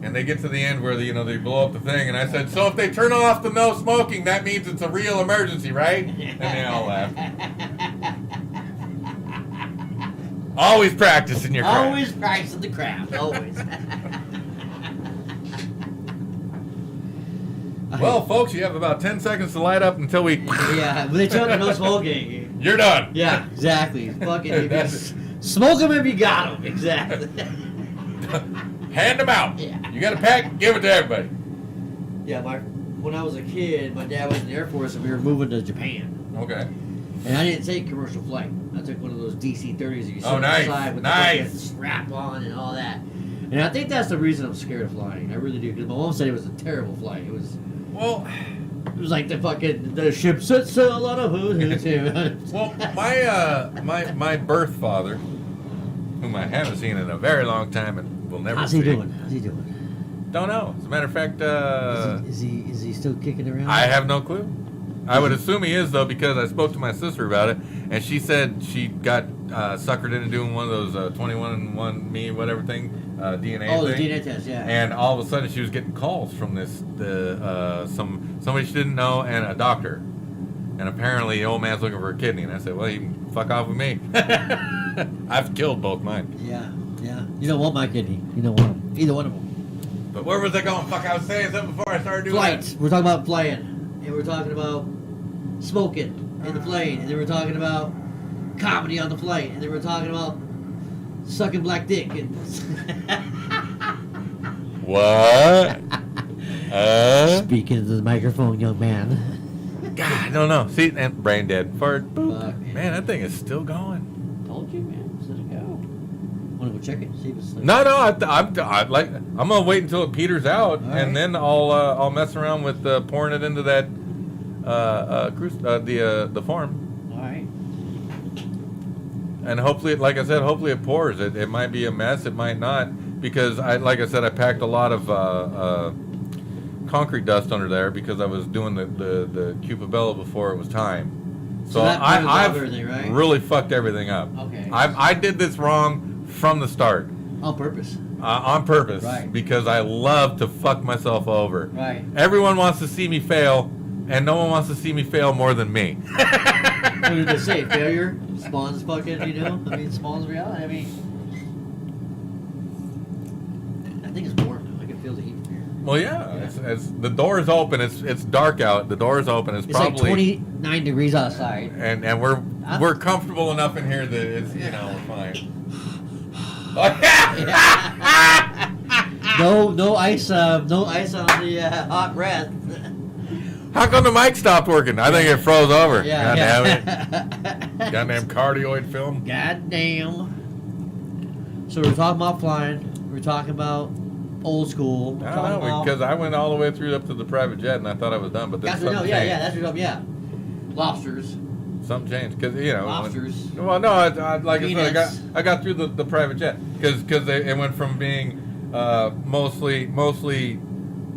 and they get to the end where they blow up the thing, and I said, so if they turn off the no smoking, that means it's a real emergency, right? And they all laughed. Always practicing your craft. Always practicing the craft. Always. Well, folks, you have about 10 seconds to light up until we... Yeah, when they tell you no smoking. You're done. Yeah, exactly. Fucking smoke them if you got them. Exactly. Hand them out. Yeah. You got a pack, give it to everybody. Yeah, when I was a kid, my dad was in the Air Force and we were moving to Japan. Okay. And I didn't take commercial flight. I took one of those DC-30s that you sit Oh, on nice, the side with nice. the fucking strap on and all that. And I think that's the reason I'm scared of flying. I really do. Because my mom said it was a terrible flight. It was like the ship set sail on a hood. Well, my birth father, whom I haven't seen in a very long time and will never How's see. he doing? How's he doing? Don't know. As a matter of fact, Is he still kicking around? I have no clue. I would assume he is, though, because I spoke to my sister about it, and she said she got suckered into doing one of those 21-1-me whatever thing, DNA Oh, the thing. DNA test, yeah. And all of a sudden, she was getting calls from somebody she didn't know and a doctor. And apparently, the old man's looking for a kidney. And I said, well, you can fuck off with me. I've killed both mine. Yeah. You don't want my kidney. You don't want them. Either one of them. But where was I going? Fuck, I was saying something before I started doing Flight. that. We're talking about flying. And we're talking about smoking in the plane. And then we're talking about comedy on the flight. And then we're talking about sucking black dick. And What? Speaking into the microphone, young man. God, I don't know. See, and brain dead. Fart. Boop. Fuck. Man, that thing is still going. Told you, man. Just let it go. Want to go check it? See if it's like... No, I'm gonna wait until it peters out, All and right. then I'll mess around with pouring it into that the farm, All right. and hopefully, like I said, hopefully it pours. It might be a mess, it might not, because I packed a lot of concrete dust under there because I was doing the Cupabella before it was time. So that kind of I've everything, right? really fucked everything up. Okay. I did this wrong from the start. On purpose. On purpose. Right. Because I love to fuck myself over. Right. Everyone wants to see me fail, and no one wants to see me fail more than me. What did they say? Failure spawns fucking, spawns reality. I mean, that thing is warm now. I can feel the heat from here. Well, yeah. It's the door is open. It's dark out. The door is open. It's It's probably like 29 degrees outside. and we're comfortable enough in here that it's we're fine. No ice on the hot breath. How come the mic stopped working? I think it froze over. Yeah, God damn it. Goddamn cardioid film. Goddamn. So we're talking about flying. We're talking about old school. I don't know, because I went all the way through up to the private jet and I thought I was done, but then something changed. That's what Lobsters. Something changed because Lobsters. Well, no, I like I said, Peanuts. I got through the private jet because it went from being mostly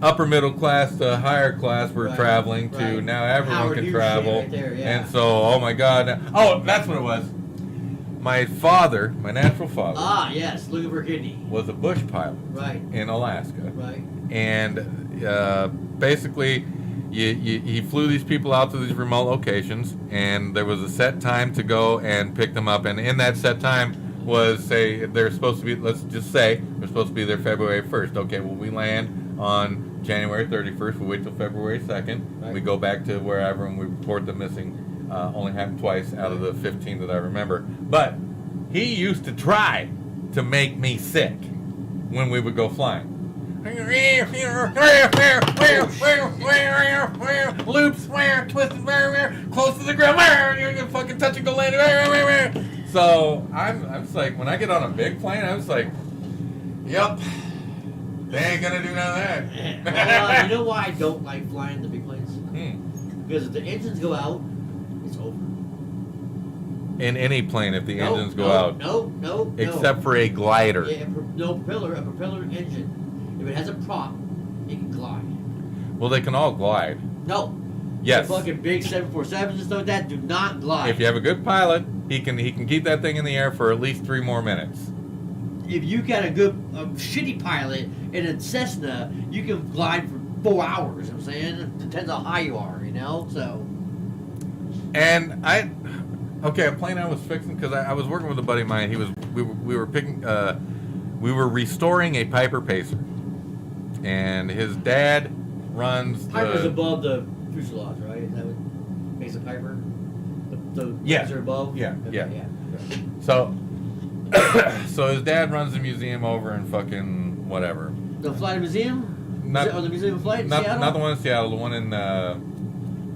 upper middle class to higher class. We're Right, traveling to right. now everyone Howard can Hughes travel, shit right there, yeah. and so oh my god, oh that's what it was. My father, my natural father, Ah, yes, looking for a kidney. was a bush pilot Right, in Alaska. right. And basically he flew these people out to these remote locations, and there was a set time to go and pick them up, and in that set time was, say, they're supposed to be, let's just say they're supposed to be there February 1st. Okay, well, we land on January 31st, we wait till February 2nd, Right. we go back to wherever and we report the missing. Only happened twice out of the 15 that I remember. But he used to try to make me sick when we would go flying. Loops, twisted, close to the ground, you're gonna fucking touch and go land. So I'm just like, when I get on a big plane, I'm just like, yep, they ain't gonna do none of that. Well, you know why I don't like flying the big planes? Because if the engines go out, it's over. In any plane, if the engines go out, No. except for a glider. Yeah, a propeller engine. If it has a prop, it can glide. Well, they can all glide. No. Yes. The fucking big 747s and stuff like that do not glide. If you have a good pilot, he can keep that thing in the air for at least 3 more minutes. If you got a shitty pilot in a Cessna, you can glide for 4 hours. I'm saying it depends how high you are, So. And a plane I was fixing, because I was working with a buddy of mine. We were restoring a Piper Pacer, and his dad runs Piper's above the fuselage, right? Is that what makes a Piper? The wings are above? Yeah. Okay, So his dad runs the museum over in fucking whatever. The Flight Museum? The Museum of Flight in Seattle? Not the one in Seattle, the one in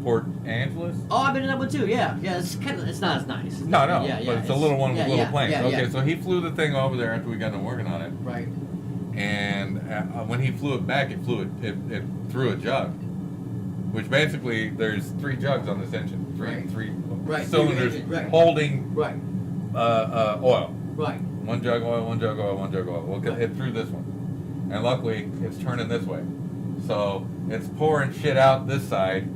Port Angeles. Oh, I've been in that one too. Yeah. It's not as nice. No, Yeah, but it's a little one with little planes. Yeah, okay, so he flew the thing over there after we got done working on it. Right. And when he flew it back, it threw a jug, which basically there's 3 jugs on this engine, three cylinders holding oil. Right. One jug oil, one jug oil, one jug oil. Well, it threw this one, and luckily it's turning this way, so it's pouring shit out this side,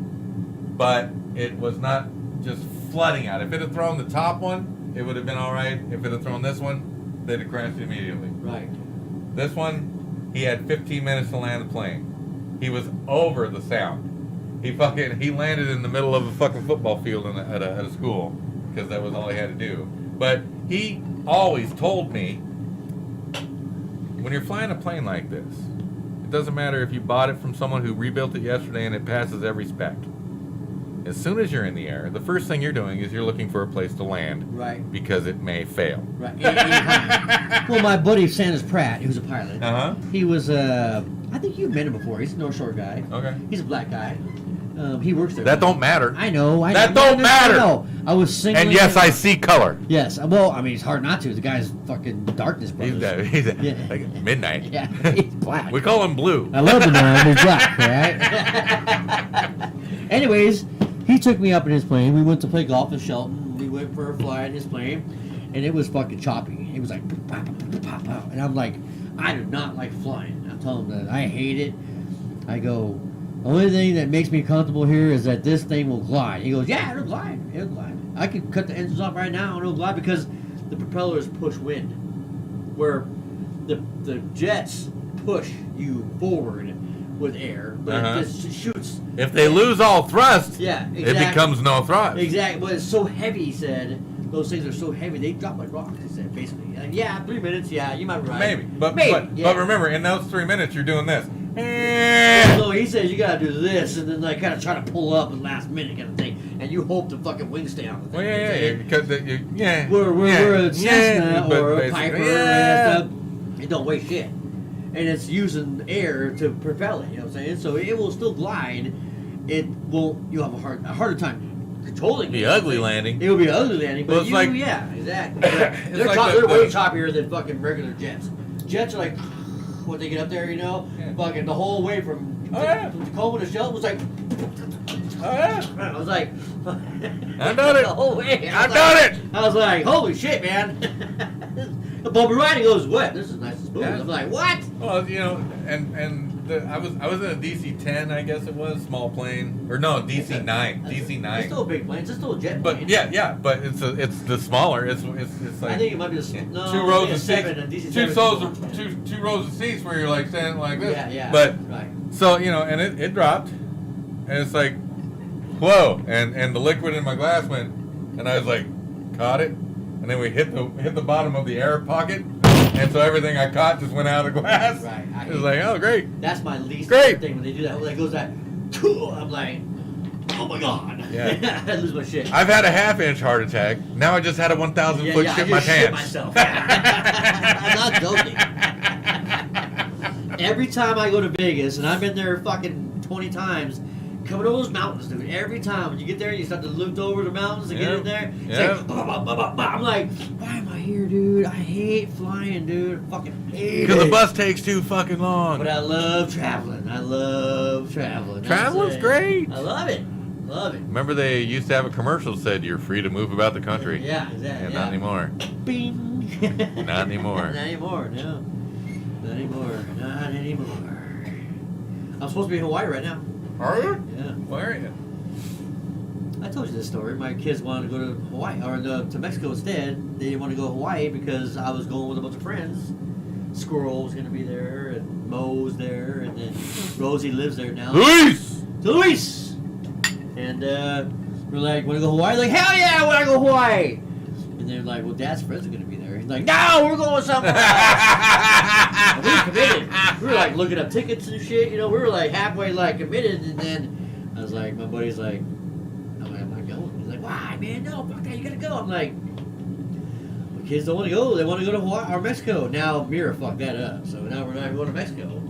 but it was not just flooding out. If it had thrown the top one, it would have been all right. If it had thrown this one, they'd have crashed immediately. Right. This one, he had 15 minutes to land the plane. He was over the sound. He landed in the middle of a fucking football field at a school, because that was all he had to do. But he always told me, when you're flying a plane like this, it doesn't matter if you bought it from someone who rebuilt it yesterday and it passes every spec. As soon as you're in the air, the first thing you're doing is you're looking for a place to land. Right. Because it may fail. Right. Well, my buddy Sanders Pratt, he was a pilot. Uh-huh. He was I think you've met him before. He's a North Shore guy. Okay. He's a black guy. He works there. That don't matter. I know. That don't matter. I know. I was singling. And yes, I see color. Yes. Well, I mean, it's hard not to. The guy's fucking darkness brothers. He's Yeah. like midnight. Yeah. He's black. We call him blue. I love the man. He's black, right? Anyways, he took me up in his plane. We went to play golf in Shelton. We went for a fly in his plane, and it was fucking choppy. It was like pop, pop, pop, pop. And I'm like, I do not like flying. I'm telling him that I hate it. I go, the only thing that makes me comfortable here is that this thing will glide. He goes, yeah, it'll glide. It'll glide. I could cut the engines off right now and it'll glide because the propellers push wind. Where the jets push you forward with air, but it just shoots. If they lose all thrust, Yeah, exactly. it becomes no thrust. Exactly, but it's so heavy. He said those things are so heavy they drop like rocks. He said basically, yeah, 3 minutes. Yeah, you might be right. Maybe, but remember, in those 3 minutes, you're doing this. So he says you gotta do this, and then like kind of try to pull up at the last minute kind of thing, and you hope the fucking wings stay on. Well, because we're a Cessna or a basically, Piper and stuff. It don't weigh shit, and it's using air to propel it. You know what I'm saying? So it will still glide. It won't. You'll have a harder time controlling. Be it. ugly landing. It will be an ugly landing, but Well, yeah, exactly. It's They're way choppier than fucking regular jets. Jets are like. When they get up there, fucking the whole way from Tacoma to Shelton was like. I was like. I've done it. The whole way. I've done it. I was like, holy shit, man. The bumpy ride, he goes, what? This is nice and smooth. Yeah. I'm like, what? Well, I was in a DC-10, I guess it was, small plane, or no, DC-9, DC-9. It's still a big plane. It's still a jet plane. But yeah, but it's the smaller. It's like I think it might be the no, 2 rows of seven, seats, DC-7 two rows of seats where you're like standing like this. Yeah. But right. so and it dropped, and it's like, whoa, and the liquid in my glass went, and I was like, caught it, and then we hit the bottom of the air pocket. And so everything I caught just went out of the glass. Right. It was like, oh, great. That's my least Great. favorite thing when they do that. When it goes that, I'm like, oh my god. Yeah. I lose my shit. I've had a half-inch heart attack. Now I just had a 1,000 foot shit I my just shit pants. myself. I'm not joking. Every time I go to Vegas, and I've been there fucking 20 times, coming over those mountains, dude. Every time when you get there, you start to lift over the mountains and get in there. It's like, bah, bah, bah, bah, bah. I'm like, why am I here, dude? I hate flying, dude. I fucking hate it. Because the bus takes too fucking long. But I love traveling. Traveling's great. I love it. Remember they used to have a commercial that said you're free to move about the country. Yeah, exactly. And not anymore. Bing. Not anymore. Not anymore, no. Not anymore. I'm supposed to be in Hawaii right now. Are you? Yeah. Where are you? I told you this story. My kids wanted to go to Hawaii, or to Mexico instead. They didn't want to go to Hawaii because I was going with a bunch of friends. Squirrel was going to be there, and Mo was there, and then Rosie lives there now. Luis! And we're like, want to go to Hawaii? Like, hell yeah, I want to go to Hawaii! And they're like, well, Dad's friends are going to be there. He's like, no, we're going somewhere else! We were committed. We were like looking up tickets and shit. We were like halfway like committed, and then I was like, my buddy's like, I'm not going. He's like, why, man? No, fuck that, you gotta go. I'm like, my kids don't want to go. They want to go to Hawaii or Mexico. Now Mira fucked that up, so now we're not going to Mexico.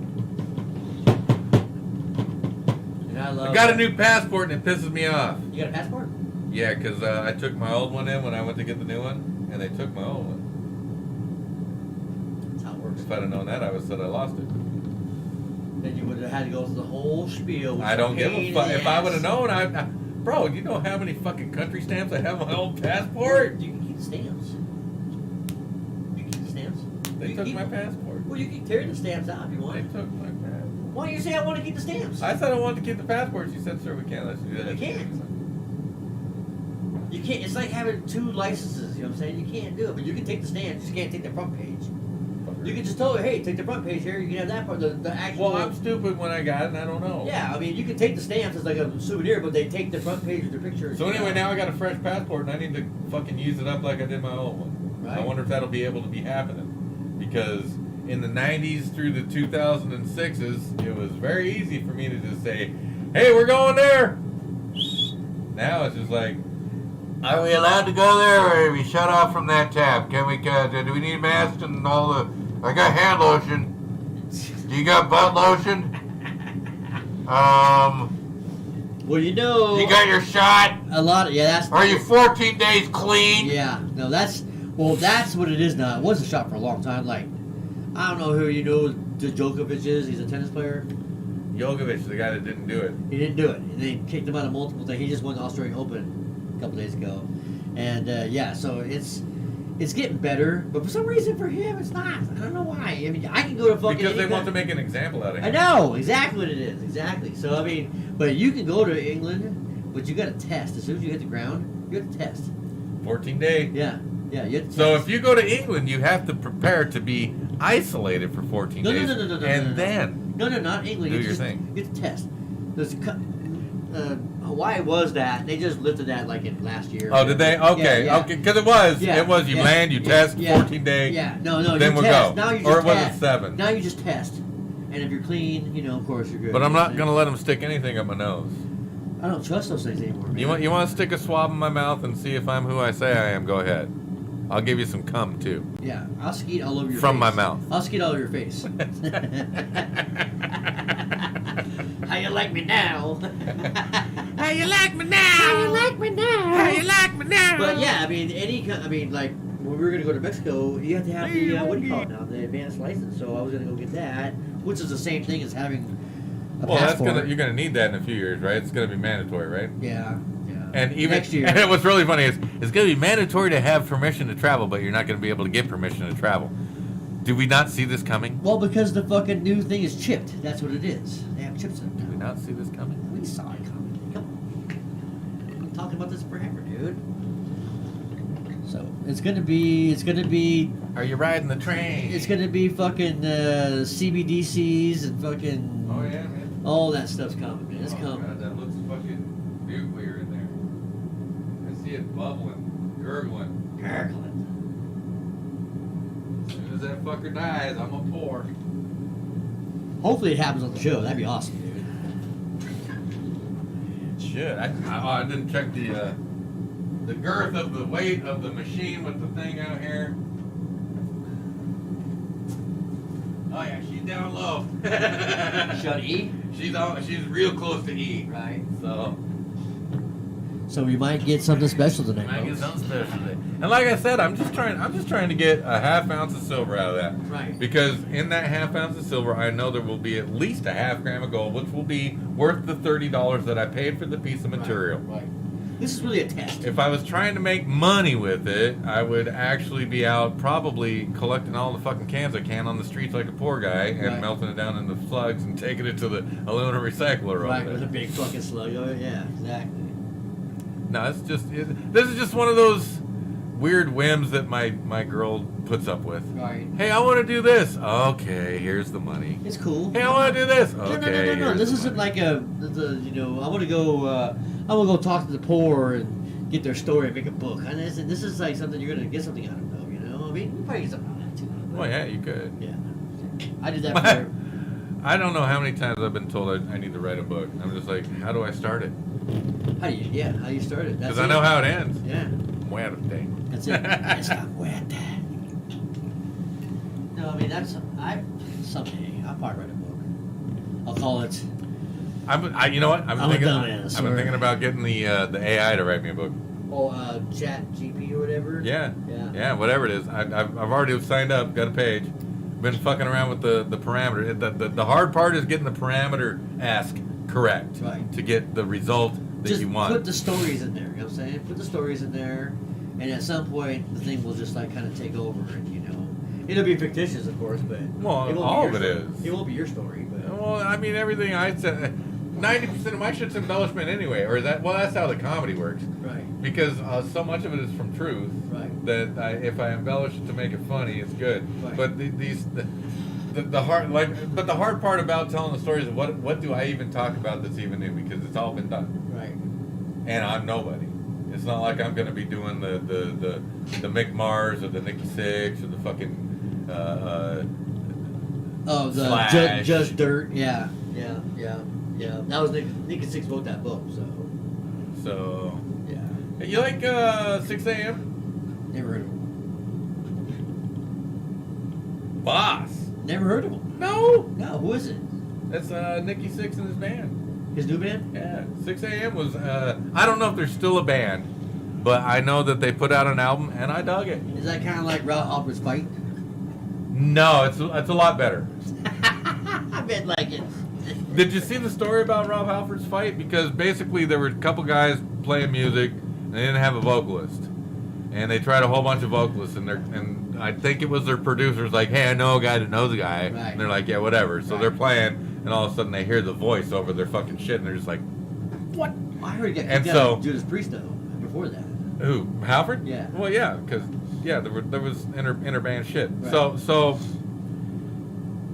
And I got a new passport and it pisses me off. You got a passport? Yeah, because I took my old one in when I went to get the new one, and they took my old one. That's how it works. If I'd have known that, I would have said I lost it. Then you would have had to go through the whole spiel. I don't give a fuck. If I would have known, bro, you know how many fucking country stamps I have on my old passport? You can keep the stamps. You can keep the stamps. They took my passport. Well, you can tear the stamps out if you They want. took my passport. Why don't you say I want to keep the stamps? I said I wanted to keep the passport. She said, sir, we can't let you do that. You can't. You can't. It's like having 2 licenses. You know what I'm saying? You can't do it, but you can take the stamps. You just can't take the front page. You can just tell her, hey, take the front page here. You can have that part. The actual. Well, I'm stupid when I got it, and I don't know. Yeah, I mean, you can take the stamps as like a souvenir, but they take the front page of the picture. So anyway, now I got a fresh passport, and I need to fucking use it up like I did my old one. Right. I wonder if that'll be able to be happening, because in the 90s through the 2006s, it was very easy for me to just say, hey, we're going there. Now it's just like, are we allowed to go there, or are we shut off from that tab? Can we? Do we need masks and all the? I got hand lotion. Do you got butt lotion? Well, you got your shot? a lot. Yeah, that's. Are you 14 days clean? Yeah, no, that's what it is now. It was a shot for a long time. Like, I don't know who the Djokovic is. He's a tennis player. Djokovic, the guy that didn't do it. He didn't do it. And they kicked him out of multiple things. He just won the Australian Open a couple days ago. And so it's getting better. But for some reason for him, it's not. I don't know why. I mean, I can go to fucking. Because they want to make an example out of him. I know exactly what it is. Exactly. So I mean, but you can go to England, but you got to test as soon as you hit the ground. You have to test. 14 day. Yeah. You have to So test. if you go to England, you have to prepare to be isolated for 14 days, and then No, not England. do You your just, thing. It's a test. Hawaii was that. They just lifted that like in last year. Oh, did they? Okay, Yeah. okay, because it was you land, you test, 14 day. Yeah, no, then you we'll test. go. Now you just Or was test. it 7? Now you just test, and if you're clean, of course you're good. But I'm not gonna let them stick anything up my nose. I don't trust those things anymore. Man. You want to stick a swab in my mouth and see if I'm who I say I am? Go ahead. I'll give you some cum too. Yeah, I'll skeet all over your From face. my mouth. I'll skeet all over your face. How you like me now? How you like me now? How you like me now? How you like me now? But yeah, I mean, like when we were gonna go to Mexico, you have to have the what do you call it now? The advanced license. So I was gonna go get that, which is the same thing as having a well, passport. you're gonna need that in a few years, right? It's gonna be mandatory, right? Yeah. And even Next year. and what's really funny is it's gonna be mandatory to have permission to travel, but you're not gonna be able to get permission to travel. Did we not see this coming? Well, because the fucking new thing is chipped. That's what it is. They have chips in it. Did we not see this coming? We saw it coming. Come on. We've been talking about this forever, dude. So it's gonna be Are you riding the train? it's gonna be fucking CBDCs and fucking Oh yeah, man. all that stuff's coming, man. It's Oh, coming. God, that looks fucking nuclear in there. I see it bubbling, gurgling. Gurgling. As soon as that fucker dies, I'm gonna pour. Hopefully it happens on the show. That'd be awesome, dude. Shit, I didn't check the girth of the weight of the machine with the thing out here. Oh yeah, she's down low. Shut E. She's real close to E. Right. So we might get something special tonight. might get folks. something special today. And like I said, I'm just trying to get a half ounce of silver out of that. Right. Because in that half ounce of silver, I know there will be at least a half gram of gold, which will be worth the $30 that I paid for the piece of material. Right. This is really a test. If I was trying to make money with it, I would actually be out probably collecting all the fucking cans I can on the streets like a poor guy and Right. melting it down into slugs and taking it to the aluminum recycler Right, over with a there. big fucking slug. Oh, yeah, exactly. No, this is just one of those weird whims that my girl puts up with. Right. Hey, I want to do this. Okay, here's the money. It's cool. Hey, I want to do this. No, Okay, no. here's This the isn't money. like I want to go talk to the poor and get their story and make a book. And this is like something you're gonna get something out of, though. I mean, you probably get something out of that too. But, Well, yeah, you could. yeah. I did that for. I don't know how many times I've been told I need to write a book. I'm just like, how do I start it? How do you start it? Because I know how it ends. Yeah. Muerte. That's it. Está muerta. No, I mean someday I'll probably write a book. I'll call it. You know what? I'm a dumbass, I've been or- thinking about getting the AI to write me a book. Chat GP or whatever. Yeah. Yeah. Yeah, whatever it is. I've already signed up, got a page. Been fucking around with the parameter. The hard part is getting the parameter ask correct. Right. To get the result that Just you want. put the stories in there. You know what I'm saying? Put the stories in there, and at some point the thing will just like kind of take over, and it'll be fictitious, of course, but Well, it won't all be of your it story. is. It won't be your story, but Well, I mean, everything I said, 90% of my shit's embellishment anyway. Or is that? Well, that's how the comedy works. right, Because so much of it is from truth. right. That if I embellish it to make it funny, it's good. Right. But the hard part about telling the stories is what do I even talk about that's even new, because it's all been done, Right. and I'm nobody. It's not like I'm gonna be doing the Mick Mars or the Nikki Sixx or the fucking Oh, the Slash. Just Dirt. Yeah. That was Nikki Sixx wrote that book, so. yeah. Hey, you like 6 a.m. Never heard of him. Boss? Never heard of him. No, No, who is it? that's Nikki Sixx and his band. His new band? Yeah, 6 a.m. was, I don't know if they're still a band, but I know that they put out an album, and I dug it. Is that kind of like Ralph Halper's Fight? No, it's a lot better. I bet like it. Did you see the story about Rob Halford's fight? Because basically there were a couple guys playing music, and they didn't have a vocalist. And they tried a whole bunch of vocalists, and I think it was their producers like, hey, I know a guy that knows a guy. Right. And they're like, yeah, whatever. So Right. they're playing, and all of a sudden they hear the voice over their fucking shit, and they're just like, what? I heard he got And kicked so- out of Judas Priest though. Before that. Who? Halford? Yeah. Well, yeah, because there was interband shit. Right. So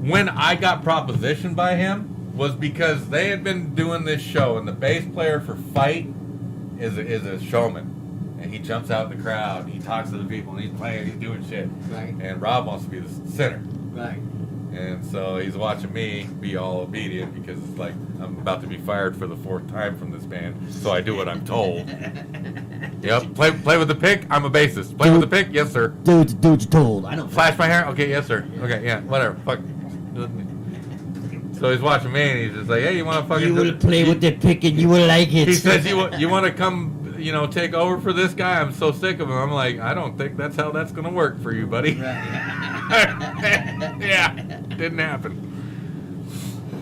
when I got propositioned by him was because they had been doing this show, and the bass player for Fight is a showman. And he jumps out in the crowd, and he talks to the people, and he's playing, he's doing shit. Right. And Rob wants to be the center. Right. And so he's watching me be all obedient because it's like I'm about to be fired for the 4th time from this band. So I do what I'm told. Yep. Play with the pick. I'm a bassist. Play with the pick. Yes, sir. Dude, you're told. I don't. Flash my hair. Okay. Yes, sir. Okay. Yeah. Whatever. Fuck. So he's watching me, and he's just like, "Hey, you want to fucking?" You would play with the pick, and you would like it. He says, "You want to come?" Take over for this guy. I'm so sick of him. I'm like, I don't think that's how that's gonna work for you, buddy. Yeah, didn't happen.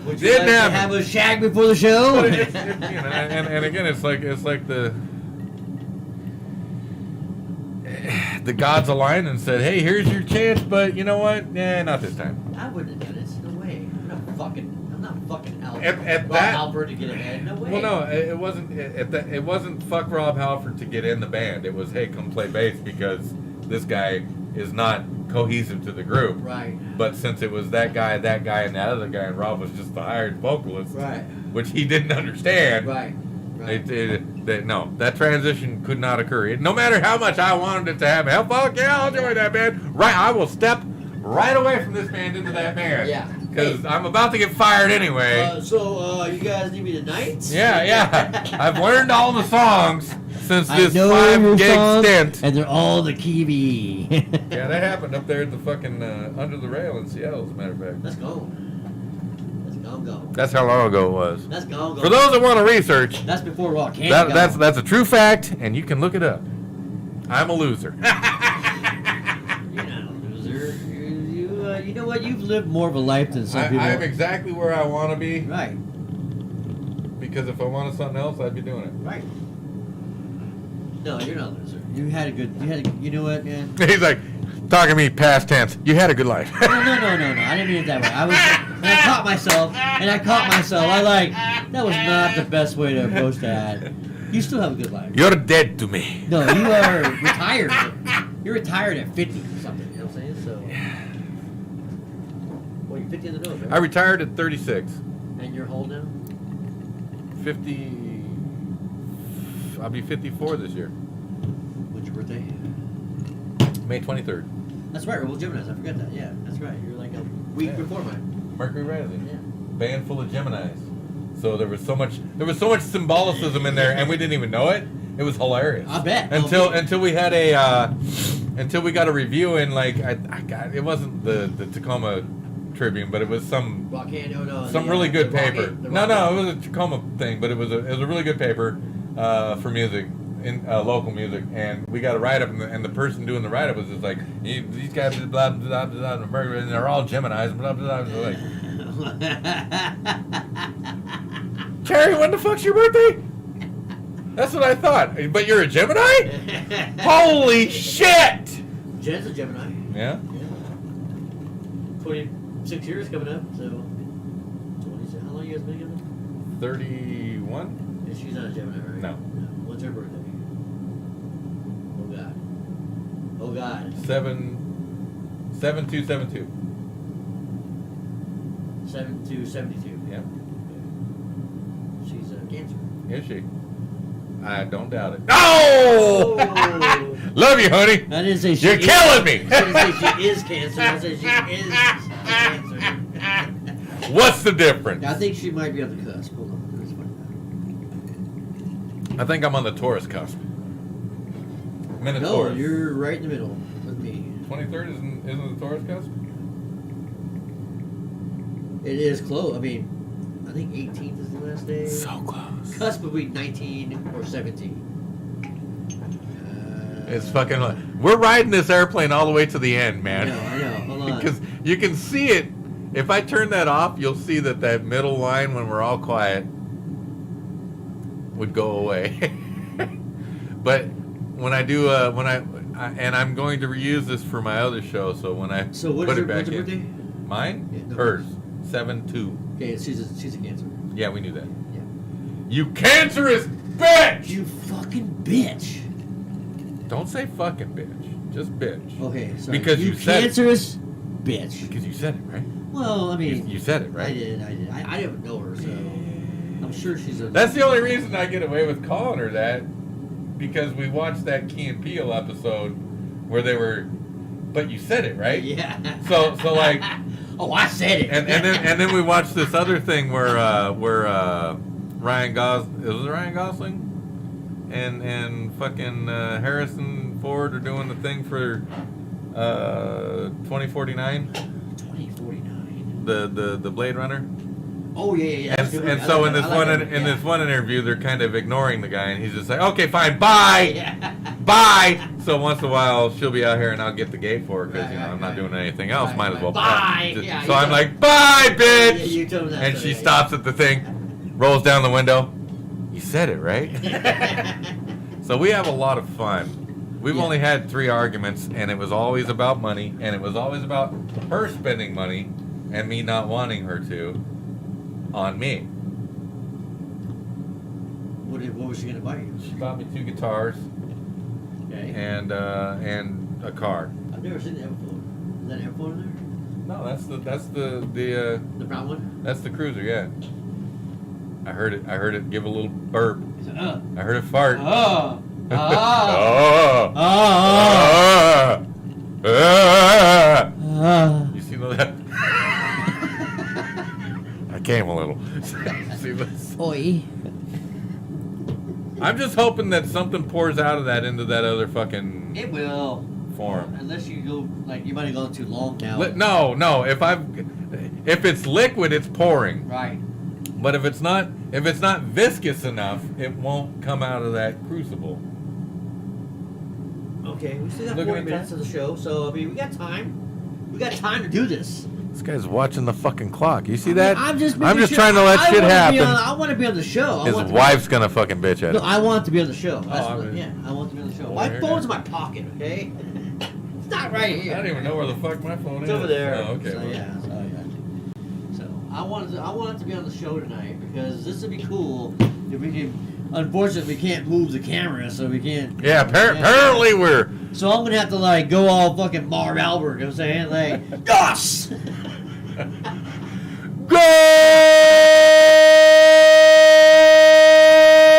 Would you like to have a shag before the show? But and again, it's like the gods aligned and said, hey, here's your chance, but you know what? Not this time. I wouldn't have done it. No way. I'm not fucking Rob Halford to get ahead. No way. Well, no, it wasn't. It wasn't fuck Rob Halford to get in the band. It was, hey, come play bass because this guy is not cohesive to the group. Right. But since it was that guy, and that other guy, and Rob was just the hired vocalist, right, which he didn't understand. Right. No, that transition could not occur. No matter how much I wanted it to happen, hell, fuck yeah, I'll join that band. Right, I will step right away from this band into that band. Yeah. Because I'm about to get fired anyway. So you guys need me tonight? Yeah. I've learned all the songs since this 5-gig stint. And they're all the Kiwi. Yeah, that happened up there at the fucking Under the Rail in Seattle, as a matter of fact. Let's go. That's how long ago it was. That's gone. For those that want to research, that's before Rock. That's a true fact, and you can look it up. I'm a loser. You're not a loser. You know what? You've lived more of a life than some people. I'm exactly where I want to be. Right. Because if I wanted something else, I'd be doing it. Right. No, you're not a loser. You know what, man? He's like, talking to me past tense. You had a good life. No. I didn't mean it that way. I caught myself. I that was not the best way to approach that. You still have a good life. You're dead to me. No, you are retired. You're retired at 50 or something. You know what I'm saying? So. Well, you're 50 in the nose, right? I retired at 36. And you're old now? 50. I'll be 54 this year. When's your birthday? May 23rd. That's right. Well, Geminis. I forgot that. Yeah, that's right. You're like a week before mine. Mercury rising. Yeah. Band full of Geminis. So there was so much symbolicism in there, and we didn't even know it. It was hilarious. I bet. Until we had until we got a review in it wasn't the Tacoma Tribune, but it was some really good paper. It was a Tacoma thing, but it was a really good paper for music. In local music, and we got a write-up, and the person doing the write-up was just like, these guys blah blah blah blah, and they're all Geminis, blah blah blah. Like, Cherry, when the fuck's your birthday? That's what I thought. But you're a Gemini? Holy shit! Jen's a Gemini. Yeah. 26 years coming up, so 26. How long you guys been together? 31. Yeah, she's not a Gemini, right? No. When's her birthday? Oh God. 7272. 7272. Yeah. She's a Cancer. Is she? I don't doubt it. Oh! Love you, honey. I didn't say she You're killing me. I didn't say she is Cancer. I said she is Cancer. What's the difference? I think she might be on the cusp. Hold on. Let's find out. I think I'm on the Taurus cusp. No, Taurus. you're right in the middle with me. 23rd isn't the Taurus cusp? It is close. I mean, I think 18th is the last day. So close. Cusp would be 19 or 17. It's fucking. We're riding this airplane all the way to the end, man. I know. Hold on. Because you can see it. If I turn that off, you'll see that middle line when we're all quiet would go away. But when I do, and I'm going to reuse this for my other show, so when I put it back in. Birthday? Mine? Yeah, no, hers. 7/2. Okay, she's a Cancer. Yeah, we knew that. Yeah. You cancerous bitch! You fucking bitch. Don't say fucking bitch. Just bitch. Okay, sorry. Because you said cancerous bitch. Because you said it, right? Well, I mean, You said it, right? I did. I didn't know her, so I'm sure she's a. That's the only reason I get away with calling her that, because we watched that Key and Peele episode where they were, but you said it, right? Yeah. So like. Oh, I said it. And then we watched this other thing where Ryan Gosling and fucking Harrison Ford are doing the thing for 2049. 2049. The Blade Runner. Oh yeah. And so in this one interview, they're kind of ignoring the guy, and he's just like, okay, fine, bye, Yeah. bye. So once in a while, she'll be out here, and I'll get the gate for her because I'm not doing anything else. Right, Might as well. bye. So Yeah, I'm you like, bye, bitch. Yeah, you told me that And story, she yeah. stops at the thing, rolls down the window. You said it, right? So we have a lot of fun. We've Yeah. only had 3 arguments, and it was always about money, and it was always about her spending money and me not wanting her to on me. What was she gonna buy you? She bought me 2 guitars Okay. and a car. I've never seen the Everphone. Is that an Everphone in there? No, that's the The brown one? that's the Cruiser, yeah. I heard it give a little burp. He said, I heard it fart. oh. Oh. You see that? I came a little. See this? Oi. I'm just hoping that something pours out of that into that other fucking It will. form. Unless you go, like, you might have gone too long now. No. If it's liquid, it's pouring. Right. But if it's not viscous enough, it won't come out of that crucible. Okay, we still got Looking 40 at minutes that? of the show, so, I mean, we got time. We got time to do this. This guy's watching the fucking clock. You see that? I'm just I'm just sure- trying to let I shit wanna happen. I want to be on the show. I His want to wife's gonna fucking bitch at No, him. I want to be on the show. That's I what, mean- yeah, I want to be on the show. Well, My here, phone's now. in my pocket, okay? It's not right here. I don't even know where the fuck my phone It's is. over there. Oh, okay. So, well. yeah. So I wanted to be on the show tonight because this would be cool if we can. Unfortunately, we can't move the camera, so we can't. Yeah, apparently we're. So I'm gonna have to like go all fucking Marv Albert. You know what I'm saying? Like, yes.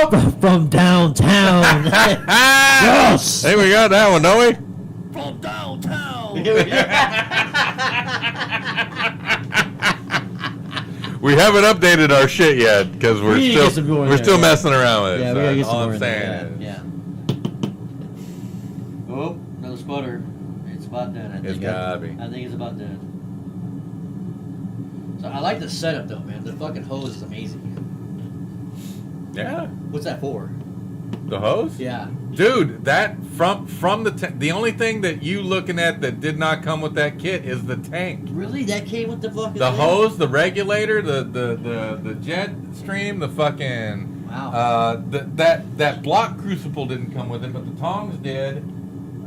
Go! From downtown. Yes. Hey, we got that one, don't we? From downtown. We haven't updated our shit yet because We need to get some more in we're there, still yeah. messing around with it. Yeah, so we gotta get some all more I'm in saying there. is, Yeah. Oh, another sputter. It's about done. I think. It's gotta be. I think it's about done. So I like the setup though, man. The fucking hose is amazing. yeah, What's that for? the hose. Yeah. Dude, that from the only thing that you looking at that did not come with that kit is the tank. Really? That came with the fucking The thing? hose, the regulator, the jet stream, the fucking Wow. that block crucible didn't come with it, but the tongs did.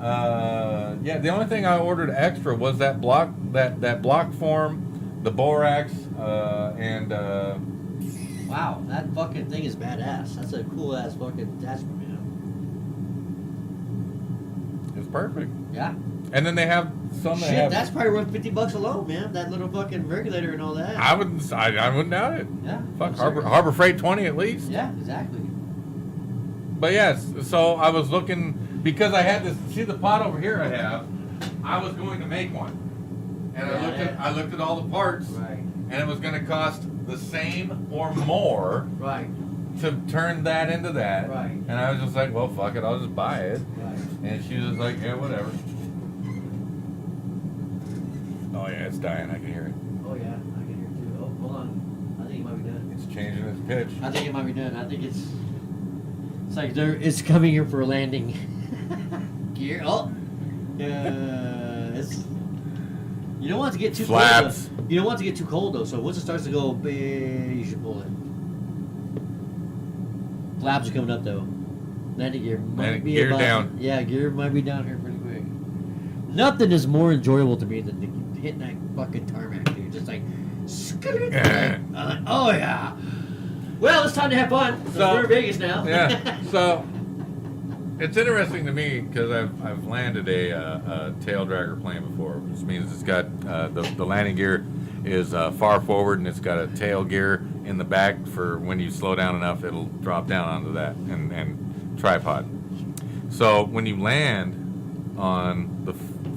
Yeah, the only thing I ordered extra was that block form, the borax, and Wow, that fucking thing is badass. That's a cool ass fucking attachment, man. it's perfect. Yeah. And then they have some that Shit, have. that's probably worth $50 alone, man. That little fucking regulator and all that. I wouldn't doubt it. Yeah. Fuck I'm Harbor serious. Harbor Freight 20 at least. Yeah, exactly. But yes, so I was looking because I had this. See the pot over here I have. I was going to make one, and I looked at all the parts, Right. and it was going to cost the same or more Right. to turn that into that. Right. And I was just like, well, fuck it, I'll just buy it. Right. And she was like, yeah, whatever. Oh yeah, it's dying. I can hear it. Oh yeah, I can hear it too. Oh, hold on. I think it might be done. It's changing its pitch. I think it might be done. I think it's like it's coming here for a landing. Gear. Oh. It's. You don't want it to get too Flaps. cold. You don't want it to get too cold though. So once it starts to go, you should pull it. Flaps are coming up though. Landing gear might Landing be gear about, down. Yeah, gear might be down here pretty quick. Nothing is more enjoyable to me than hitting that fucking tarmac, dude. Just like, oh yeah. Well, it's time to have fun. So- We're in Vegas now. Yeah. So It's interesting to me because I've landed a tail dragger plane before, which means it's got the landing gear is far forward and it's got a tail gear in the back for when you slow down enough, it'll drop down onto that and tripod. So when you land on the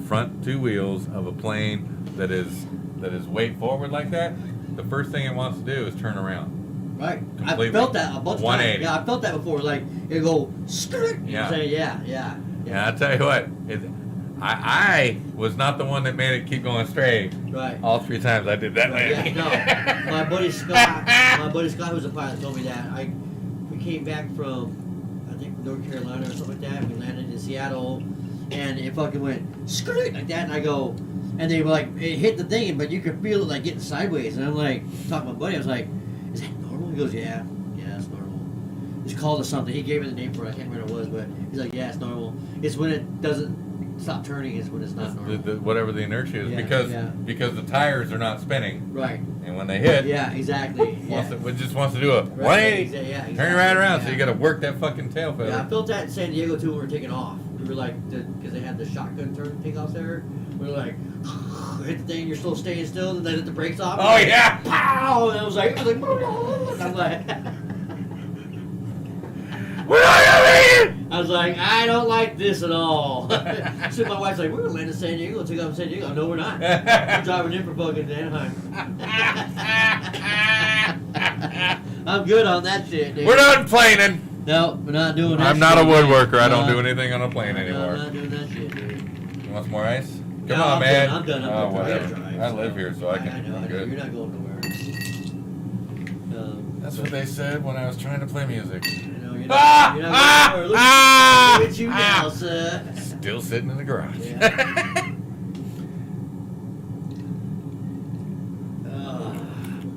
front two wheels of a plane that is weight forward like that, the first thing it wants to do is turn around. Right. Completely. I felt that a bunch of times. 180. Yeah, I felt that before. Like, it go, skirt. Yeah. Yeah. And I'll tell you what, I was not the one that made it keep going straight. Right. All 3 times I did that landing. Yeah, no. My buddy Scott, who's a pilot, told me that. We came back from, I think, North Carolina or something like that. We landed in Seattle, and it fucking went skirt like that, and I go, and they were like, it hit the thing, but you could feel it like getting sideways, and I'm like, talking to my buddy, I was like, is that normal? He goes, yeah, it's normal. It's called something. He gave me the name for it. I can't remember what it was, but he's like, yeah, it's normal. It's when it doesn't stop turning is when it's not normal. Whatever the inertia is, Yeah, because the tires are not spinning, Right. and when they hit, Yeah, exactly. it just wants to do a Right, 180, yeah, turn it right around. yeah. So you got to work that fucking tail feather. Yeah, I felt that in San Diego too when we were taking off. We were like, because they had the shotgun turn takeoffs there. We were like, hit the thing, you're still staying still, and then hit the brakes off. Oh yeah! Pow! And I was like, and I'm like, We're not gonna make I was like, I don't like this at all. So my wife's like, we're gonna land in San Diego, take off in San Diego. No, we're not. We're driving in for fucking Anaheim. I'm good on that shit, dude. We're not planing. No, we're not doing that. I'm not a shit, woodworker. dude. I don't No. do anything on a plane No, anymore. I'm not doing that shit, dude. You want some more ice? Come No, on, I'm man. done, I'm done. Oh, I gotta whatever. drive, I live here, so I can. I know. I'm good. You're not going nowhere. That's what they said when I was trying to play music. You know, you're not going nowhere. Look at you now, sir. Still sitting in the garage. Yeah.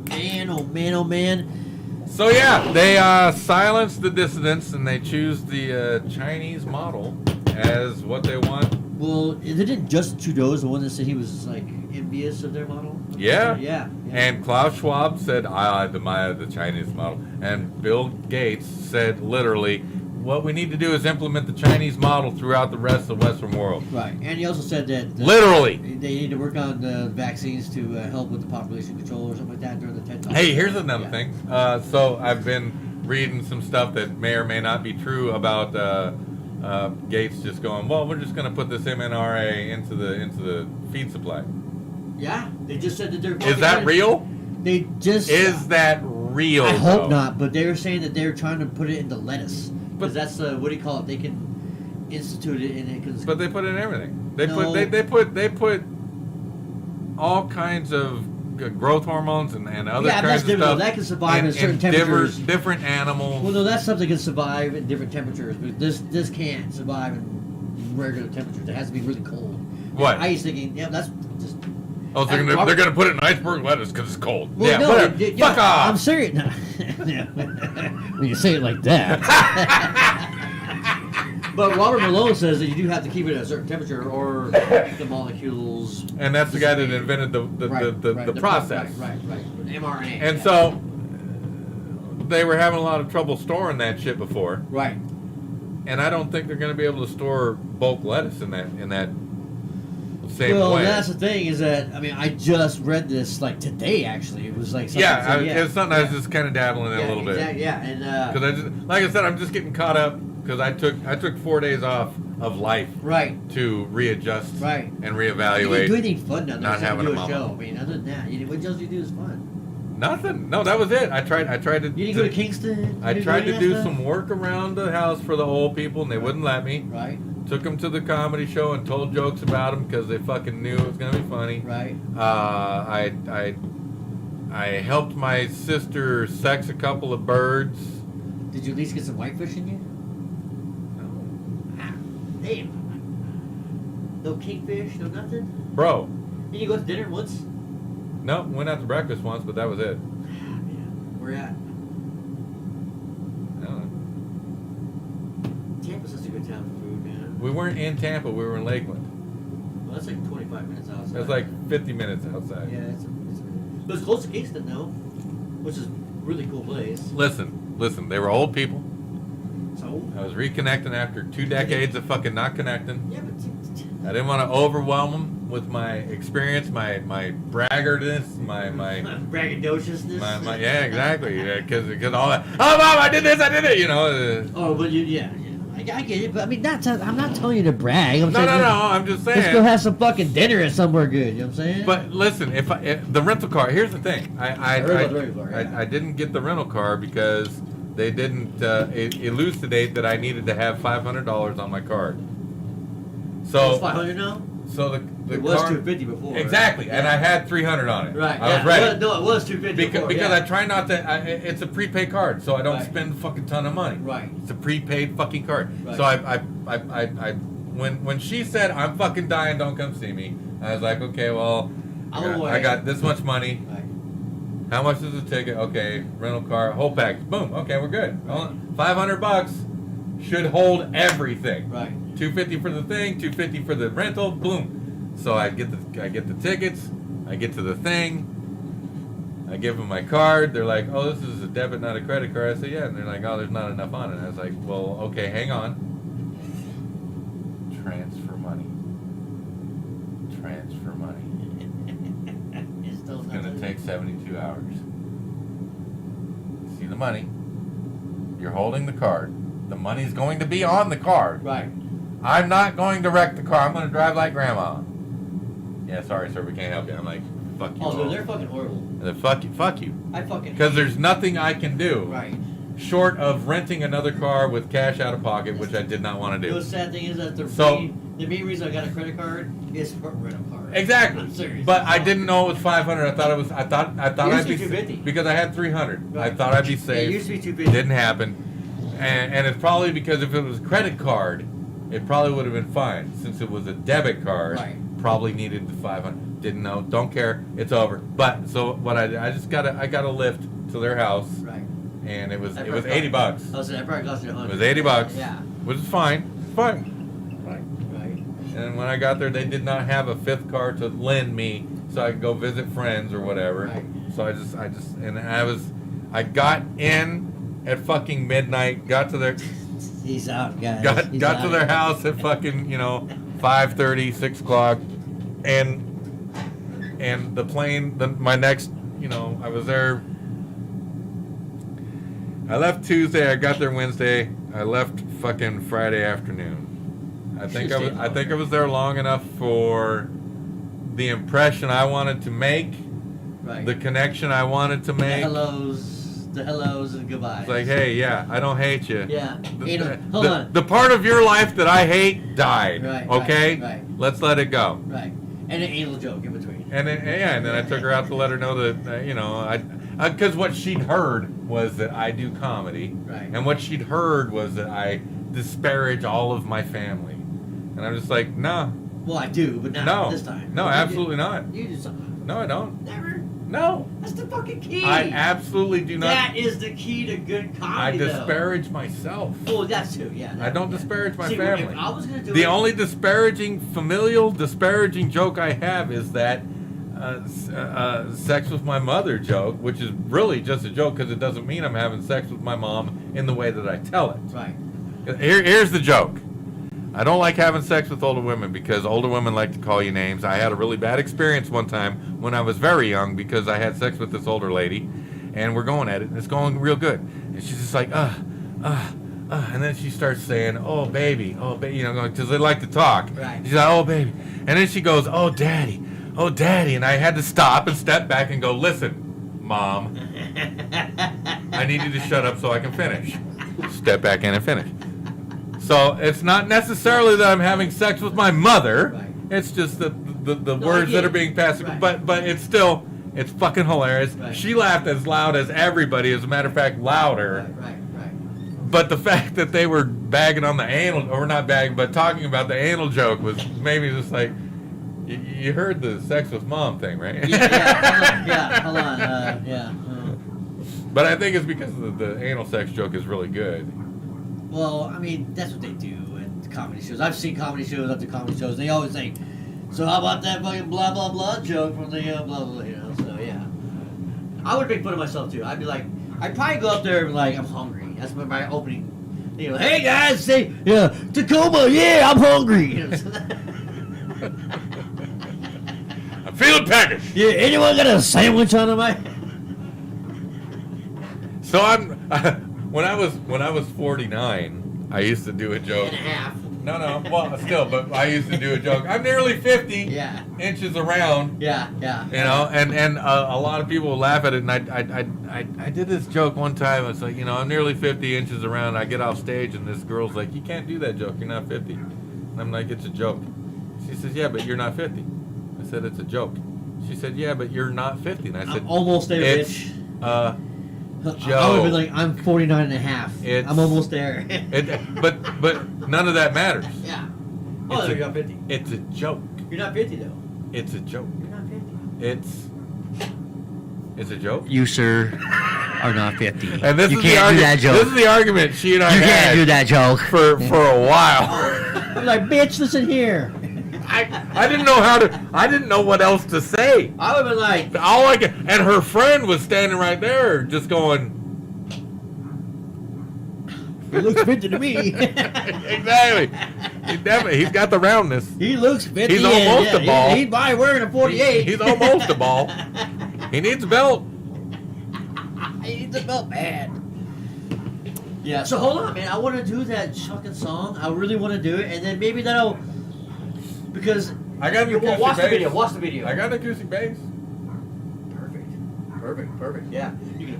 Man, oh man, oh man. So yeah, they silenced the dissidents and they choose the Chinese model as what they want. Well, didn't Justin Trudeau's the one that said he was like envious of their model? Yeah. And Klaus Schwab said, I admire the Chinese model. And Bill Gates said literally, what we need to do is implement the Chinese model throughout the rest of the Western world. Right. And he also said that Literally. they need to work on the vaccines to help with the population control or something like that during the TED Talk. Hey, here's another thing. So I've been reading some stuff that may or may not be true about Gates just going, well, we're just going to put this mRNA into the feed supply. Yeah, they just said that they're. Is that real? They just. Is that real? I hope though? not, but they were saying that they're trying to put it into lettuce. But Because that's what do you call it? They can institute it in it. Cause But they put it in everything. They No. put all kinds of growth hormones and other yeah, kinds that's of different. stuff. That can survive in certain different, temperatures. different animals. Well, no, that's something that can survive in different temperatures, but this can't survive in regular temperatures. It has to be really cold. What? I was thinking, yeah, that's just. Oh, they're gonna put it in iceberg lettuce because it's cold. Well, yeah, no, whatever. yeah, Fuck off. I'm serious. No. When you say it like that. But Robert Malone says that you do have to keep it at a certain temperature, or the molecules. And that's the guy that invented the process. Right. mRNA. And so they were having a lot of trouble storing that shit before. Right. And I don't think they're going to be able to store bulk lettuce in that same Well, way. that's the thing is that I just read this like today. Actually, it was like something it's something I was just kind of dabbling in a little bit. Exactly, yeah, and Because like I said, I'm just getting caught up because I took 4 days off of life right. to readjust Right. and You reevaluate. didn't do anything fun down there. Not except having do a a mama. show. Other than that, what else you do is fun. Nothing. No, that was it. I tried to. You didn't go to Kingston. I tried to do some work around the house for the old people, and they wouldn't let me. Right. Took them to the comedy show and told jokes about them because they fucking knew it was gonna be funny. Right. I helped my sister sex a couple of birds. Did you at least get some whitefish in you? Ah, damn. No kingfish, no nothing. Bro, Did you go to dinner once? no, went out to breakfast once, but that was it. Where at? I don't know. Tampa's such a good town for food, man. We weren't in Tampa. We were in Lakeland. Well, that's like 25 minutes outside. It was like 50 minutes outside. Yeah, but it's close to Kingston though, which is a really cool place. Listen. They were old people. So? I was reconnecting after 2 decades of fucking not connecting. Yeah, but... I didn't want to overwhelm them with my experience, my braggartness, my braggadociousness. yeah, exactly. Because all that. Oh, mom, I did this, I did it. You know. Oh, but yeah. I get it, but I mean, I'm not telling you to brag. I'm No. I'm just saying. Let's go have some fucking dinner at somewhere good. You know what I'm saying? But listen, if the rental car, here's the thing. I didn't get the rental car because they didn't elucidate that I needed to have $500 on my card. So it's 500 now. So the it was car, 250 before. Exactly, right? and I had 300 on it. Right. I was ready. No, it was 250 before. Because I try not to. It's a prepaid card, so I don't Right. spend a fucking ton of money. Right. It's a prepaid fucking card. Right. So when she said I'm fucking dying, don't come see me. I was like, okay, well, I got this much money. Right. How much is the ticket? Okay, rental car, whole package. Boom. Okay, we're good. Right. $500 should hold everything. Right. $250 for the thing, $250 for the rental. Boom. So I get the tickets. I get to the thing. I give them my card. They're like, "Oh, this is a debit, not a credit card." I say, "Yeah." And they're like, "Oh, there's not enough on it." I was like, "Well, okay, hang on. Transfer money. Transfer money. It's Going to take 72 hours. See the money. You're holding the card. The money's going to be on the card. Right. I'm not going to wreck the car. I'm going to drive like grandma. Yeah, sorry, sir. We can't help you. I'm like, fuck you. Oh, dude, they're fucking horrible. And then fuck you. I fucking. Because there's nothing I can do. Right. Short of renting another car with cash out of pocket, which I did not want to do. The sad thing is that the main reason I got a credit card is for a rental car. Exactly. I'm serious. But I didn't know it was 500. I thought I'd be 250. because I had 300. Right. I thought I'd be safe. Yeah, it used to be 250. Didn't happen. And it's probably because if it was a credit card, it probably would have been fine. Since it was a debit card, Right. probably needed the 500. Didn't know. Don't care. It's over. But so what I did, I got a lift to their house. Right. And it was That $80. I was saying, that probably cost you $100. It was $80. Yeah. Which is fine. It's fine. Right. And when I got there, they did not have a fifth car to lend me, so I could go visit friends or whatever. Right. So I got in at fucking midnight. Got to their He's out, guys. got to their house at fucking 5:30, 6 o'clock, and the plane. My next I was there. I left Tuesday. I got there Wednesday. I left fucking Friday afternoon. I think I was there long enough for the impression I wanted to make, Right. the connection I wanted to make. The hellos and goodbyes. It's like, hey, yeah, I don't hate you. Yeah. Hold on. The part of your life that I hate died. Right, Okay. right. Let's let it go. Right. And an anal joke in between. And then I took her out to let her know that because what she'd heard was that I do comedy, Right. and what she'd heard was that I disparage all of my family, and I'm just like, no, Well, I do, but not this time. no, absolutely not. You do something. No, I don't. Never. No, That's the fucking key. I absolutely do not. That is the key to good I comedy. disparage myself. Well, that's too. Yeah. I don't disparage my See, family. If I was gonna do The it, only familial disparaging joke I have is that sex with my mother joke, which is really just a joke because it doesn't mean I'm having sex with my mom in the way that I tell it. Right. Here's the joke. I don't like having sex with older women because older women like to call you names. I had a really bad experience one time when I was very young because I had sex with this older lady, and we're going at it, and it's going real good. And she's just like, and then she starts saying, oh, baby, because they like to talk. Right. She's like, oh, baby. And then she goes, oh, daddy, and I had to stop and step back and go, listen, Mom, I need you to shut up so I can finish. Step back in and finish. So it's not necessarily that I'm having sex with my mother. Right. It's just the words that are being passed. Right. But it's still, it's fucking hilarious. Right. She laughed as loud as everybody. As a matter of fact, louder. Right. But the fact that they were bagging on the anal, or not bagging, but talking about the anal joke was maybe just like, you heard the sex with mom thing, right? Hold on. Yeah. But I think it's because the anal sex joke is really good. Well, I mean, that's what they do at comedy shows. I've seen comedy shows after comedy shows. They always say, so how about that fucking blah, blah, blah joke from the blah, blah, so yeah. I would make fun of myself, too. I'd be like, I'd probably go up there and be like, I'm hungry. That's my opening You know, hey guys, say yeah, Tacoma, yeah, I'm hungry. I'm feeling peckish. Yeah, anyone got a sandwich on my? So when I was 49, I used to do a joke. And a half. No, well, still, but I used to do a joke. I'm nearly 50 Yeah. inches around. Yeah. You know, and a lot of people would laugh at it, and I did this joke one time. It's like, you know, I'm nearly 50 inches around. I get off stage, and this girl's like, you can't do that joke. You're not 50. And I'm like, it's a joke. She says, yeah, but you're not 50. I said, it's a joke. She said, yeah, but you're not 50. And I said, I'm almost there, it's bitch. Joe. I would have been like, I'm 49 and a half. I'm almost there. But none of that matters. Yeah. Oh, you're not 50. It's a joke. You're not 50 though. It's a joke. You're not 50. It's a joke. You, sir, are not 50. And this you is can't do that joke. This is the argument she and I You had can't do that joke. for a while. I'm like, bitch, listen here. I didn't know I didn't know what else to say. I would have been like, And her friend was standing right there just going, he looks 50 to me. exactly. He's got the roundness. He looks 50. He's almost a ball. He's probably wearing a 48. He's almost a ball. He needs a belt. He needs a belt bad. Yeah, so hold on, man. I want to do that fucking song. I really want to do it, and then maybe that'll... Because... I got an acoustic watch bass. the video. Watch the video. I got an acoustic bass. Perfect. Yeah. You can...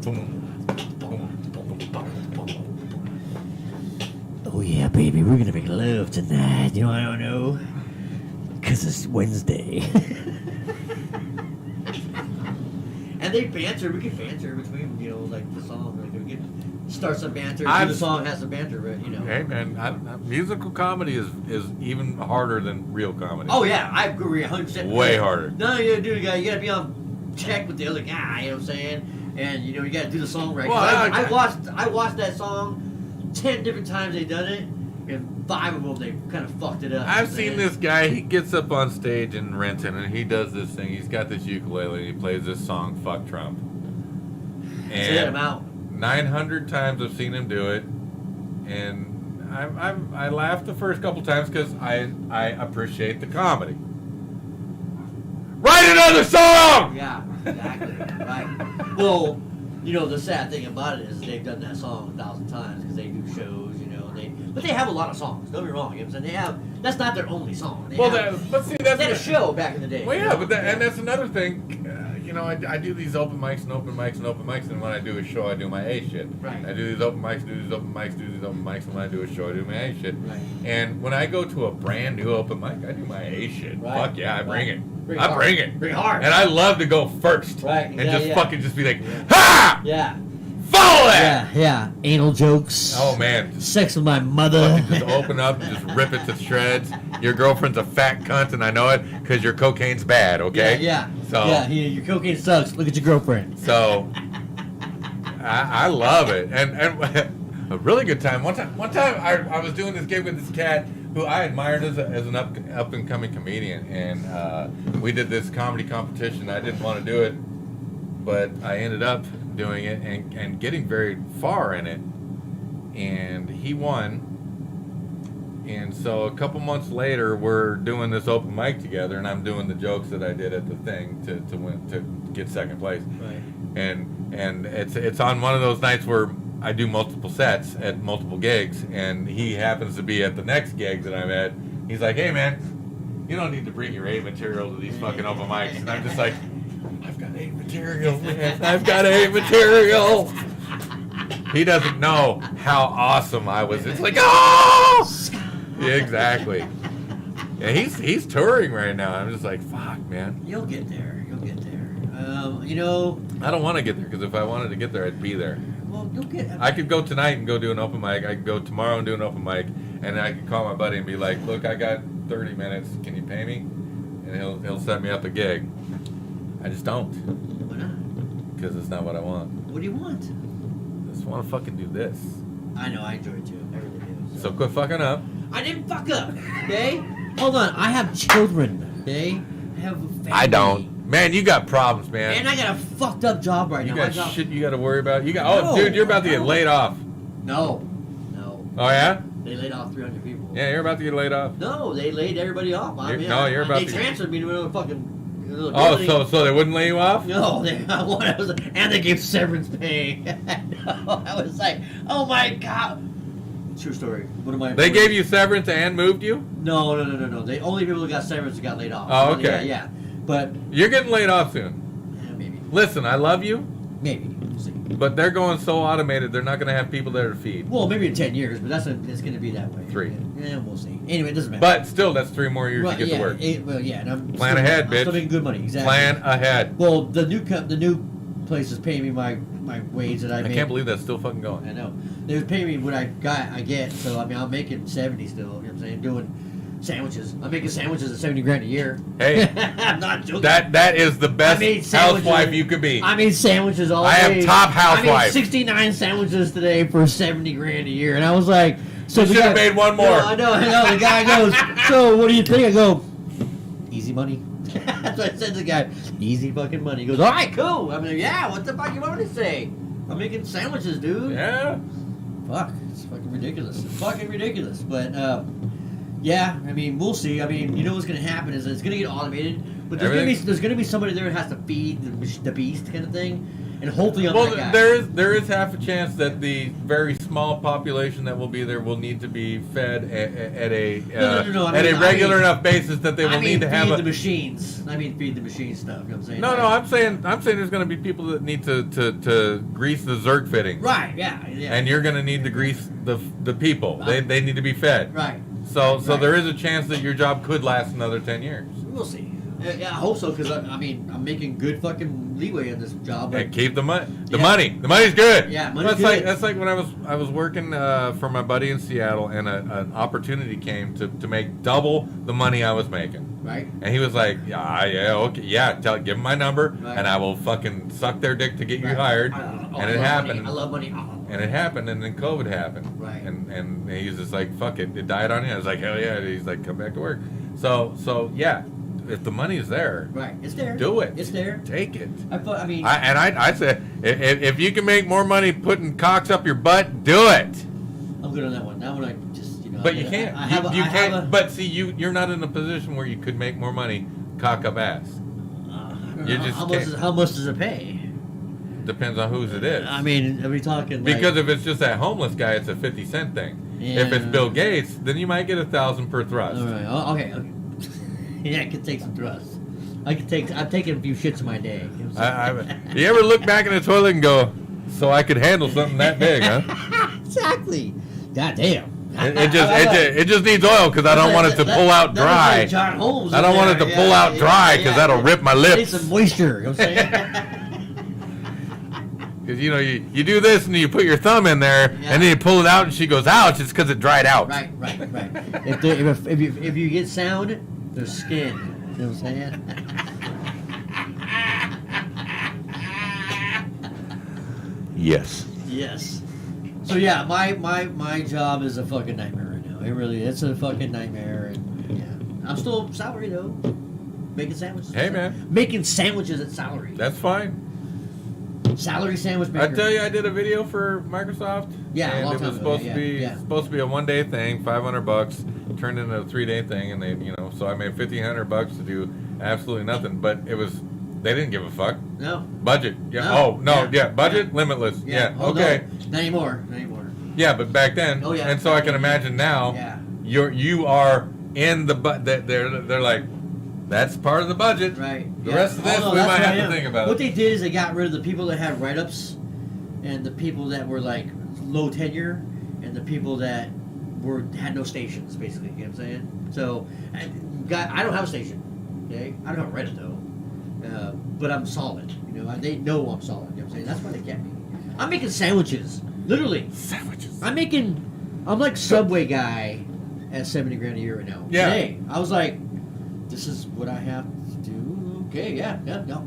Boom. Oh yeah, baby, we're gonna make love tonight. You know, I don't know, cause it's Wednesday. And they banter. We can banter between, you know, like the song. Like we can start some banter. The song has some banter, but you know. Hey man, musical comedy is even harder than real comedy. Oh yeah, I agree 100%. Way harder. No, you gotta do, you gotta be on check with the other guy. You know what I'm saying? And you know, you gotta do the song right. Well, I watched that song 10 different times they done it, and 5 of them they kind of fucked it up. I've seen this guy. He gets up on stage in Renton and he does this thing. He's got this ukulele and he plays this song, "Fuck Trump." Set him out. 900 times I've seen him do it, and I laughed the first couple times because I appreciate the comedy. Write another song. Yeah, exactly. Right. Well, you know, the sad thing about it is they've done that song 1,000 times because they do shows, you know. But they have a lot of songs. Don't be wrong. You know what I'm saying? That's not their only song. They had a show back in the day. Well, yeah, and that's another thing. You know, I do these open mics, and when I do a show, I do my A shit. Right. I do these open mics, and when I do a show, I do my A shit. Right. And when I go to a brand new open mic, I do my A shit. Right. Fuck yeah, I bring it. Bring I hard. bring it. Bring hard. And I love to go first. Right. And Yeah, just yeah. fucking just be like, ha! Yeah. Follow that! Yeah. Anal jokes. Oh, man. Sex with my mother. Fucking just open up and just rip it to shreds. Your girlfriend's a fat cunt, and I know it because your cocaine's bad, okay? Yeah. So, yeah, your cocaine sucks. Look at your girlfriend. So, I love it. And a really good time. One time I was doing this gig with this cat who I admired as an up and coming comedian, and we did this comedy competition. I didn't want to do it, but I ended up doing it and getting very far in it, and he won. And so a couple months later, we're doing this open mic together, and I'm doing the jokes that I did at the thing to win, to get second place. Right. And it's on one of those nights where I do multiple sets at multiple gigs, and he happens to be at the next gig that I'm at. He's like, "Hey man, you don't need to bring your A material to these fucking open mics." And I'm just like, "I've got A material, man. I've got A material." He doesn't know how awesome I was. It's like, oh, yeah, exactly. Yeah, he's touring right now. I'm just like, fuck, man. You'll get there. You know. I don't want to get there because if I wanted to get there, I'd be there. Well, you'll get. I could go tonight and go do an open mic. I could go tomorrow and do an open mic, and I could call my buddy and be like, "Look, I got 30 minutes. Can you pay me?" And he'll set me up a gig. I just don't. Why not? Because it's not what I want. What do you want? I just want to fucking do this. I know. I enjoy it too. I really do. So quit fucking up. I didn't fuck up. Okay. Hold on. I have children. Okay. I have a family. I don't. Man, you got problems, man. And I got a fucked up job right You now. got shit you got to worry about. Dude, you're about to get laid off. No. Oh yeah? They laid off 300 people. Yeah, you're about to get laid off. No, they laid everybody off. You're about they to. transferred me to another fucking. Oh, so they wouldn't lay you off? No, and they gave severance pay. No, I was like, oh my god. True story. One of my. They gave you severance and moved you? No. The only people who got severance got laid off. Oh, okay. Yeah. But You're getting laid off soon. yeah, maybe. Listen, I love you, Maybe. We'll see. but they're going so automated, they're not going to have people there to feed. Well, maybe in 10 years, but it's going to be that way. 3. Yeah, we'll see. Anyway, it doesn't matter. But still, that's 3 more years Well, to get yeah, to work. and I'm Plan still, ahead, I'm bitch. still making good money. Exactly. Plan ahead. Well, the new place is paying me my wage that I I made. can't believe that's still fucking going. I know. They was paying me what I get. So I mean, I'm making 70 still. You know what I'm saying? Doing sandwiches. I'm making sandwiches at 70 grand a year. Hey, I'm not joking. that is the I best made sandwiches. housewife you could be. I made sandwiches all I day. am top I housewife. made 69 sandwiches today for 70 grand a year, and I was like, so You the should have guy- made one more. No, I know. The guy goes, so what do you think? I go, easy money. That's what I said to the guy. Easy fucking money. He goes, all right, cool. I'm like, yeah, what the fuck you want me to say? I'm making sandwiches, dude. Yeah. Fuck, it's fucking ridiculous. It's fucking ridiculous. But, yeah, I mean, we'll see. I mean, you know what's going to happen is it's going to get automated, but there's going to be somebody there that has to feed the beast kind of thing, and hopefully I'm that guy. There is half a chance that the very small population that will be there will need to be fed at a regular enough basis that they will need to have feed the machines. I mean, feed the machine stuff. You know what I'm saying? No, I'm saying there's going to be people that need to grease the Zerk fittings. Right. Yeah. And you're going to need to grease the people. They need to be fed. Right. So Right. there is a chance that your job could last another 10 years. We'll see. Yeah, I hope so, because I mean, I'm making good fucking leeway in this job. And keep the money. The Yeah. money. The money's good. Yeah, money's that's good. That's like when I was working for my buddy in Seattle, and an opportunity came to make double the money I was making. Right. And he was like, yeah, okay, yeah. Give him my number, Right. and I will fucking suck their dick to get you Right. hired. And it happened. I love money. Oh. And it happened, and then COVID happened. Right. And he's just like, fuck it. It died on you. I was like, hell yeah. And he's like, come back to work. So yeah, if the money's there, Right. It's there. do it. It's there. Take it. I I say, if you can make more money putting cocks up your butt, do it. I'm good on that one. That one I just, But you can't. You can't. But see, you're not in a position where you could make more money cock up ass. You just can't. How much does it pay? Depends on whose it is. I mean, are we talking like, Because if it's just that homeless guy, it's a 50-cent thing. If it's Yeah. Bill Gates, then you might get 1,000 per thrust. All right. Oh, okay. Yeah, I could take some thrusts. I'm taking a few shits in my day. You know what I'm saying? You ever look back in the toilet and go, so I could handle something that big, huh? Exactly. God damn. It just needs oil because I don't want it to pull out dry. Like John Holmes I don't want it to pull out dry because that'll rip my Need lips. some moisture. You know what I'm saying? Because you do this and you put your thumb in there Yeah. and then you pull it out and she goes, ouch, it's because it dried out. Right. If you get sound, there's skin. You know what I'm saying? Yes. Yes. So yeah, my job is a fucking nightmare right now. It really it's a fucking nightmare, and yeah, I'm still salary though, making sandwiches. Hey, man. Making sandwiches at salary. That's fine. Salary sandwich maker. I tell you, I did a video for Microsoft. Yeah, a and long it time was ago, supposed yeah, to be yeah. supposed to be a one-day thing, $500, turned into a 3-day thing, and they, so I made $1,500 to do absolutely nothing. But they didn't give a fuck. No. Budget, yeah. No. Oh no, Yeah. yeah. Budget, limitless. Yeah. Oh, Okay. No. Not anymore. Yeah, but back then. Oh, yeah. And so I can imagine now. Yeah. You are in the they're like, that's part of the budget. Right. The yeah. rest of this, Oh, no, we that's might what have I to am. think about What it. they did is they got rid of the people that had write-ups, and the people that were like low tenure, and the people that had no stations, basically. You know what I'm saying? So, I don't have a station. Okay, I don't have Reddit though, but I'm solid. They know I'm solid. You know what I'm saying? That's why they kept me. I'm making sandwiches, literally. Sandwiches. I'm like Subway guy at 70 grand a year right now. Yeah. Today, I was like, this is what I have to do. Okay, yeah. All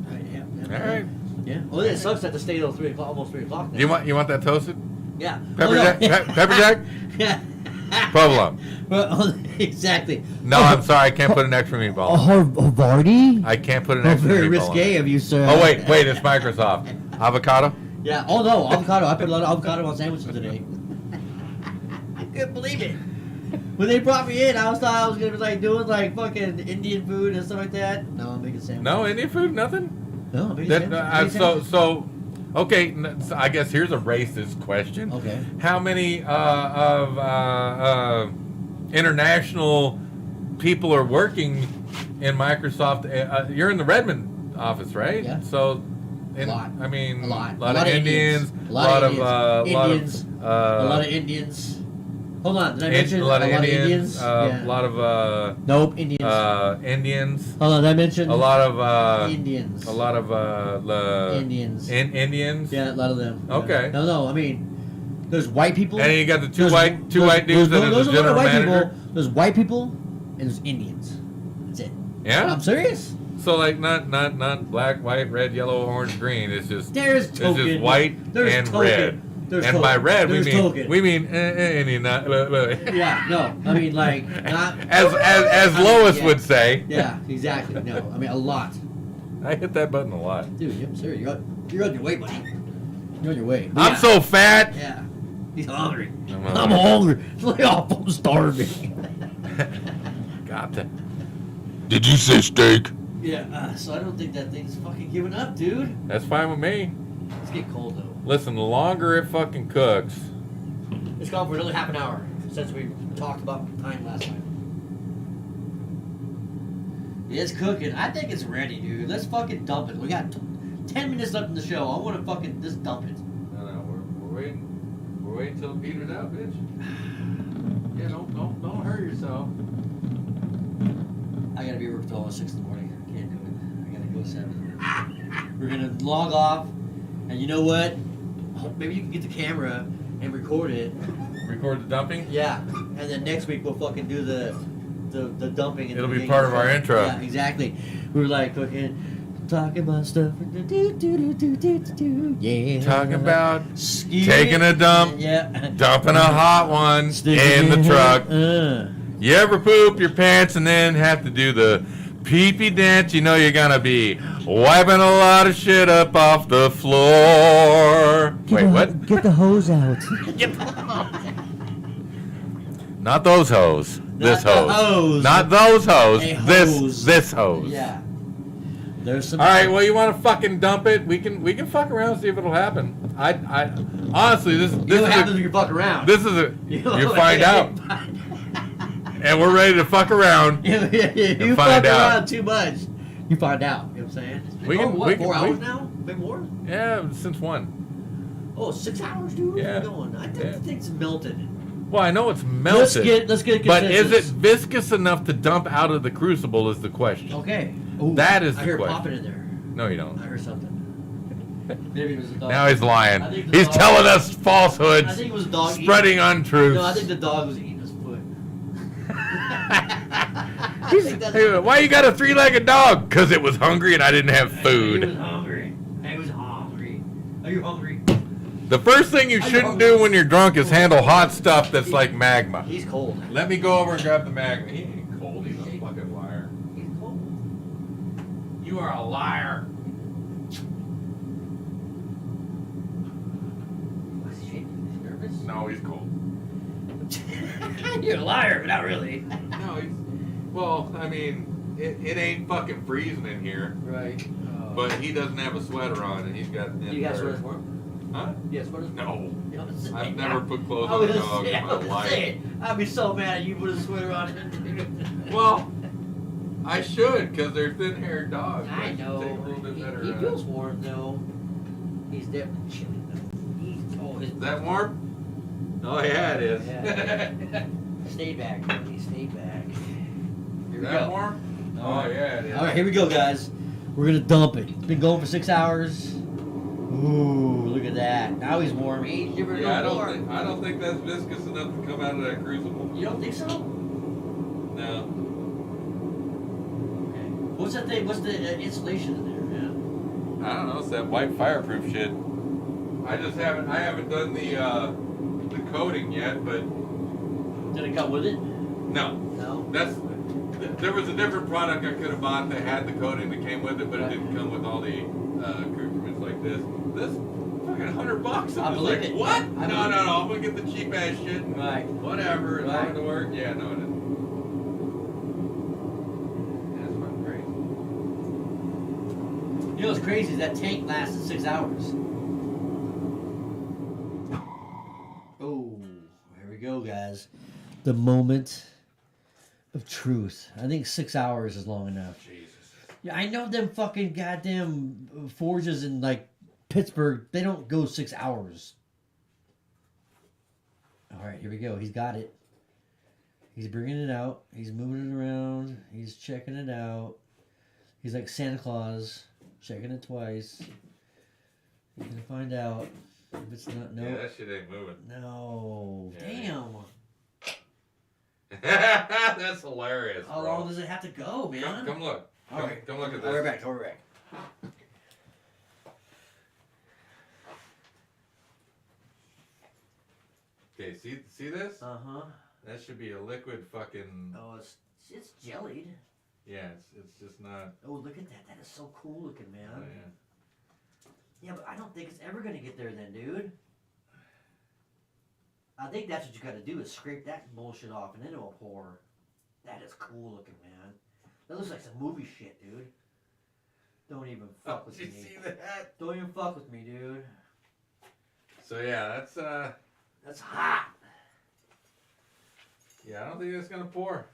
right. Yeah. Oh, it sucks that the stay till 3 o'clock, almost 3 o'clock now. You want that toasted? Yeah. Pepper Oh, no. jack? Pepper jack? Yeah. Provolone. Well, exactly. No, I'm sorry. I can't put an extra meatball on. Havarti? I can't put an Oh, extra very meatball on. risque of you, sir. Oh, wait. It's Microsoft. Avocado? Yeah. Oh no, avocado. I put a lot of avocado on sandwiches today. I couldn't believe it. When they brought me in, I thought I was gonna be like doing like fucking Indian food and stuff like that. No, I'm making sandwiches. No, Indian food? Nothing? No, I'm making That, sandwiches. okay, so I guess here's a racist question. Okay. How many international people are working in Microsoft? You're in the Redmond office, right? Yeah. So, A lot. I mean, A lot. a lot of Indians, A lot of Indians. Indians. Hold on, did I mention A lot of Indians. Yeah. A lot of Nope, Indians. Indians. Hold on, did I mention A lot of Indians. A lot of Indians. Indians. Yeah, a lot of them. Okay. No, I mean, there's white people. And then you got the two There's- white there's- dudes that are the there's a lot of general white manager. people. There's white people and there's Indians. That's it. Yeah. I'm serious. So like not black, white, red, yellow, orange, green. It's just There's it's token. just white There's and token. red. There's And token. by red There's token. we mean Indian. Yeah, no, I mean like not as Lois would say. Yeah, exactly. No, I mean a lot, I hit that button a lot. dude. I'm serious. You're on your way, buddy. You're on your way. But I'm yeah. so fat. Yeah, he's hungry. I'm I'm hungry. It's like I'm starving. Got that. Did you say steak? Yeah, so I don't think that thing's fucking giving up, dude. That's fine with me. It's getting cold though. Listen, the longer it fucking cooks, It's gone for another half an hour since we talked about time last time. It's cooking. I think it's ready, dude. Let's fucking dump it. We got 10 minutes left in the show. I want to fucking just dump it. No, we're waiting. We're waiting till it peters out, bitch. Yeah, don't hurt yourself. I gotta be work till 6 in the morning. I can't do it. I gotta go 7. We're gonna log off, and you know what? Maybe you can get the camera and record it. Record the dumping. Yeah, and then next week we'll fucking do the dumping. And It'll the be thing. part of our intro. Yeah, exactly. We were like fucking talking about stuff. Yeah. Talking about Ski- taking a dump, Yeah. dumping a hot one Stick in the it truck. in. You ever poop your pants and then have to do the pee-pee dance? You know you're gonna be wiping a lot of shit up off the floor. Wait, what? Get the hose out. Not those hoes. This Not the hose. hose. Not those hoes. A hose. This hose. Yeah. There's some. All right. Well, you want to fucking dump it? We can fuck around and see if it'll happen. I honestly, this You know what happens is when you fuck around? this is a you find out, and we're ready to fuck around. you and fuck find out. around too much. You find out. You know what I'm saying? We can- what, we can- 4 hours we- now? Maybe more? Yeah, since when? Oh, 6 hours, dude? Where's Yeah. it going? I think Yeah. the thing's melted. Well, I know it's melted. Let's get a but is it consensus. viscous enough to dump out of the crucible? Is the question. Okay. Ooh, That is I the hear it question. popping in there. No, you don't. I heard something. Maybe it was a dog. Now he's lying. I think the He's dog- telling us I falsehoods, think it was a dog spreading untruths. No, I think the dog was eating his foot. I He's- think that's hey, why you got a 3-legged dog? Because it was hungry and I didn't have He was food. hungry. He was hungry. Are you hungry? The first thing you shouldn't do when you're drunk is handle hot stuff that's like magma. He's cold. Let me go over and grab the magma. He ain't cold. He's a fucking liar. He's cold. You are a liar. What's he shaking? Is he nervous? No, he's cold. You're a liar, but not really. No, he's. Well, I mean, it ain't fucking freezing in here. Right. But he doesn't have a sweater on, and he's got. You got sweaters for him? Huh? You got sweaters for him? No. You know what I'm saying? I've never put clothes I on was a just dog in saying, my I was life. saying, I'd be so mad if you put a sweater on. Well, I should, because they're thin-haired dogs. I should know. Take a little bit better. He feels warm though. He's definitely chilly though. His Is that warm? Oh yeah, it is. Yeah. Stay back, buddy. Stay back. Here Is we that go. warm? Oh yeah, it is. All right, here we go, guys. We're gonna dump it. It's been going for 6 hours. Ooh, look at that. Now he's warm. He ain't shivering Yeah, no more. I don't think that's viscous enough to come out of that crucible. You don't think so? No. Okay. What's that thing? What's the insulation in there? I don't know. It's that white fireproof shit. I haven't done the coating yet, but Did it come with it? No. No. There was a different product I could have bought that had the coating that came with it, but Right. it didn't come with all the accoutrements like this. This fucking $100. I I'm believe like, it. what? I No, believe no, it. no. I'm gonna get the cheap ass shit. And Right. Whatever. It's Right. going to work. Yeah, no, it isn't. That's fucking crazy. You know what's crazy is that tank lasted 6 hours. Oh, here we go, guys. The moment of truth. I think 6 hours is long enough. Jesus. Yeah, I know them fucking goddamn forges in like Pittsburgh. They don't go 6 hours. All right, here we go. He's got it. He's bringing it out. He's moving it around. He's checking it out. He's like Santa Claus, checking it twice. He's gonna find out if it's not. No. Yeah, that shit ain't moving. No. Yeah. Damn. That's hilarious. How bro. long does it have to go, man? Come look. All right. Come look at I'll be this. back. I'll be back. Okay, see this? Uh huh. That should be a liquid fucking. Oh, it's jellied. Yeah, it's just not. Oh, look at that. That is so cool looking, man. Oh, yeah. Yeah, but I don't think it's ever gonna get there then, dude. I think that's what you gotta do is scrape that bullshit off and then it'll pour. That is cool looking, man. That looks like some movie shit, dude. Don't even fuck with Did me. you see that? Don't even fuck with me, dude. So yeah, That's hot. yeah. I don't think it's gonna pour.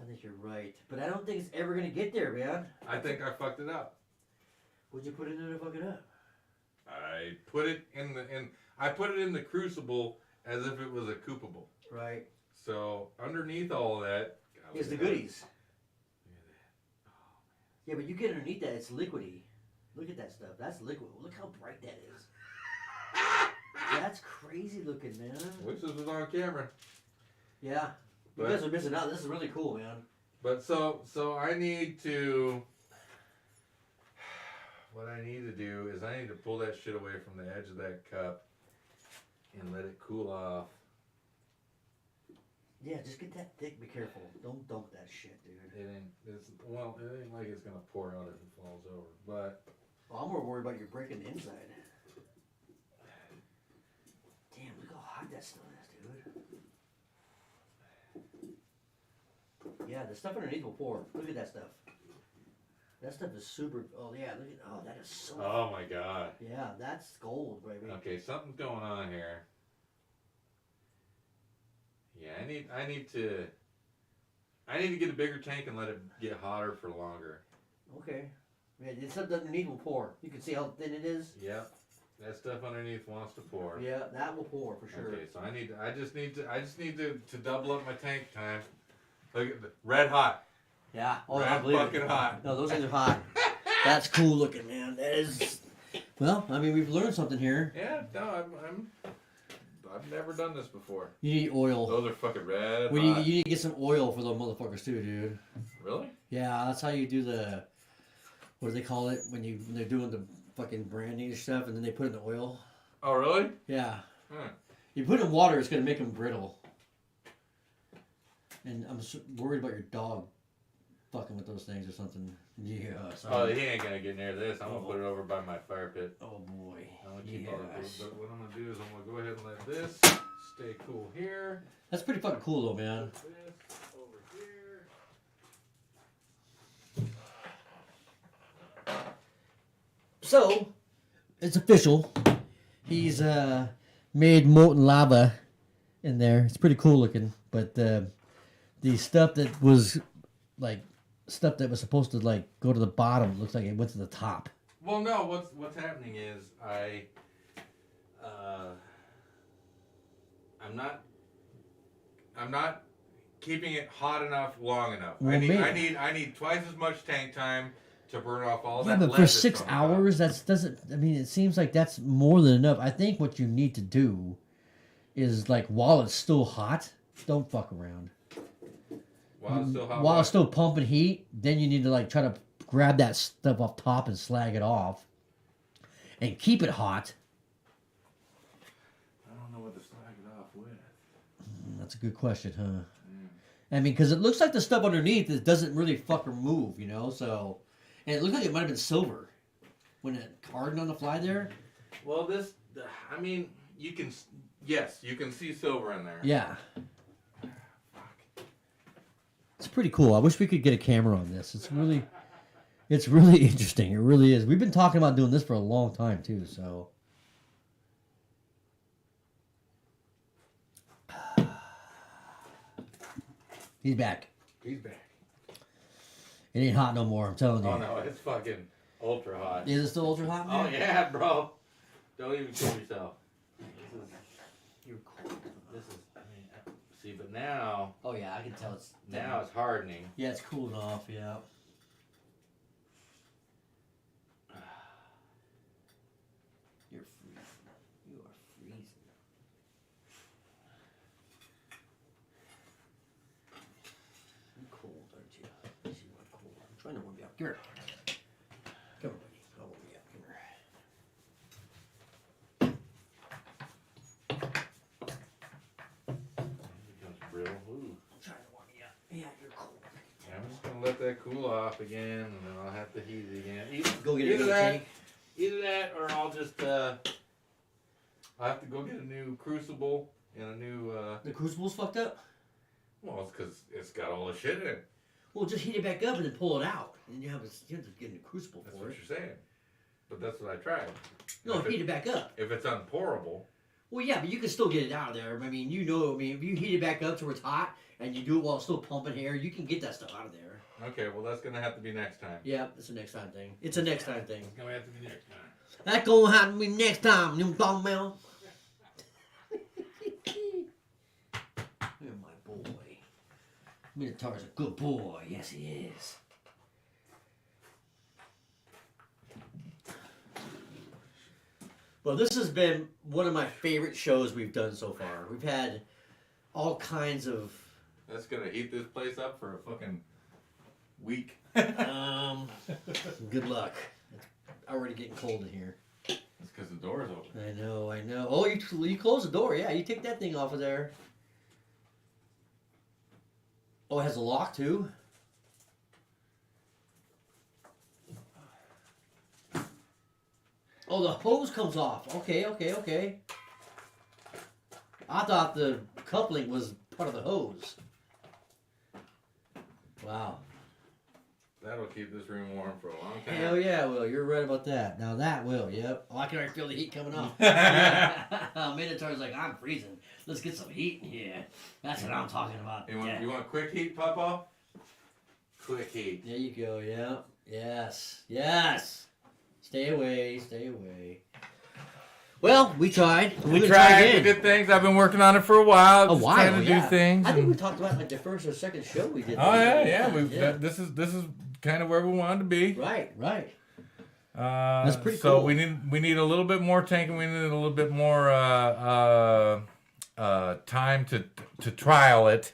I think you're right, but I don't think it's ever gonna get there, man. I think I fucked it up. What'd you put in there to fuck it up? I put it in the crucible as if it was a coupable. Right. So underneath all of that Here's the goodies. Yeah, but you get underneath that, it's liquidy. Look at that stuff. That's liquid. Look how bright that is. That's crazy looking, man. Wish this was on camera. Yeah. You But- guys are missing out. This is really cool, man. But so I need to. What I need to do is I need to pull that shit away from the edge of that cup and let it cool off. Yeah, just get that thick. Be careful. Don't dunk that shit, dude. It ain't like it's gonna pour out as it falls over. But Well, I'm more worried about you breaking the inside. Damn, look how hot that still is, dude. Yeah, the stuff underneath will pour. Look at that stuff. That stuff is super. Oh yeah, look at. Oh, that is so. oh my god. Yeah, that's gold, baby. Okay, something's going on here. Yeah, I need to get a bigger tank and let it get hotter for longer. Okay. Yeah, the stuff underneath will pour. You can see how thin it is. Yep. That stuff underneath wants to pour. Yeah, that will pour for sure. Okay, so I just need to double up my tank time. Look at the red hot. Yeah. Oh, I Red believe fucking it. hot. No, those things are hot. That's cool looking, man. That is. Well, I mean, we've learned something here. Yeah, no, I've never done this before. You need oil. Those are fucking red You hot. need to get some oil for those motherfuckers too, dude. Really? Yeah, that's how you do the. What do they call it when they're doing the fucking branding and stuff, and then they put it in the oil? Oh, really? Yeah. Huh. You put it in water, it's gonna make them brittle. And I'm worried about your dog fucking with those things or something. Yeah. Oh, he ain't gonna get near this. I'm gonna put it over by my fire pit. Oh boy. I'm gonna keep all the, Yes. but what I'm gonna do is I'm gonna go ahead and let this stay cool here. That's pretty fucking cool though, man. Put this over here. So, it's official. He's made molten lava in there. It's pretty cool looking, but the stuff that was supposed to like go to the bottom looks like it went to the top. Well, no. What's happening is I'm not keeping it hot enough long enough. Well, I need twice as much tank time to burn off all Yeah, that. but for lead 6 that's on top. hours, it seems like that's more than enough. I think what you need to do is like while it's still hot, don't fuck around. While it's still hot. While it's still pumping heat, then you need to like try to grab that stuff off top and slag it off, and keep it hot. I don't know what to slag it off with. That's a good question, huh? I mean, because it looks like the stuff underneath it doesn't really fucking move, you know. So, and it looked like it might have been silver when it hardened on the fly there. Well, I mean, you can see silver in there. Yeah. It's pretty cool. I wish we could get a camera on this. It's really interesting. It really is. We've been talking about doing this for a long time too. So. He's back. He's back. It ain't hot no more. I'm telling you. Oh no, it's fucking ultra hot. Is it still ultra hot? Oh Man? yeah, bro. Don't even kill yourself. You're cool. This is. I mean, see, but now. Oh yeah, I can tell it's Now it's hardening. Yeah, it's cooling off. Yeah. You're freezing. You are freezing. You're cold, aren't you? Yes, you are cold. I'm trying to warm you up. Come here. Come on, buddy. I'll warm you up. Come here. It becomes brittle. Ooh. I'm trying to warm you up. Yeah, you're cold. Yeah, I'm just gonna let that cool off again, and then I'll have to heat it again. Go get either a that, tank. either that, or I'll just I'll have to go get a new crucible and a new. The crucible's fucked up? Well, it's because it's got all the shit in it. Well, just heat it back up and then pull it out. And you have to get a crucible That's for what it. you're saying. But that's what I tried. No, If heat it back up. If it's unpourable. Well, yeah, but you can still get it out of there. I mean, if you heat it back up to where it's hot and you do it while it's still pumping air, you can get that stuff out of there. Okay, well that's gonna have to be next time. Yeah, it's a next time thing. It's a next time thing. It's gonna have to be next time. That's gonna happen to me next time, you bum mouth. You're my boy. Minotaur's a good boy. Yes, he is. Well, this has been one of my favorite shows we've done so far. We've had all kinds of That's gonna heat this place up for a fucking week. good luck. It's already getting cold in here. It's because the door's open. I know. Oh, you close the door. Yeah, you take that thing off of there. Oh, it has a lock too? Oh, the hose comes off. Okay. I thought the coupling was part of the hose. Wow. That'll keep this room warm for a long time. Hell yeah, Will. You're right about that. Now that will, yep. Oh, I can already feel the heat coming off. Minotaur's like, I'm freezing. Let's get some heat in here. That's what I'm talking about. You want quick heat, Papa? Quick heat. There you go, yeah. Yes. Stay away. Well, we tried. We We're gonna try tried the again. good things. I've been working on it for a while. A just while, trying to yeah. do things. I think and- we talked about like the first or second show we did. Oh yeah. This is kind of where we wanted to be. Right. That's pretty so cool. we need a little bit more tank, and we need a little bit more time to trial it,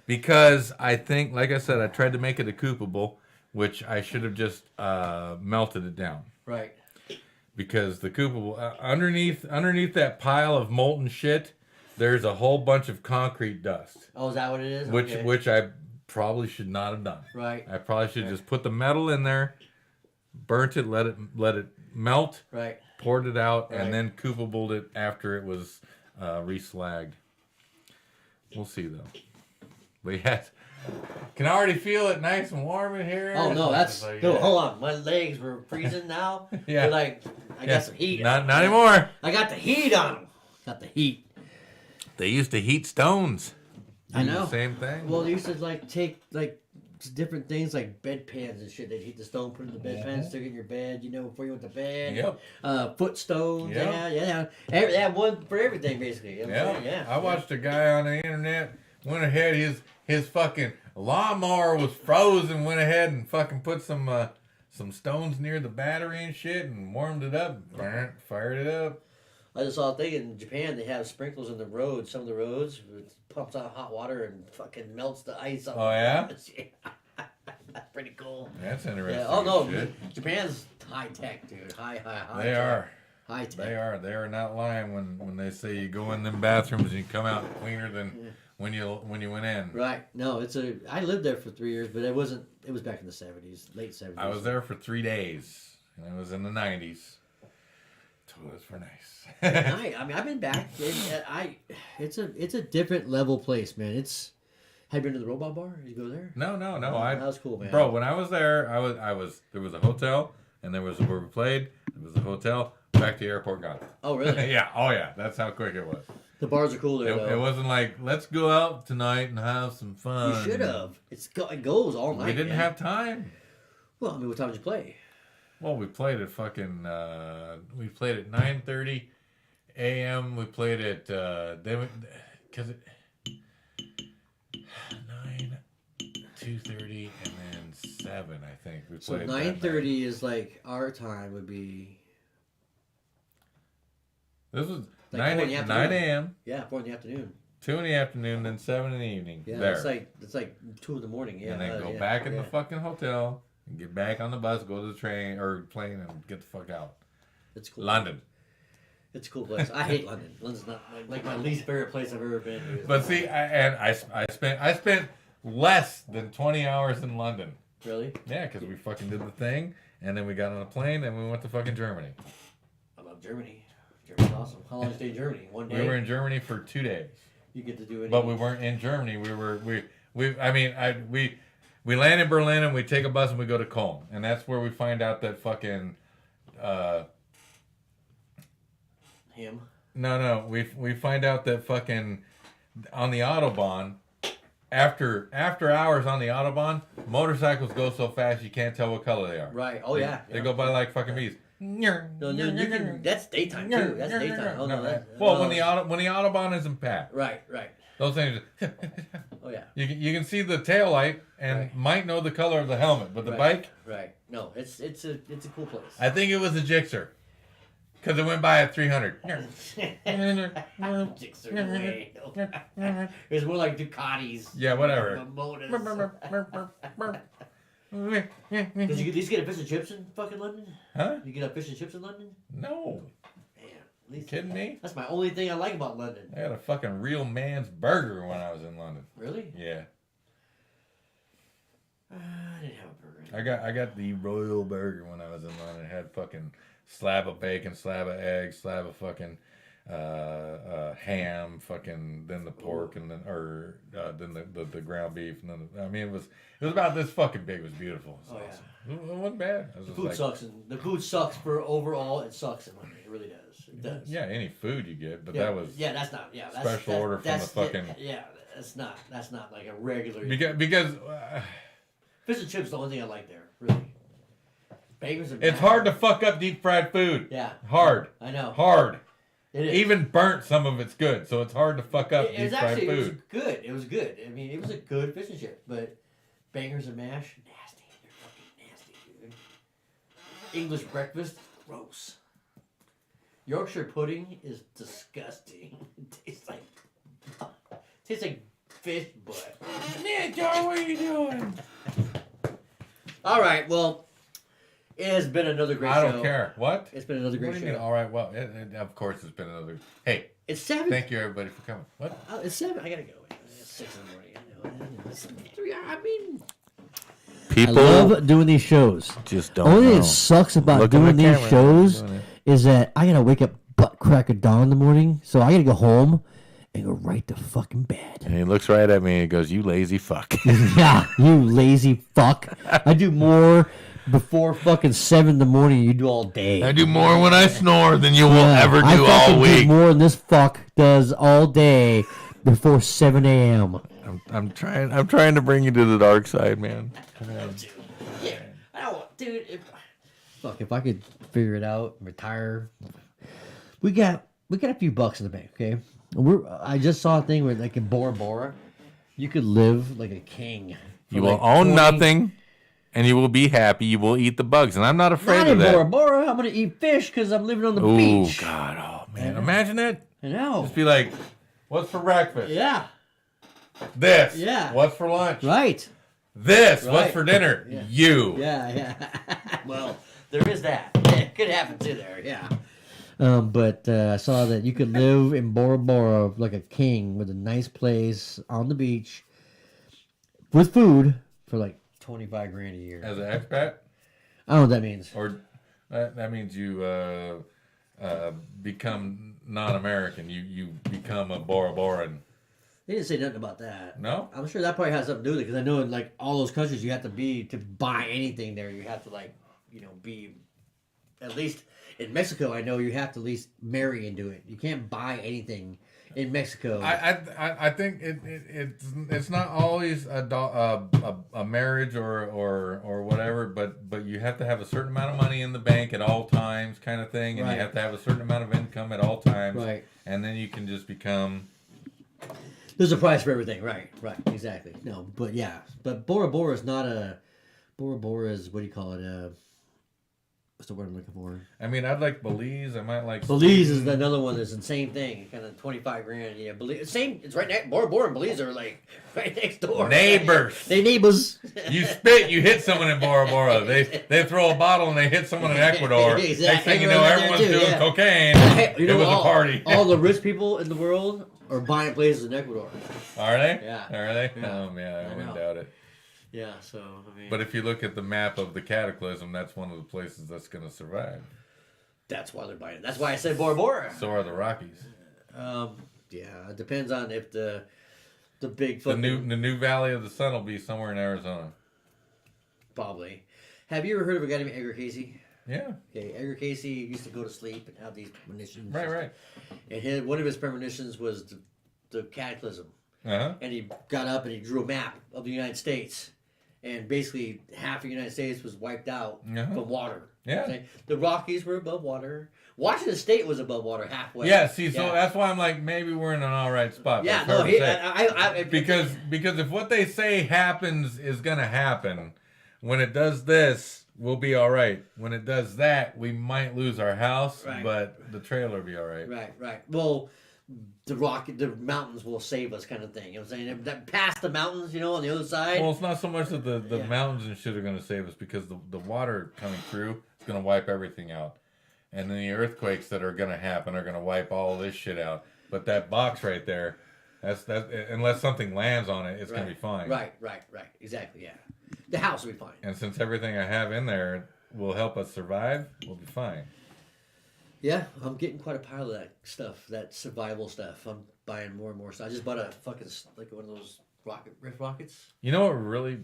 because I think, like I said, I tried to make it a coupable, which I should have just melted it down. Right. Because the coupable underneath that pile of molten shit, there's a whole bunch of concrete dust, Oh, is that what it is? which Okay. which I probably should not have done. Right. I probably should have just put the metal in there, burnt it, let it melt, Right. poured it out, Right. and then coupabled it after it was reslagged. We'll see though. But yes, can already feel it nice and warm in here. Oh no, that's It's like, no. yeah. Hold on, my legs were freezing now. Yeah. They're like I got some heat. Not anymore. I got the heat on them. Got the heat. They used to heat stones. I know. Same thing. Well, they used to like take like different things like bedpans and shit. They'd heat the stone, put it in the bedpan, stick it in your bed. You know, before you went to bed. Yep. Foot stones. Yep. Yeah. They had one for everything basically. You know what I'm Yeah. saying? Yeah. I watched a guy on the internet went ahead. His fucking lawnmower was frozen. Went ahead and fucking put some stones near the battery and shit and warmed it up. Fired it up. I just saw a thing in Japan. They have sprinklers in the roads. Some of the roads it pumps out hot water and fucking melts the ice off. Oh, yeah? That's pretty cool. That's interesting. Yeah. Oh no, shit. Japan's high tech, dude. High. They are. high tech. They are. They are not lying when they say you go in them bathrooms and you come out cleaner than when you went in. Right. No, I lived there for 3 years, but it was back in the 70s, late 70s. I was there for 3 days, and it was in the 90s. Toilets were nice. I mean, I've been back. It's a different level place, man. Have you been to the Robot Bar? Did you go there? No. That was cool, man. Bro, when I was there, there was a hotel, and there was where we played. There was a hotel. Back to the airport, gone. Oh, really? Yeah. Oh, yeah. That's how quick it was. The bars are cool there, though. It wasn't like, let's go out tonight and have some fun. You should have. It goes all night. We didn't have time. Well, I mean, what time did you play? Well, we played at we played at 9:30 a.m. We played at, 9, 2:30, and then 7, I think. We So played 9:30 is like our time would be. This was Like 9 a.m. Yeah, 4 in the afternoon. 2 in the afternoon, then 7 in the evening. Yeah, there. it's like 2 in the morning. Yeah, and then go yeah, back in yeah. the fucking hotel and get back on the bus, go to the train or plane, and get the fuck out. It's cool. London. It's a cool place. I hate London. London's not like my least favorite place I've ever been to. But see, I spent less than 20 hours in London. Really? Yeah, because we fucking did the thing, and then we got on a plane, and we went to fucking Germany. I love Germany. Germany's awesome. How long did you stay in Germany? 1 day? We were in Germany for 2 days. You get to do it. But we weren't in Germany. We land in Berlin, and we take a bus, and we go to Cologne. And that's where we find out that fucking... Him? No. We find out that fucking... On the Autobahn... After hours on the Autobahn, motorcycles go so fast you can't tell what color they are. Right. Oh, yeah. They go by like fucking bees. No, you can, that's daytime, too. That's daytime. Oh, no. Well, when the Autobahn isn't packed. Right. Those things... Oh, yeah. You can see the tail light and might know the color of the helmet, but the bike... Right. No, it's a cool place. I think it was a Gixxer. Because it went by at 300. Gixxer way. It's more like Ducatis. Yeah, whatever. Did you at least get a fish and chips in fucking London? Huh? You get a fish and chips in London? No. Man, at least Kidding me? that's my only thing I like about London. I had a fucking real man's burger when I was in London. Really? Yeah. I didn't have a burger. I got the royal burger when I was in London. It had fucking slab of bacon, slab of eggs, slab of fucking ham, fucking then the pork, and then the ground beef, and then it was about this fucking big. It was beautiful. It was awesome. It wasn't bad. It was The food sucks, and the food sucks for overall. It sucks in London. It really does. It does. Yeah, any food you get, but that was that's not special order from the fucking that's not like a regular because fish and chips. The only thing I like there, really. Bagels and it's hard to fuck up deep fried food. Yeah, hard. I know. Hard. It is. Even burnt, some of it's good, so it's hard to fuck up deep fried food. It was good. It was good. I mean, it was a good fish and chip, but bangers and mash, nasty. They're fucking nasty, dude. English breakfast, gross. Yorkshire pudding is disgusting. It tastes like fish butt. Nick, what are you doing? All right, well, it has been another great show. I don't care. What? It's been another great What do show. you mean? All right, well, of course it's been another... Hey. It's 7. Thank you, everybody, for coming. What? It's 7. I gotta go. It's 6 in the morning. I know. It's 3. I mean... People I love doing these shows. just don't Only know. thing that sucks about Look in doing the these camera. shows Doing it. is that I gotta wake up butt crack of dawn in the morning, so I gotta go home and go right to fucking bed. And he looks right at me and he goes, "You lazy fuck." Yeah, you lazy fuck. I do more before fucking 7 in the morning than you do all day. I do more when I snore than you will ever I do fucking all week. do more than this fuck does all day before 7 a.m. I'm trying to bring you to the dark side, man. Yeah, I don't, dude. If I could figure it out, retire. We got a few bucks in the bank, okay? I just saw a thing where like in Bora Bora, you could live like a king. You will own nothing, and you will be happy. You will eat the bugs, and I'm not afraid Not of in that. Bora Bora. I'm gonna eat fish because I'm living on the Oh beach. God, oh man, imagine that. I know. Just be like, "What's for breakfast? Yeah. This. Yeah. What's for lunch? Right. This. Right. What's for dinner? Yeah. You. Yeah. Well, there is that. It could happen too there. Yeah. But I saw that you could live in Bora Bora like a king with a nice place on the beach with food for like 25 grand a year. As an expat? I don't know what that means. Or that means you become non-American. You become a Bora Boran. They didn't say nothing about that. No? I'm sure that probably has something to do with it because I know in like all those countries you have to be to buy anything there. You have to like be at least in Mexico. I know you have to at least marry into it. You can't buy anything in Mexico. I think it's not always a marriage or whatever, but you have to have a certain amount of money in the bank at all times, kind of thing, and Right. you have to have a certain amount of income at all times, Right. And then you can just become. There's a price for everything. Right. Exactly. No, but yeah. But Bora Bora is not a... Bora Bora is, what do you call it? What's the word I'm looking for? I mean, I'd like Belize. I might like. Belize is another one that's the same thing. Kind of 25 grand. Yeah, Belize. Same. It's right next. Bora Bora and Belize are like right next door. Neighbors. They neighbors. You spit, you hit someone in Bora Bora. They throw a bottle and they hit someone in Ecuador. Exactly. Next thing you know, everyone's Too, doing yeah. cocaine. You know, it was all, a party. all the rich people in the world are buying places in Ecuador. Are they? Yeah. Are they? Yeah. Oh, man, I I wouldn't know. doubt it. Yeah, so, I mean... But if you look at the map of the Cataclysm, that's one of the places that's going to survive. That's why they're buying it. That's why I said Bora Bora. So are the Rockies. Yeah, it depends on if the big The fucking... new Valley of the Sun will be somewhere in Arizona. Probably. Have you ever heard of a guy named Edgar Casey? Yeah. Okay, Edgar Casey used to go to sleep and have these premonitions. Right. And one of his premonitions was the cataclysm. Uh-huh. And he got up and he drew a map of the United States. And basically, half of the United States was wiped out from water. Yeah. Okay? The Rockies were above water. Washington State was above water halfway. Yeah, see, so that's why I'm like, maybe we're in an all right spot. Yeah, That's no, hard to say. because if what they say happens is going to happen, when it does this, we'll be all right. When it does that, we might lose our house, Right. but the trailer will be all right. Right. Well, the mountains will save us, kind of thing. You know what I'm saying? That past the mountains, on the other side. Well, it's not so much that the Yeah. mountains and shit are going to save us, because the water coming through is going to wipe everything out. And then the earthquakes that are going to happen are going to wipe all this shit out. But that box right there, that's unless something lands on it, it's going to be fine. Right. Exactly, yeah. The house will be fine. And since everything I have in there will help us survive, we'll be fine. Yeah, I'm getting quite a pile of that stuff, that survival stuff. I'm buying more and more stuff. I just bought a fucking, like one of those rift rockets. You know what really,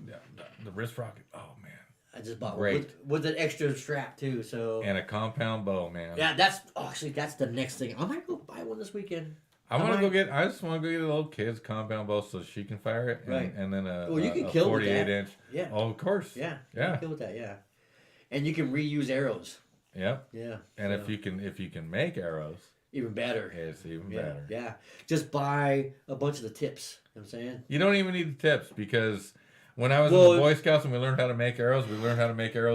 the wrist rocket, oh man. I just bought Great. one with an extra strap too, so. And a compound bow, man. Yeah, actually, that's the next thing. I might go buy one this weekend. I just want to go get a little kid's compound bow so she can fire it. Right. And then a, Well, you can a kill with 48 that. inch. Yeah. Oh, of course. Yeah. Yeah. You can kill with that, yeah. And you can reuse arrows. Yep. Yeah. And so, if you can make arrows, even better. it's even Yeah. better. Yeah. Just buy a bunch of the tips. You know what I'm saying? You don't even need the tips, because when I was in the Boy Scouts and we learned how to make arrows,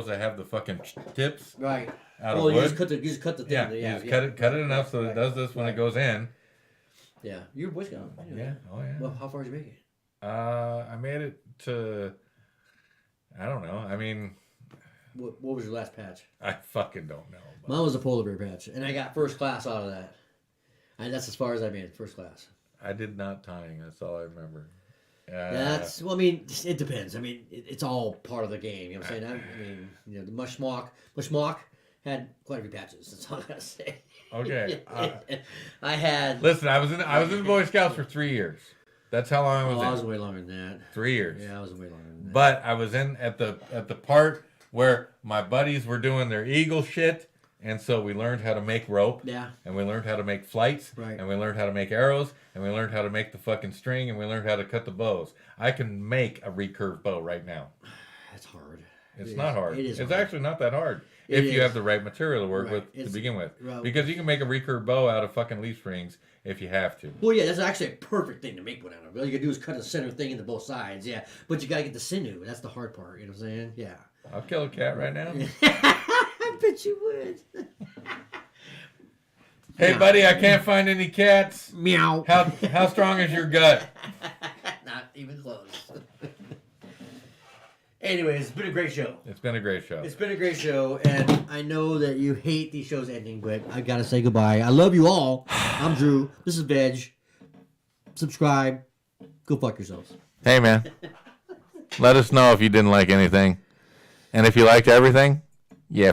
that have the fucking tips Right. out of wood. You just cut the thing. Yeah, you just cut it enough so that it does this when it goes in. Yeah. You're a Boy Scout. Yeah. Oh yeah. Well, how far did you make it? I made it to. I don't know. I mean, What was your last patch? I fucking don't know. Mine was a polar bear patch, and I got first class out of that. And that's as far as I made, first class. I did not tying. That's all I remember. Well, I mean, it depends. I mean, it's all part of the game. You know what I'm saying? I mean, the Mushmock had quite a few patches. That's all I gotta say. Okay. I had. Listen, I was in the Boy Scouts for 3 years. That's how long I was I was in. way longer than that. 3 years. Yeah, I was way longer than that. But I was in at the part where my buddies were doing their eagle shit, and so we learned how to make rope. Yeah. And we learned how to make flights. Right. And we learned how to make arrows. And we learned how to make the fucking string. And we learned how to cut the bows. I can make a recurve bow right now. That's hard. It's not hard. It is It's hard. actually not that hard It if you is. have the right material to work Right. with to It's- begin with. right. Because you can make a recurve bow out of fucking leaf springs if you have to. Well, yeah, that's actually a perfect thing to make one out of. All you gotta do is cut a center thing into both sides, yeah. But you gotta get the sinew. That's the hard part, you know what I'm saying? Yeah. I'll kill a cat right now. I bet you would. Hey, Yeah. buddy, I can't find any cats. Meow. How strong is your gut? Not even close. Anyways, it's been a great show. It's been a great show. It's been a great show, and I know that you hate these shows ending, but I gotta say goodbye. I love you all. I'm Drew. This is Veg. Subscribe. Go fuck yourselves. Hey, man. Let us know if you didn't like anything. And if you liked everything, yeah,